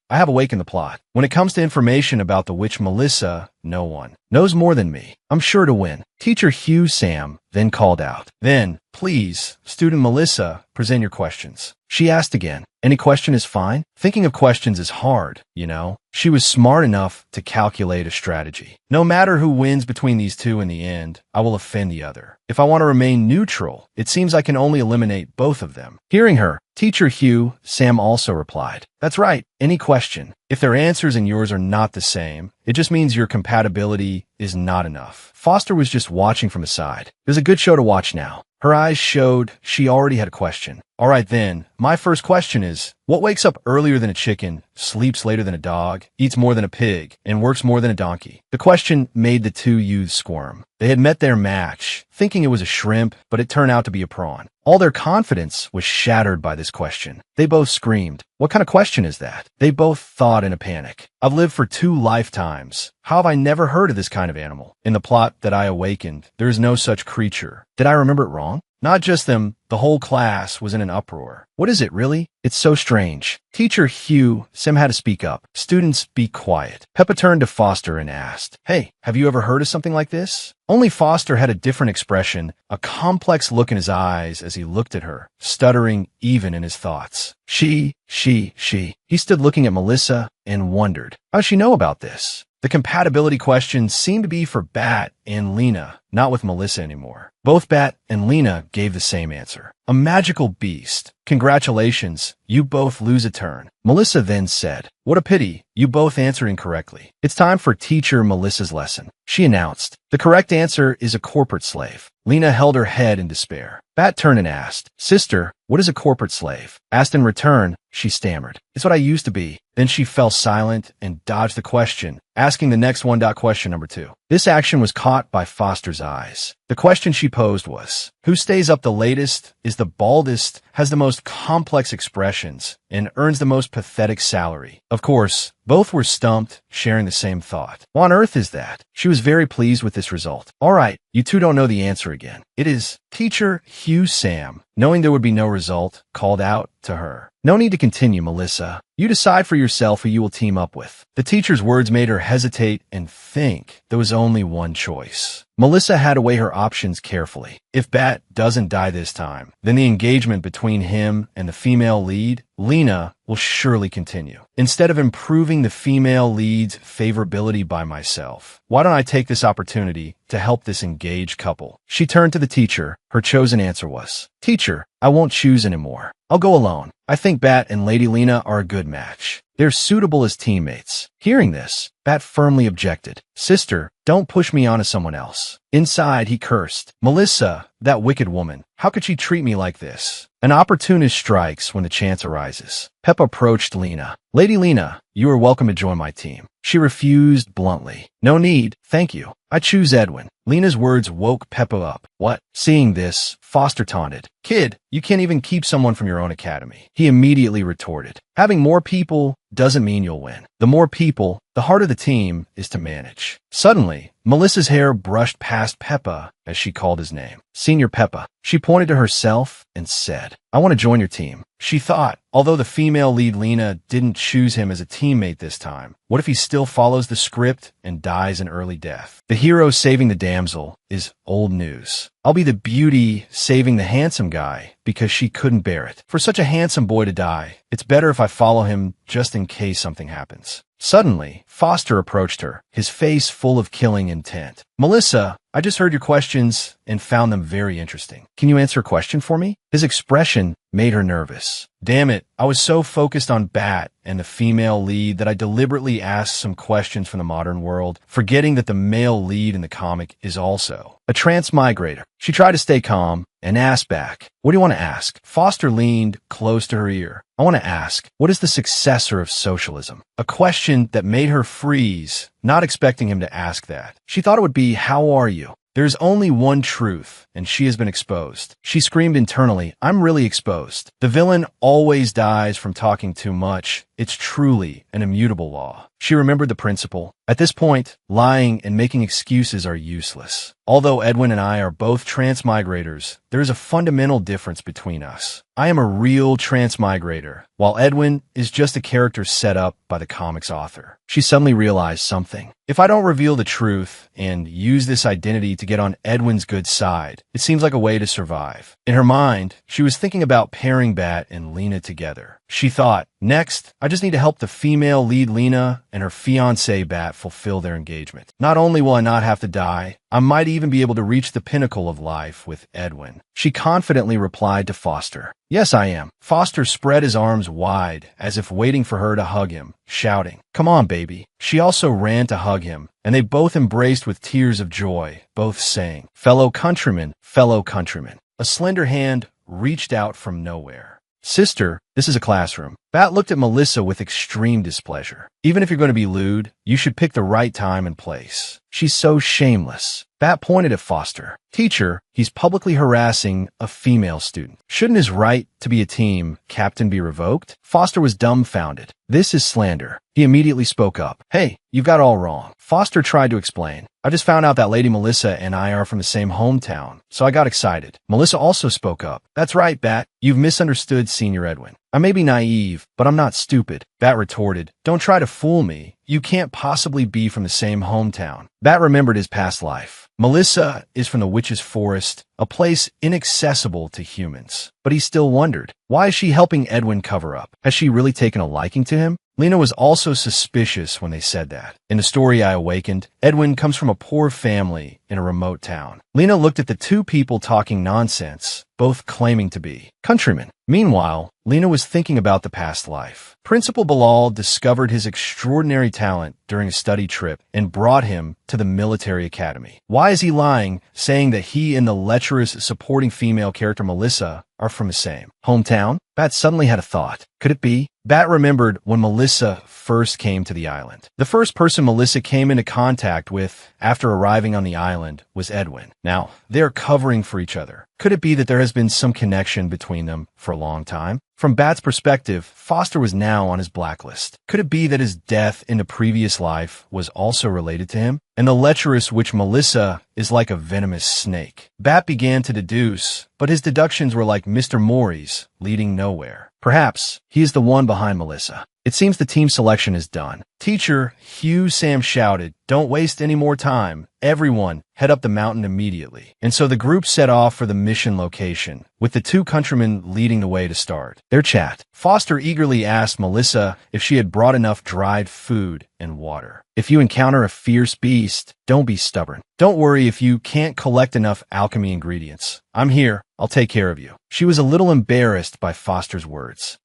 I have awakened the plot. When it comes to information about the witch Melissa, no one knows more than me. I'm sure to win. Teacher Hugh Sam then called out. Then, please, student Melissa, present your questions. She asked again. Any question is fine? Thinking of questions is hard, you know. She was smart enough to calculate a strategy. No matter who wins between these 2 in the end, I will offend the other. If I want to remain neutral, it seems I can only eliminate both of them. Hearing her, Teacher Hugh, Sam also replied. That's right, any question. If their answers and yours are not the same, it just means your compatibility is not enough. Foster was just watching from the side. It was a good show to watch now. Her eyes showed she already had a question. All right then, my first question is, what wakes up earlier than a chicken, sleeps later than a dog, eats more than a pig, and works more than a donkey? The question made the two youths squirm. They had met their match, thinking it was a shrimp, but it turned out to be a prawn. All their confidence was shattered by this question. They both screamed. What kind of question is that? They both thought in a panic. I've lived for 2 lifetimes. How have I never heard of this kind of animal? In the plot that I awakened, there is no such creature. Did I remember it wrong? Not just them, the whole class was in an uproar. What is it, really? It's so strange. Teacher Hugh, Sim had to speak up. Students, be quiet. Peppa turned to Foster and asked, Hey, have you ever heard of something like this? Only Foster had a different expression, a complex look in his eyes as he looked at her, stuttering even in his thoughts. She. He stood looking at Melissa and wondered, how does she know about this? The compatibility question seemed to be for Bat and Lena, not with Melissa anymore. Both Bat and Lena gave the same answer. A magical beast. Congratulations, you both lose a turn. Melissa then said, What a pity, you both answered incorrectly. It's time for teacher Melissa's lesson. She announced, The correct answer is a corporate slave. Lena held her head in despair. Bat turned and asked, Sister, what is a corporate slave? Asked in return, she stammered, It's what I used to be. Then she fell silent and dodged the question, asking the next one. Question number 2. This action was caught by Foster's eyes. The question she posed was, who stays up the latest, is the baldest, has the most complex expressions, and earns the most pathetic salary? Of course, both were stumped, sharing the same thought. What on earth is that? She was very pleased with this result. All right, you two don't know the answer again. It is Teacher Hugh Sam, knowing there would be no result, called out to her. No need to continue, Melissa. You decide for yourself who you will team up with. The teacher's words made her hesitate and think there was only one choice. Melissa had to weigh her options carefully. If Bat doesn't die this time, then the engagement between him and the female lead, Lena, will surely continue. Instead of improving the female lead's favorability by myself, why don't I take this opportunity to help this engaged couple? She turned to the teacher. Her chosen answer was, Teacher, I won't choose anymore. I'll go alone. I think Bat and Lady Lena are a good match. They're suitable as teammates. Hearing this, Bat firmly objected. Sister, don't push me onto someone else. Inside, he cursed. Melissa, that wicked woman. How could she treat me like this? An opportunist strikes when the chance arises. Peppa approached Lena. Lady Lena, you are welcome to join my team. She refused bluntly. No need, thank you. I choose Edwin. Lena's words woke Peppa up. What? Seeing this, Foster taunted. Kid, you can't even keep someone from your own academy. He immediately retorted. Having more people doesn't mean you'll win. The more people, the harder the team is to manage. Suddenly, Melissa's hair brushed past Peppa as she called his name. Senior Peppa. She pointed to herself and said, I want to join your team. She thought, although the female lead Lena didn't choose him as a teammate this time, what if he still follows the script and dies an early death? The hero saving the damsel is old news. I'll be the beauty saving the handsome guy because she couldn't bear it. For such a handsome boy to die, it's better if I follow him just in case something happens. Suddenly, Foster approached her, his face full of killing intent. Melissa, I just heard your questions and found them very interesting. Can you answer a question for me? His expression made her nervous. Damn it, I was so focused on Bat and the female lead that I deliberately asked some questions from the modern world, forgetting that the male lead in the comic is also a transmigrator. She tried to stay calm and asked back, What do you want to ask? Foster leaned close to her ear. I want to ask, what is the successor of socialism? A question that made her freeze, not expecting him to ask that. She thought it would be, how are you? There's only one truth, and she has been exposed. She screamed internally, I'm really exposed. The villain always dies from talking too much. It's truly an immutable law. She remembered the principle. At this point, lying and making excuses are useless. Although Edwin and I are both transmigrators, there is a fundamental difference between us. I am a real transmigrator, while Edwin is just a character set up by the comic's author. She suddenly realized something. If I don't reveal the truth and use this identity to get on Edwin's good side, it seems like a way to survive. In her mind, she was thinking about pairing Bat and Lena together. she thought. Next, I just need to help the female lead Lena and her fiancé Bat fulfill their engagement. Not only will I not have to die, I might even be able to reach the pinnacle of life with Edwin. She confidently replied to Foster. Yes, I am. Foster spread his arms wide, as if waiting for her to hug him, shouting, Come on, baby. She also ran to hug him, and they both embraced with tears of joy, both saying, Fellow countrymen, fellow countrymen. A slender hand reached out from nowhere. Sister, this is a classroom. Bat looked at Melissa with extreme displeasure. Even if you're going to be lewd, you should pick the right time and place. She's so shameless. Bat pointed at Foster. Teacher, he's publicly harassing a female student. Shouldn't his right to be a team captain be revoked? Foster was dumbfounded. This is slander. He immediately spoke up. Hey, you've got it all wrong. Foster tried to explain. I just found out that Lady Melissa and I are from the same hometown, so I got excited. Melissa also spoke up. That's right, Bat. You've misunderstood Senior Edwin. I may be naive, but I'm not stupid. Bat retorted. Don't try to fool me. You can't possibly be from the same hometown. Bat remembered his past life. Melissa is from the Witch's Forest, a place inaccessible to humans. But he still wondered, why is she helping Edwin cover up? Has she really taken a liking to him? Lena was also suspicious when they said that. In the story I awakened, Edwin comes from a poor family in a remote town. Lena looked at the two people talking nonsense, both claiming to be countrymen. Meanwhile, Lena was thinking about the past life. Principal Bilal discovered his extraordinary talent during a study trip and brought him to the military academy. Why is he lying, saying that he and the lecherous supporting female character Melissa are from the same hometown? Bat suddenly had a thought. Could it be? Bat remembered when Melissa first came to the island. The first person Melissa came into contact with after arriving on the island was Edwin. Now, they're covering for each other. Could it be that there has been some connection between them for a long time? From Bat's perspective, Foster was now on his blacklist. Could it be that his death in the previous life was also related to him? And the lecherous witch Melissa is like a venomous snake. Bat began to deduce, but his deductions were like Mr. Maury's, leading nowhere. Perhaps he is the one behind Melissa. It seems the team selection is done. Teacher, Hugh Sam shouted, Don't waste any more time. Everyone, head up the mountain immediately. And so the group set off for the mission location, with the two countrymen leading the way to start their chat. Foster eagerly asked Melissa if she had brought enough dried food and water. If you encounter a fierce beast, don't be stubborn. Don't worry if you can't collect enough alchemy ingredients. I'm here. I'll take care of you. She was a little embarrassed by Foster's words.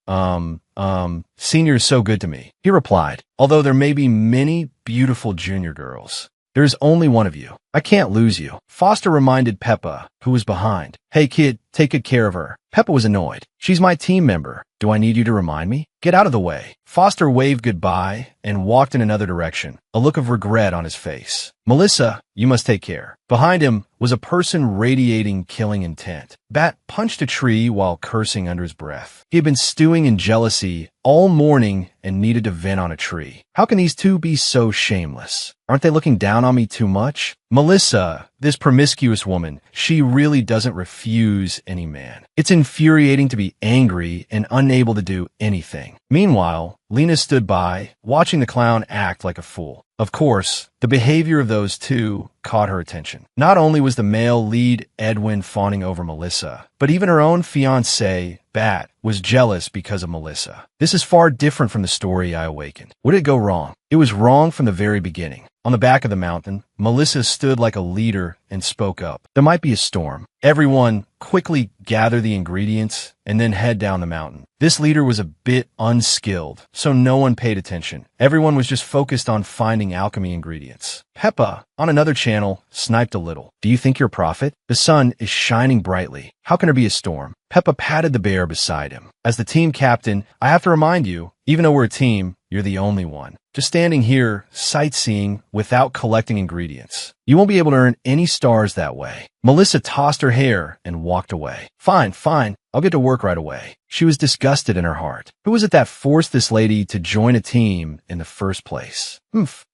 Senior is so good to me, he replied. Although there may be many beautiful junior girls, there is only one of you. I can't lose you. Foster reminded Peppa, who was behind. Hey kid, take good care of her. Peppa was annoyed. She's my team member. Do I need you to remind me? Get out of the way. Foster waved goodbye and walked in another direction, a look of regret on his face. Melissa, you must take care. Behind him was a person radiating killing intent. Bat punched a tree while cursing under his breath. He had been stewing in jealousy all morning and needed to vent on a tree. How can these two be so shameless? Aren't they looking down on me too much? Melissa, this promiscuous woman, she really doesn't refuse any man. It's infuriating to be angry and unable to do anything. Meanwhile, Lena stood by, watching the clown act like a fool. Of course, the behavior of those two caught her attention. Not only was the male lead Edwin fawning over Melissa, but even her own fiancé, Bat, was jealous because of Melissa. This is far different from the story I awakened. What did go wrong? It was wrong from the very beginning. On the back of the mountain, Melissa stood like a leader and spoke up. There might be a storm. Everyone quickly gather the ingredients and then head down the mountain. This leader was a bit unskilled, so no one paid attention. Everyone was just focused on finding alchemy ingredients. Peppa, on another channel, sniped a little. Do you think you're a prophet? The sun is shining brightly. How can there be a storm? Peppa patted the bear beside him. As the team captain, I have to remind you, even though we're a team, you're the only one. Just standing here, sightseeing, without collecting ingredients. You won't be able to earn any stars that way. Melissa tossed her hair and walked away. Fine. I'll get to work right away. She was disgusted in her heart. Who was it that forced this lady to join a team in the first place?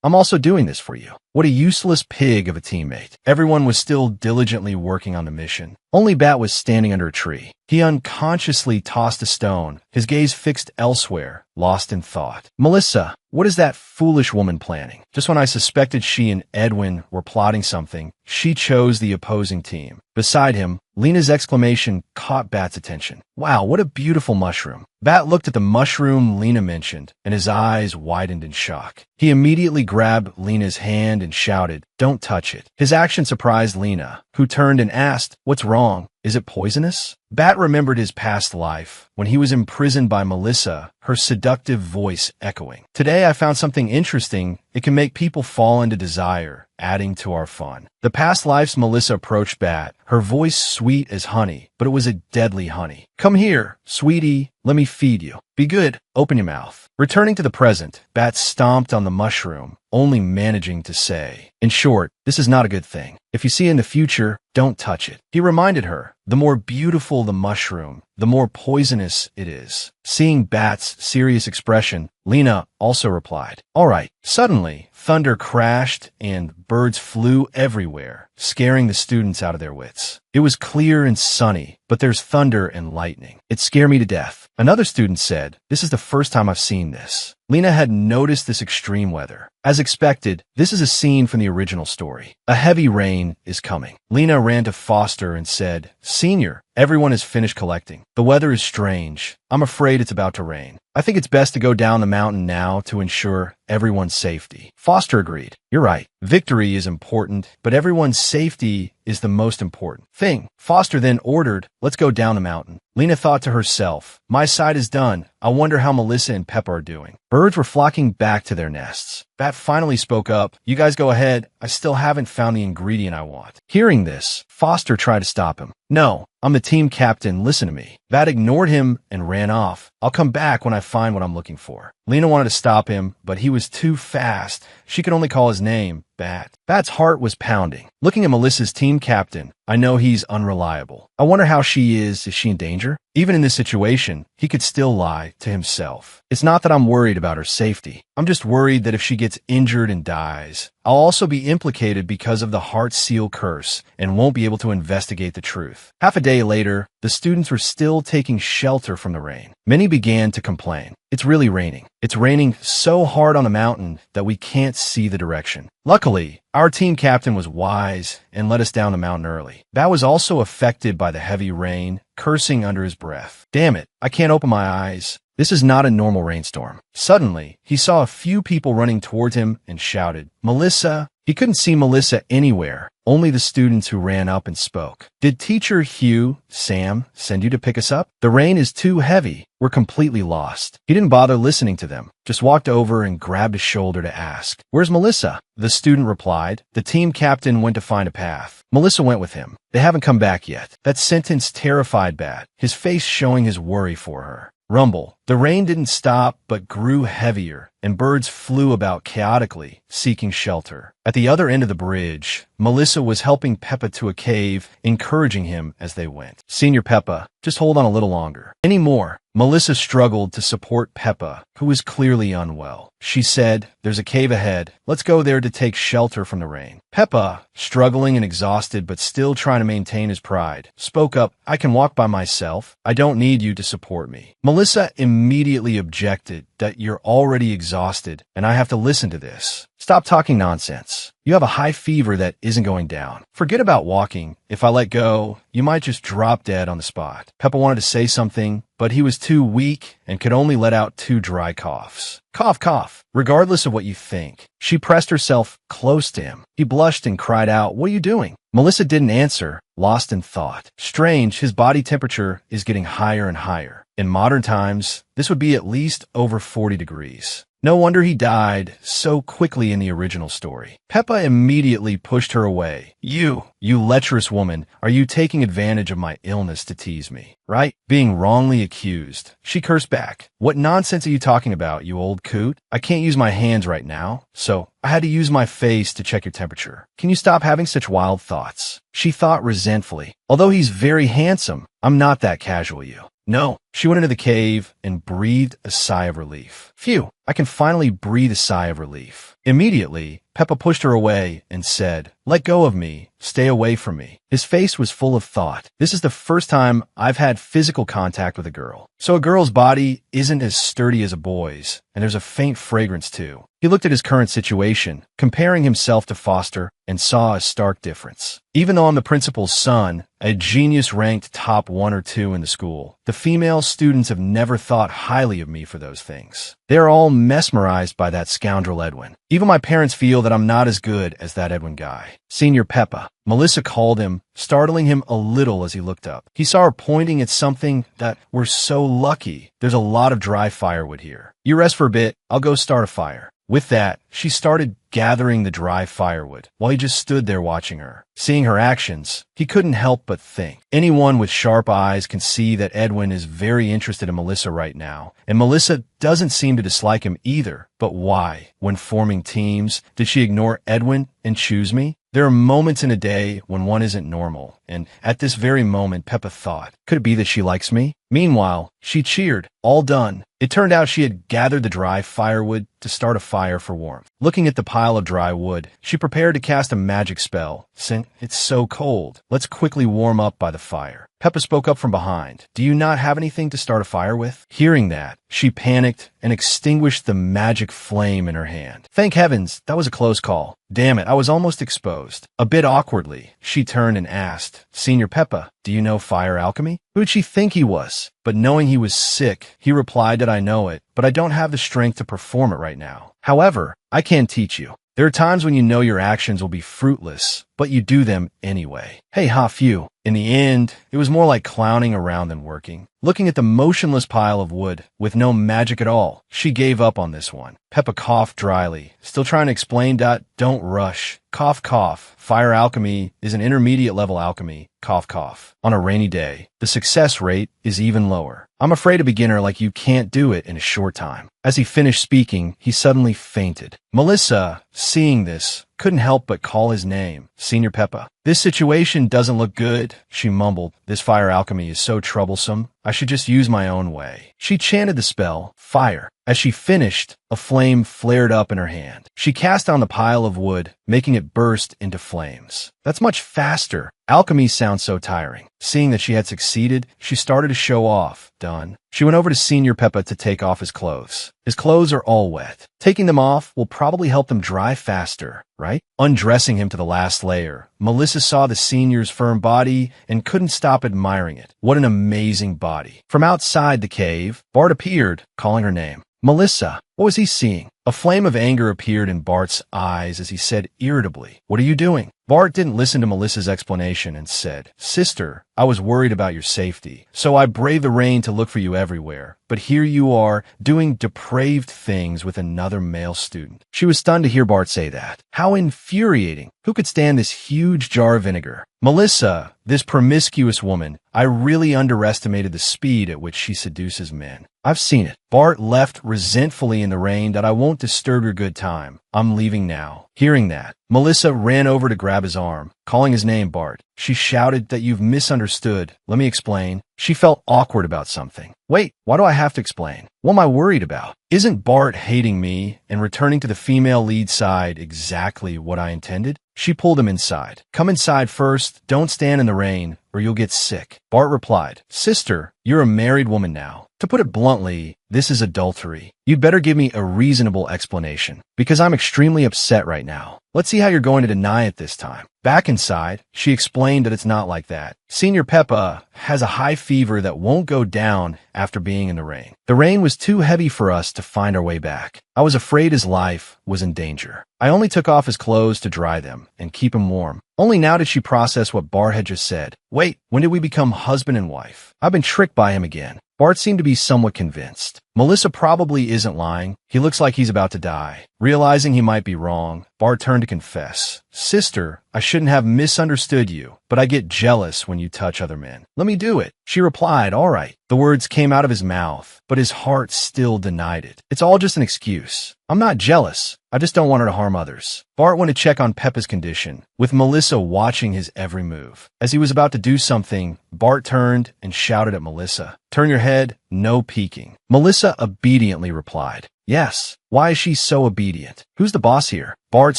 I'm also doing this for you. What a useless pig of a teammate. Everyone was still diligently working on the mission. Only Bat was standing under a tree. He unconsciously tossed a stone, his gaze fixed elsewhere, lost in thought. Melissa, What is that foolish woman planning? Just when I suspected she and Edwin were plotting something, she chose the opposing team. Beside him, Lena's exclamation caught Bat's attention. Wow, what a beautiful mushroom. Bat looked at the mushroom Lena mentioned, and his eyes widened in shock. He immediately grabbed Lena's hand and shouted, "Don't touch it." His action surprised Lena, who turned and asked, "What's wrong? Is it poisonous?" Bat remembered his past life, when he was imprisoned by Melissa, her seductive voice echoing. "Today I found something interesting. It can make people fall into desire, adding to our fun." The past lives Melissa approached Bat, her voice sweet as honey, but it was a deadly honey. "Come here, sweetie, let me feed you. Be good, open your mouth." Returning to the present, Bat stomped on the mushroom, only managing to say, "In short, this is not a good thing. If you see it in the future, don't touch it." He reminded her, the more beautiful the mushroom, the more poisonous it is. Seeing Bat's serious expression, Lena also replied, "All right." Suddenly, thunder crashed and birds flew everywhere, scaring the students out of their wits. It was clear and sunny, but there's thunder and lightning. "It scared me to death." Another student said, "This is the first time I've seen this." Lena had noticed this extreme weather. As expected, this is a scene from the original story. A heavy rain is coming. Lena ran to Foster and said, "Senior, everyone has finished collecting. The weather is strange. I'm afraid it's about to rain. I think it's best to go down the mountain now to ensure everyone's safety." Foster agreed. "You're right. Victory is important, but everyone's safety is the most important thing." Foster then ordered, "Let's go down the mountain." Lena thought to herself, "My side is done. I wonder how Melissa and Peppa are doing." Birds were flocking back to their nests. Bat finally spoke up, "You guys go ahead. I still haven't found the ingredient I want." Hearing this, Foster tried to stop him. "No, I'm the team captain. Listen to me." Bat ignored him and ran off. "I'll come back when I find what I'm looking for." Lena wanted to stop him, but he was too fast. She could only call his name, Bat. Bat's heart was pounding. Looking at Melissa's team captain, "I know he's unreliable. I wonder how she is. Is she in danger?" Even in this situation, he could still lie to himself. "It's not that I'm worried about her safety. I'm just worried that if she gets injured and dies, I'll also be implicated because of the heart seal curse and won't be able to investigate the truth." Half a day later, the students were still taking shelter from the rain. Many began to complain. "It's really raining. It's raining so hard on the mountain that we can't see the direction." Luckily, our team captain was wise and led us down the mountain early. Bat was also affected by the heavy rain, cursing under his breath. "Damn it, I can't open my eyes. This is not a normal rainstorm." Suddenly, he saw a few people running towards him and shouted, "Melissa!" He couldn't see Melissa anywhere, only the students who ran up and spoke. "Did Teacher Hugh, Sam, send you to pick us up? The rain is too heavy. We're completely lost." He didn't bother listening to them, just walked over and grabbed his shoulder to ask, "Where's Melissa?" The student replied, "The team captain went to find a path. Melissa went with him. They haven't come back yet." That sentence terrified Bat, his face showing his worry for her. Rumble. The rain didn't stop but grew heavier, and birds flew about chaotically, seeking shelter. At the other end of the bridge, Melissa was helping Peppa to a cave, encouraging him as they went. "Senior Peppa, just hold on a little longer." Any more? Melissa struggled to support Peppa, who was clearly unwell. She said, "There's a cave ahead. Let's go there to take shelter from the rain." Peppa, struggling and exhausted but still trying to maintain his pride, spoke up, "I can walk by myself. I don't need you to support me." Melissa immediately objected, "That you're already exhausted, and I have to listen to this. Stop talking nonsense. You have a high fever that isn't going down. Forget about walking. If I let go, you might just drop dead on the spot." Peppa wanted to say something, but he was too weak and could only let out 2 dry coughs. "Cough, cough. Regardless of what you think." She pressed herself close to him. He blushed and cried out, "What are you doing?" Melissa didn't answer, lost in thought. Strange, his body temperature is getting higher and higher. In modern times, this would be at least over 40 degrees. No wonder he died so quickly in the original story. Peppa immediately pushed her away. You lecherous woman, are you taking advantage of my illness to tease me, right? Being wrongly accused." She cursed back. "What nonsense are you talking about, you old coot? I can't use my hands right now, so I had to use my face to check your temperature. Can you stop having such wild thoughts?" She thought resentfully. "Although he's very handsome, I'm not that casual, you." "No," She went into the cave and breathed a sigh of relief. Phew, I can finally breathe a sigh of relief. Immediately, Peppa pushed her away and said, "Let go of me. Stay away from me." His face was full of thought. This is the first time I've had physical contact with a girl. So a girl's body isn't as sturdy as a boy's, and there's a faint fragrance too. He looked at his current situation, comparing himself to Foster, and saw a stark difference. Even though I'm the principal's son, a genius ranked top 1 or 2 in the school, the female students have never thought highly of me for those things. They are all mesmerized by that scoundrel Edwin. Even my parents feel that I'm not as good as that Edwin guy. Senior Peppa, Melissa called him, startling him a little as he looked up. He saw her pointing at something that we're so lucky. There's a lot of dry firewood here. You rest for a bit, I'll go start a fire. With that, she started gathering the dry firewood while he just stood there watching her. Seeing her actions, he couldn't help but think. Anyone with sharp eyes can see that Edwin is very interested in Melissa right now, and Melissa doesn't seem to dislike him either. But why, when forming teams, did she ignore Edwin and choose me? There are moments in a day when one isn't normal, and at this very moment, Peppa thought, could it be that she likes me? Meanwhile, she cheered, all done. It turned out she had gathered the dry firewood to start a fire for warmth. Looking at the pile of dry wood, she prepared to cast a magic spell, saying, "It's so cold. Let's quickly warm up by the fire." Peppa spoke up from behind. "Do you not have anything to start a fire with?" Hearing that, she panicked and extinguished the magic flame in her hand. Thank heavens, that was a close call. Damn it, I was almost exposed. A bit awkwardly, she turned and asked, "Senior Peppa, do you know fire alchemy?" Who did she think he was? But knowing he was sick, he replied that I know it, but I don't have the strength to perform it right now. However, I can teach you. There are times when you know your actions will be fruitless, but you do them anyway. Hey, ha phew. In the end, it was more like clowning around than working. Looking at the motionless pile of wood, with no magic at all, she gave up on this one. Peppa coughed dryly, still trying to explain don't rush. Cough, cough. Fire alchemy is an intermediate level alchemy. Cough, cough. On a rainy day, the success rate is even lower. I'm afraid a beginner like you can't do it in a short time. As he finished speaking, he suddenly fainted. Melissa, seeing this, couldn't help but call his name, Senior Peppa. "This situation doesn't look good," she mumbled. "This fire alchemy is so troublesome. I should just use my own way." She chanted the spell, fire. As she finished, a flame flared up in her hand. She cast on the pile of wood, making it burst into flames. That's much faster. Alchemy sounds so tiring. Seeing that she had succeeded, she started to show off. Done. She went over to Senior Peppa to take off his clothes. His clothes are all wet. Taking them off will probably help them dry faster, right? Undressing him to the last layer, Melissa saw the senior's firm body and couldn't stop admiring it. What an amazing body. From outside the cave, Bart appeared, calling her name. "Melissa." What was he seeing? A flame of anger appeared in Bart's eyes as he said irritably, "What are you doing?" Bart didn't listen to Melissa's explanation and said, "Sister, I was worried about your safety, so I braved the rain to look for you everywhere. But here you are, doing depraved things with another male student." She was stunned to hear Bart say that. How infuriating. Who could stand this huge jar of vinegar? Melissa, this promiscuous woman, I really underestimated the speed at which she seduces men. I've seen it. Bart left resentfully in the rain that I won't disturb your good time. I'm leaving now. Hearing that, Melissa ran over to grab his arm, calling his name Bart. She shouted that you've misunderstood. Let me explain. She felt awkward about something. Wait, why do I have to explain? What am I worried about? Isn't Bart hating me and returning to the female lead side exactly what I intended? She pulled him inside. "Come inside first. Don't stand in the rain, or you'll get sick." Bart replied, "Sister, you're a married woman now. To put it bluntly, this is adultery. You'd better give me a reasonable explanation, because I'm extremely upset right now. Let's see how you're going to deny it this time." Back inside, she explained that it's not like that. Senior Peppa has a high fever that won't go down after being in the rain. The rain was too heavy for us to find our way back. I was afraid his life was in danger. I only took off his clothes to dry them and keep him warm. Only now did she process what Bart had just said. Wait, when did we become husband and wife? I've been tricked by him again. Bart seemed to be somewhat convinced. Melissa probably isn't lying. He looks like he's about to die. Realizing he might be wrong, Bart turned to confess. "Sister, I shouldn't have misunderstood you, but I get jealous when you touch other men. Let me do it." She replied, "All right." The words came out of his mouth, but his heart still denied it. "It's all just an excuse. I'm not jealous. I just don't want her to harm others." Bart went to check on Peppa's condition, with Melissa watching his every move. As he was about to do something, Bart turned and shouted at Melissa, "Turn your head. no peeking. Melissa obediently replied, "Yes." Why is she so obedient? Who's the boss here? Bart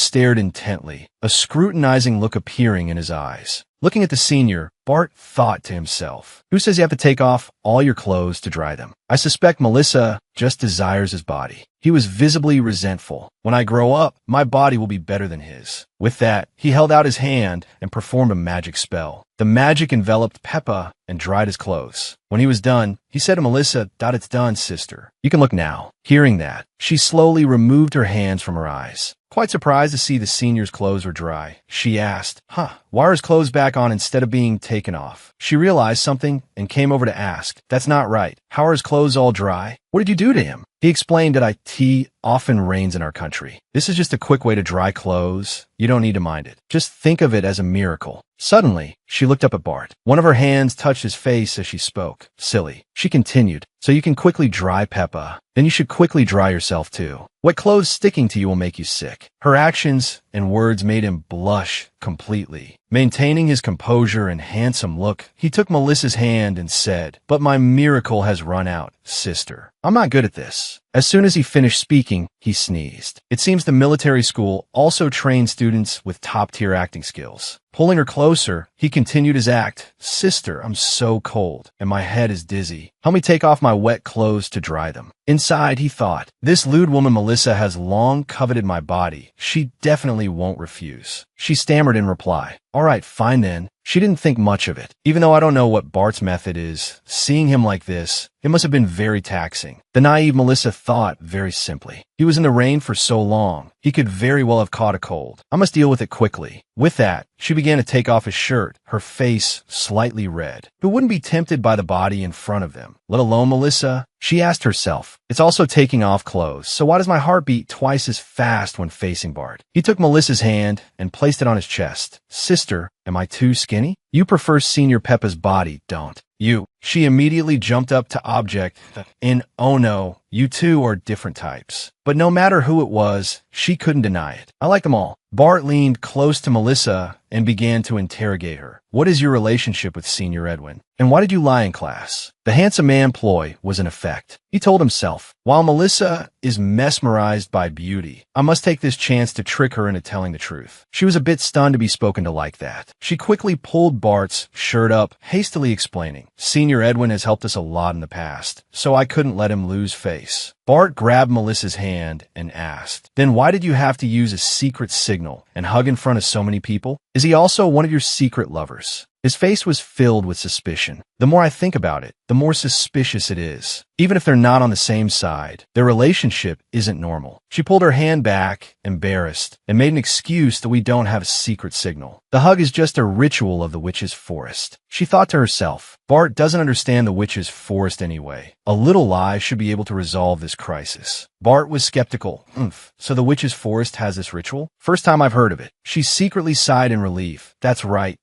stared intently, a scrutinizing look appearing in his eyes. Looking at the senior, Bart thought to himself, who says you have to take off all your clothes to dry them? I suspect Melissa just desires his body. He was visibly resentful. When I grow up, my body will be better than his. With that, he held out his hand and performed a magic spell. The magic enveloped Peppa and dried his clothes. When he was done, he said to Melissa, "It's done, sister. You can look now." Hearing that, she slowly removed her hands from her eyes. Quite surprised to see the senior's clothes were dry, she asked, why are his clothes back on instead of being taken off? She realized something and came over to ask, "That's not right. How are his clothes all dry? What did you do to him?" He explained that it often rains in our country. This is just a quick way to dry clothes. You don't need to mind it. Just think of it as a miracle. Suddenly, she looked up at Bart. One of her hands touched his face as she spoke. Silly. She continued, "So you can quickly dry Peppa. Then you should quickly dry yourself too. Wet clothes sticking to you will make you sick." Her actions and words made him blush completely. Maintaining his composure and handsome look, he took Melissa's hand and said, "But my miracle has run out, sister. I'm not good at this." As soon as he finished speaking, he sneezed. It seems the military school also trained students with top-tier acting skills. Pulling her closer, he continued his act. "Sister, I'm so cold, and my head is dizzy. Help me take off my wet clothes to dry them." Inside, he thought, this lewd woman Melissa has long coveted my body. She definitely won't refuse. She stammered in reply, "All right, fine then." She didn't think much of it. Even though I don't know what Bart's method is, seeing him like this, it must have been very taxing. The naive Melissa thought very simply. He was in the rain for so long, he could very well have caught a cold. I must deal with it quickly. With that, she began to take off his shirt, her face slightly red. Who wouldn't be tempted by the body in front of them, let alone Melissa? She asked herself, it's also taking off clothes, so why does my heart beat twice as fast when facing Bart? He took Melissa's hand and placed it on his chest. "Sister, am I too skinny? You prefer Senior Peppa's body, don't you?" She immediately jumped up to object in, "Oh no, you two are different types." But no matter who it was, she couldn't deny it. "I like them all." Bart leaned close to Melissa and began to interrogate her. "What is your relationship with Senior Edwin? And why did you lie in class?" The handsome man ploy was in effect. He told himself, while Melissa is mesmerized by beauty, I must take this chance to trick her into telling the truth. She was a bit stunned to be spoken to like that. She quickly pulled Bart's shirt up, hastily explaining, "Senior Edwin has helped us a lot in the past, so I couldn't let him lose face." Bart grabbed Melissa's hand and asked, "Then why did you have to use a secret signal and hug in front of so many people? Is he also one of your secret lovers?" His face was filled with suspicion. The more I think about it, the more suspicious it is. Even if they're not on the same side, their relationship isn't normal. She pulled her hand back, embarrassed, and made an excuse that we don't have a secret signal. The hug is just a ritual of the witch's forest. She thought to herself, Bart doesn't understand the witch's forest anyway. A little lie should be able to resolve this crisis. Bart was skeptical. So the witch's forest has this ritual? First time I've heard of it. She secretly sighed in relief. That's right.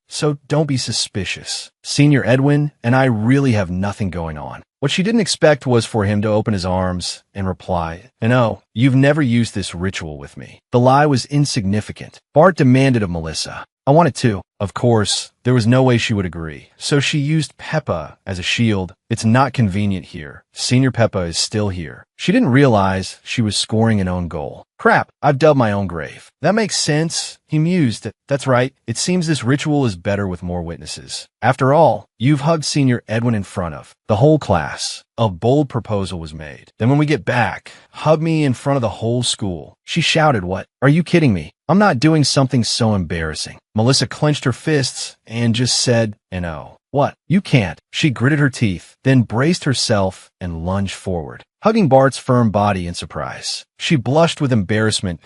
So don't be suspicious. Senior Edwin and I really have nothing going on. What she didn't expect was for him to open his arms and reply, "No, you've never used this ritual with me." The lie was insignificant. Bart demanded of Melissa, "I wanted to." Of course, there was no way she would agree, so she used Peppa as a shield. It's not convenient here. Senior Peppa is still here. She didn't realize she was scoring an own goal. Crap, I've dug my own grave. That makes sense, he mused. That's right, it seems this ritual is better with more witnesses. After all, you've hugged Senior Edwin in front of the whole class. A bold proposal was made. Then when we get back, hug me in front of the whole school. She shouted, "What? Are you kidding me? I'm not doing something so embarrassing." Melissa clenched her fists and just said, "No." "What? You can't." She gritted her teeth, then braced herself and lunged forward, hugging Bart's firm body in surprise. She blushed with embarrassment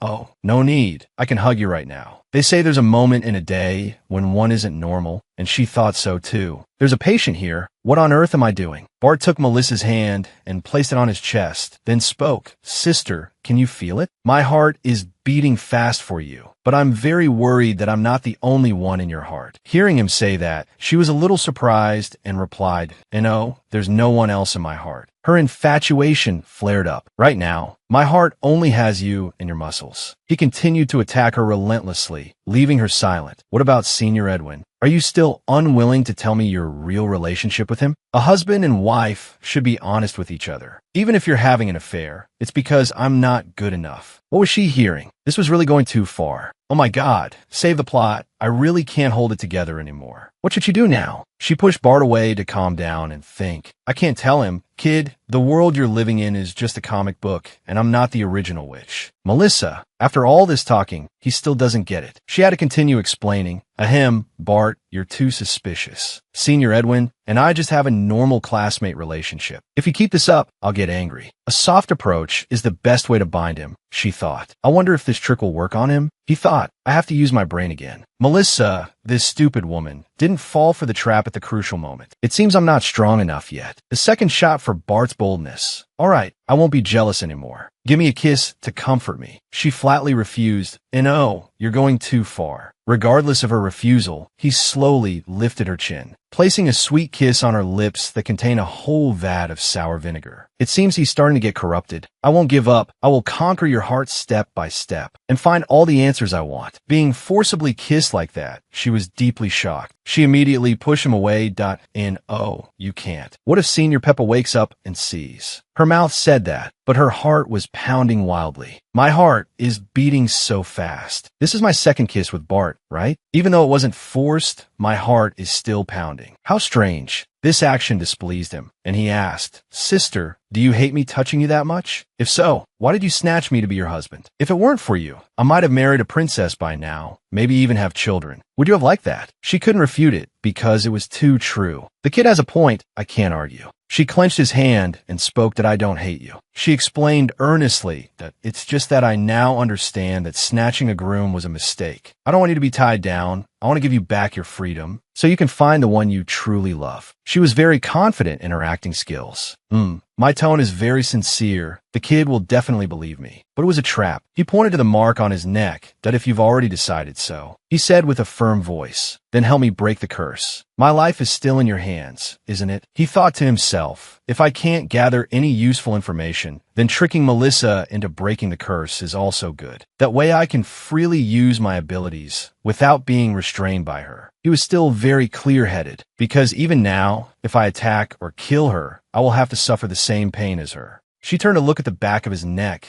"Oh, no need. I can hug you right now." They say there's a moment in a day when one isn't normal, and she thought so too. "There's a patient here. What on earth am I doing?" Bart took Melissa's hand and placed it on his chest, then spoke. Sister, can you feel it? My heart is beating fast for you, but I'm very worried that I'm not the only one in your heart. Hearing him say that, she was a little surprised and replied, No, there's no one else in my heart. Her infatuation flared up. Right now, my heart only has you and your muscles. He continued to attack her relentlessly, leaving her silent. What about Senior Edwin? Are you still unwilling to tell me your real relationship with him? A husband and wife should be honest with each other. Even if you're having an affair, it's because I'm not good enough. What was she hearing? This was really going too far. Oh my God, save the plot. I really can't hold it together anymore. What should she do now? She pushed Bart away to calm down and think. I can't tell him. Kid, the world you're living in is just a comic book, and I'm not the original witch. Melissa, after all this talking, he still doesn't get it. She had to continue explaining. Ahem, Bart, you're too suspicious. Senior Edwin and I just have a normal classmate relationship. If you keep this up, I'll get angry. A soft approach is the best way to bind him, she thought. I wonder if this trick will work on him. He thought, I have to use my brain again. Melissa, this stupid woman, didn't fall for the trap at the crucial moment. It seems I'm not strong enough yet. The second shot for Bart's boldness. All right, I won't be jealous anymore. Give me a kiss to comfort me. She flatly refused. No, you're going too far. Regardless of her refusal, he slowly lifted her chin, placing a sweet kiss on her lips that contain a whole vat of sour vinegar. It seems he's starting to get corrupted. I won't give up. I will conquer your heart step by step and find all the answers I want. Being forcibly kissed like that, she was deeply shocked. She immediately pushed him away. Oh, you can't. What if Senior Peppa wakes up and sees? Her mouth said that, but her heart was pounding wildly. My heart is beating so fast. This is my second kiss with Bart, right? Even though it wasn't forced, my heart is still pounding. How strange. This action displeased him, and he asked, Sister, do you hate me touching you that much? If so, why did you snatch me to be your husband? If it weren't for you, I might have married a princess by now, maybe even have children. Would you have liked that? She couldn't refute it because it was too true. The kid has a point, I can't argue. She clenched his hand and spoke that I don't hate you. She explained earnestly that it's just that I now understand that snatching a groom was a mistake. I don't want you to be tied down. I want to give you back your freedom so you can find the one you truly love. She was very confident in her acting skills. My tone is very sincere. The kid will definitely believe me. But it was a trap. He pointed to the mark on his neck, that if you've already decided so. He said with a firm voice, then help me break the curse. My life is still in your hands, isn't it? He thought to himself, if I can't gather any useful information, then tricking Melissa into breaking the curse is also good. That way I can freely use my abilities without being restrained by her. He was still very clear-headed, because even now, if I attack or kill her, I will have to suffer the same pain as her. She turned to look at the back of his neck.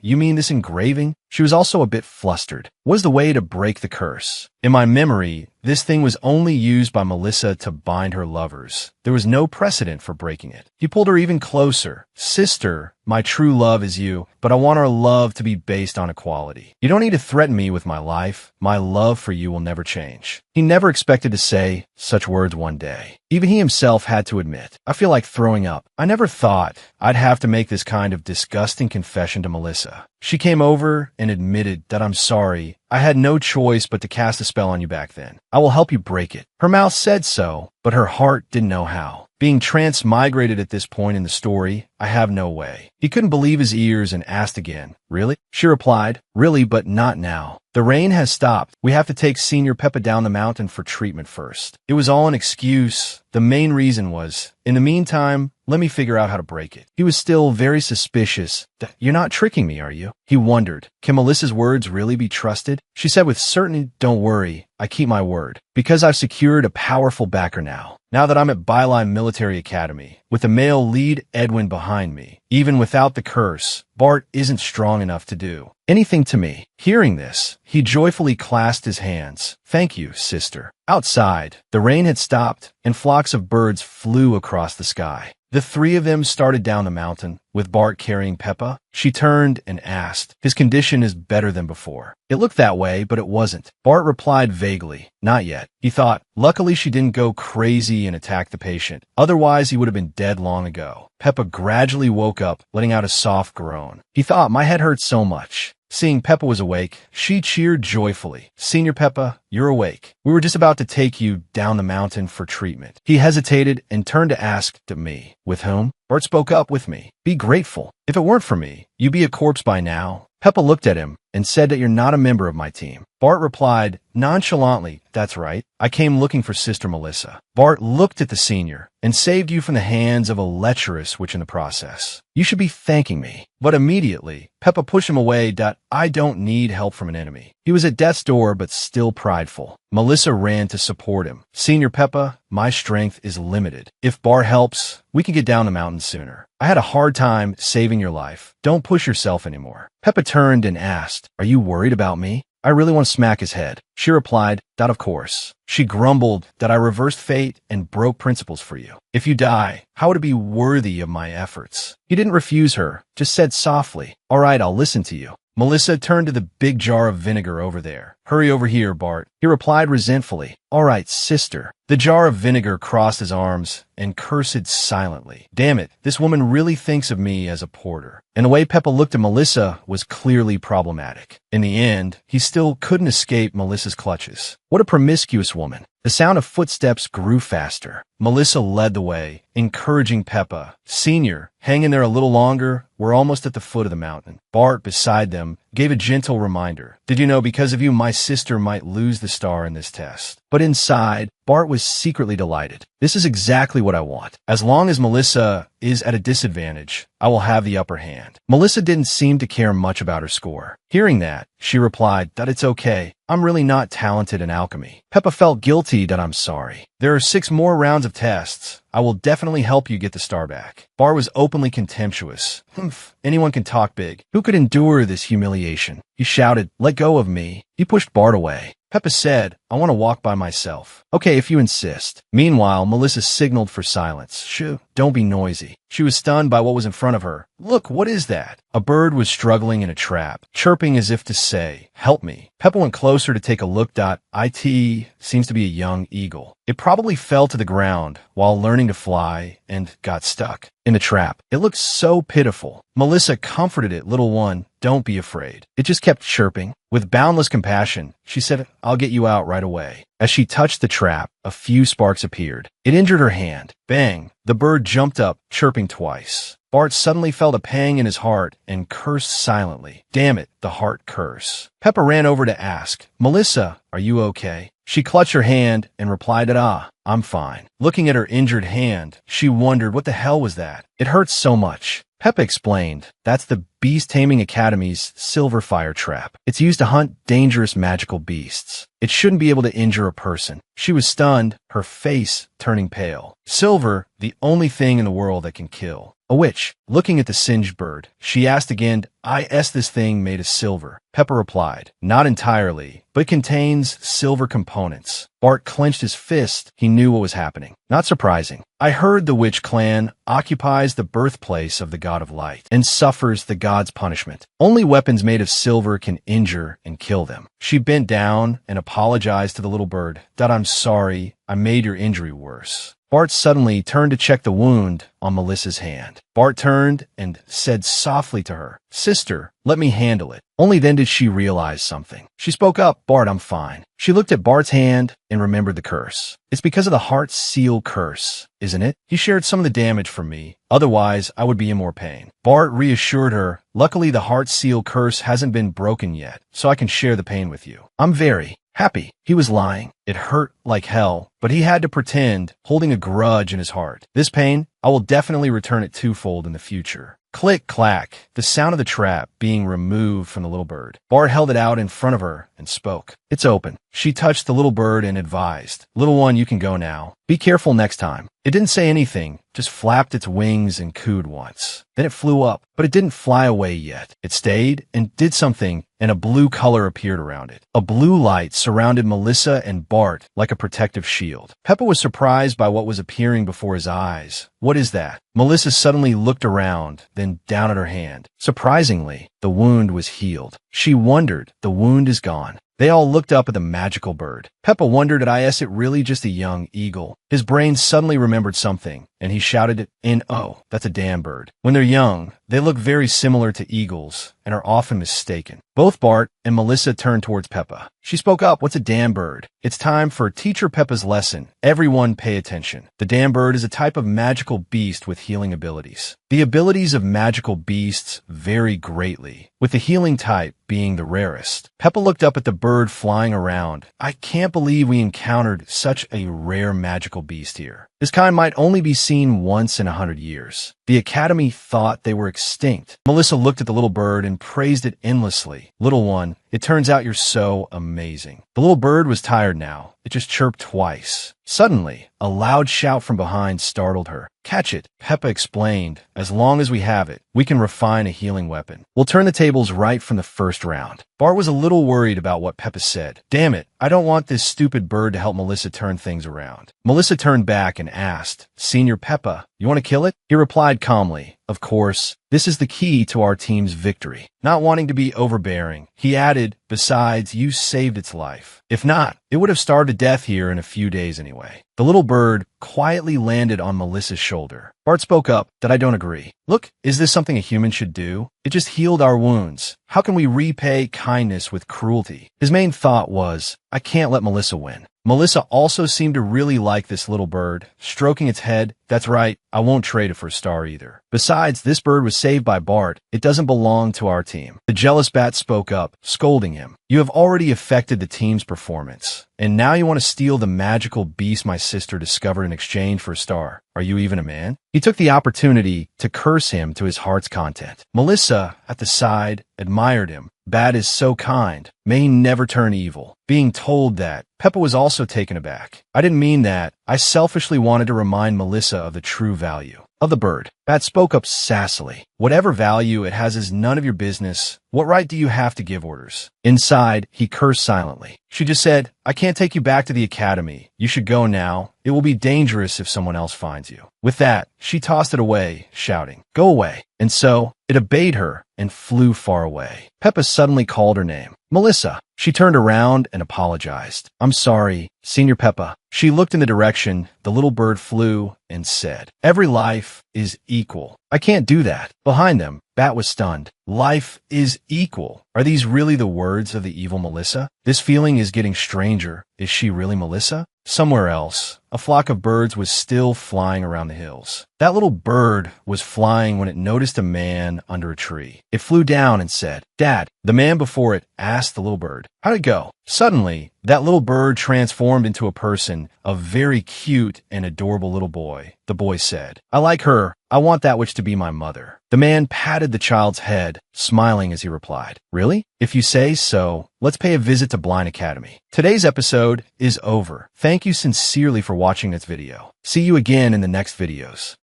You mean this engraving? She was also a bit flustered. What was the way to break the curse? In my memory, this thing was only used by Melissa to bind her lovers. There was no precedent for breaking it. He pulled her even closer. Sister, my true love is you, but I want our love to be based on equality. You don't need to threaten me with my life. My love for you will never change. He never expected to say such words one day. Even he himself had to admit, I feel like throwing up. I never thought I'd have to make this kind of disgusting confession to Melissa. She came over and admitted that I'm sorry. I had no choice but to cast a spell on you back then. I will help you break it. Her mouth said so, but her heart didn't know how. Being transmigrated at this point in the story, I have no way. He couldn't believe his ears and asked again, Really? She replied, Really, but not now. The rain has stopped. We have to take Senior Peppa down the mountain for treatment first. It was all an excuse. The main reason was, in the meantime, let me figure out how to break it. He was still very suspicious. You're not tricking me, are you? He wondered. Can Melissa's words really be trusted? She said with certainty, Don't worry. I keep my word. Because I've secured a powerful backer now. Now that I'm at Byline Military Academy, with the male lead Edwin behind me, even without the curse, Bart isn't strong enough to do anything to me. Hearing this, he joyfully clasped his hands. Thank you, sister. Outside, the rain had stopped, and flocks of birds flew across the sky. The three of them started down the mountain, with Bart carrying Peppa. She turned and asked, His condition is better than before. It looked that way, but it wasn't. Bart replied vaguely, Not yet. He thought, luckily she didn't go crazy and attack the patient. Otherwise, he would have been dead long ago. Peppa gradually woke up, letting out a soft groan. He thought, my head hurts so much. Seeing Peppa was awake, she cheered joyfully. Senior Peppa, you're awake. We were just about to take you down the mountain for treatment. He hesitated and turned to ask to me, with whom? Bart spoke up, with me. Be grateful. If it weren't for me, you'd be a corpse by now. Peppa looked at him and said that you're not a member of my team. Bart replied nonchalantly, that's right. I came looking for Sister Melissa. Bart looked at the senior and saved you from the hands of a lecherous witch in the process. You should be thanking me. But immediately, Peppa pushed him away. I don't need help from an enemy. He was at death's door, but still prideful. Melissa ran to support him. Senior Peppa, my strength is limited. If Bart helps, we can get down the mountain sooner. I had a hard time saving your life. Don't push yourself anymore. Peppa turned and asked, are you worried about me? I really want to smack his head. She replied, of course. She grumbled that I reversed fate and broke principles for you. If you die, how would it be worthy of my efforts? He didn't refuse her, just said softly, all right, I'll listen to you. Melissa turned to the big jar of vinegar over there. Hurry over here, Bart. He replied resentfully. All right, sister. The jar of vinegar crossed his arms and cursed silently. Damn it, this woman really thinks of me as a porter. And the way Peppa looked at Melissa was clearly problematic. In the end, he still couldn't escape Melissa's clutches. What a promiscuous woman. The sound of footsteps grew faster. Melissa led the way, encouraging Peppa. Senior, hang in there a little longer. We're almost at the foot of the mountain. Bart, beside them, gave a gentle reminder. Did you know because of you, my sister might lose the star in this test? But inside, Bart was secretly delighted. This is exactly what I want. As long as Melissa is at a disadvantage, I will have the upper hand. Melissa didn't seem to care much about her score. Hearing that, she replied that it's okay. I'm really not talented in alchemy. Peppa felt guilty that I'm sorry. There are 6 more rounds of tests. I will definitely help you get the star back. Bart was openly contemptuous. Humph, anyone can talk big. Who could endure this humiliation? He shouted, let go of me. He pushed Bart away. Peppa said, I want to walk by myself. Okay, if you insist. Meanwhile, Melissa signaled for silence. Shoo, don't be noisy. She was stunned by what was in front of her. Look, what is that? A bird was struggling in a trap, chirping as if to say, help me. Peppa went closer to take a look. It seems to be a young eagle. It probably fell to the ground while learning to fly and got stuck in the trap. It looked so pitiful. Melissa comforted it. Little one, don't be afraid. It just kept chirping. With boundless compassion, she said, I'll get you out right away. As she touched the trap, a few sparks appeared. It injured her hand. Bang! The bird jumped up, chirping twice. Bart suddenly felt a pang in his heart and cursed silently. Damn it, the heart curse. Peppa ran over to ask, Melissa, are you okay? She clutched her hand and replied that, I'm fine. Looking at her injured hand, she wondered what the hell was that? It hurts so much. Peppa explained, that's the Beast Taming Academy's silver fire trap. It's used to hunt dangerous magical beasts. It shouldn't be able to injure a person. She was stunned, her face turning pale. Silver, the only thing in the world that can kill. A witch. Looking at the singed bird, she asked again, is this thing made of silver? Peppa replied, not entirely, but contains silver components. Bart clenched his fist. He knew what was happening. Not surprising. I heard the witch clan occupies the birthplace of the god of light and suffers the god's punishment. Only weapons made of silver can injure and kill them. She bent down and apologized to the little bird. I'm sorry, I made your injury worse. Bart suddenly turned to check the wound on Melissa's hand. Bart turned and said softly to her, Sister, let me handle it. Only then did she realize something. She spoke up, Bart, I'm fine. She looked at Bart's hand and remembered the curse. It's because of the heart seal curse, isn't it? He shared some of the damage from me. Otherwise, I would be in more pain. Bart reassured her, luckily the heart seal curse hasn't been broken yet, so I can share the pain with you. I'm very happy. He was lying. It hurt like hell, but he had to pretend, holding a grudge in his heart. This pain, I will definitely return it twofold in the future. Click, clack, the sound of the trap being removed from the little bird. Bart held it out in front of her and spoke. It's open. She touched the little bird and advised, Little one, you can go now. Be careful next time. It didn't say anything, just flapped its wings and cooed once. Then it flew up, but it didn't fly away yet. It stayed and did something, and a blue color appeared around it. A blue light surrounded Melissa and Bart like a protective shield. Peppa was surprised by what was appearing before his eyes. What is that? Melissa suddenly looked around, then down at her hand. Surprisingly, the wound was healed. She wondered, the wound is gone. They all looked up at the magical bird. Peppa wondered, is it really just a young eagle? His brain suddenly remembered something, and he shouted it in, "Oh, that's a damn bird." When they're young, they look very similar to eagles and are often mistaken. Both Bart and Melissa turned towards Peppa. She spoke up, "What's a damn bird?" "It's time for Teacher Peppa's lesson. Everyone pay attention. The damn bird is a type of magical beast with healing abilities. The abilities of magical beasts vary greatly, with the healing type being the rarest." Peppa looked up at the bird flying around. "I can't believe we encountered such a rare magical beast here. This kind might only be seen once in 100 years. The Academy thought they were extinct." Melissa looked at the little bird and praised it endlessly. "Little one, it turns out you're so amazing." The little bird was tired now. It just chirped twice. Suddenly, a loud shout from behind startled her. "Catch it," Peppa explained. "As long as we have it, we can refine a healing weapon. We'll turn the tables right from the first round." Bart was a little worried about what Peppa said. "Damn it, I don't want this stupid bird to help Melissa turn things around." Melissa turned back and asked, "Senior Peppa, you want to kill it?" He replied calmly, "Of course. This is the key to our team's victory." Not wanting to be overbearing, he added, "Besides, you saved its life. If not, it would have starved to death here in a few days anyway." The little bird quietly landed on Melissa's shoulder. Bart spoke up, "That I don't agree. Look, is this something a human should do? It just healed our wounds. How can we repay kindness with cruelty?" His main thought was, "I can't let Melissa win." Melissa also seemed to really like this little bird, stroking its head. "That's right, I won't trade it for a star either. Besides, this bird was saved by Bart. It doesn't belong to our team." The jealous bat spoke up, scolding him. "You have already affected the team's performance, and now you want to steal the magical beast my sister discovered in exchange for a star. Are you even a man?" He took the opportunity to curse him to his heart's content. Melissa, at the side, admired him. "Bat is so kind. May he never turn evil." Being told that, Peppa was also taken aback. "I didn't mean that. I selfishly wanted to remind Melissa of the true value of the bird." Bat spoke up sassily. "Whatever value it has is none of your business. What right do you have to give orders?" Inside, he cursed silently. She just said, "I can't take you back to the Academy. You should go now. It will be dangerous if someone else finds you." With that, she tossed it away, shouting, "Go away." And so, it obeyed her and flew far away. Peppa suddenly called her name. "Melissa." She turned around and apologized. "I'm sorry, Senior Peppa." She looked in the direction the little bird flew and said, "Every life is equal." "I can't do that." Behind them, Bat was stunned. "Life is equal." Are these really the words of the evil Melissa? This feeling is getting stranger. Is she really Melissa? Somewhere else, a flock of birds was still flying around the hills. That little bird was flying when it noticed a man under a tree. It flew down and said, "Dad." The man before it asked the little bird, "How'd it go?" Suddenly, that little bird transformed into a person, a very cute and adorable little boy. The boy said, "I like her. I want that which to be my mother." The man patted the child's head, smiling as he replied, "Really? If you say so, let's pay a visit to Blind Academy." Today's episode is over. Thank you sincerely for watching this video. See you again in the next videos.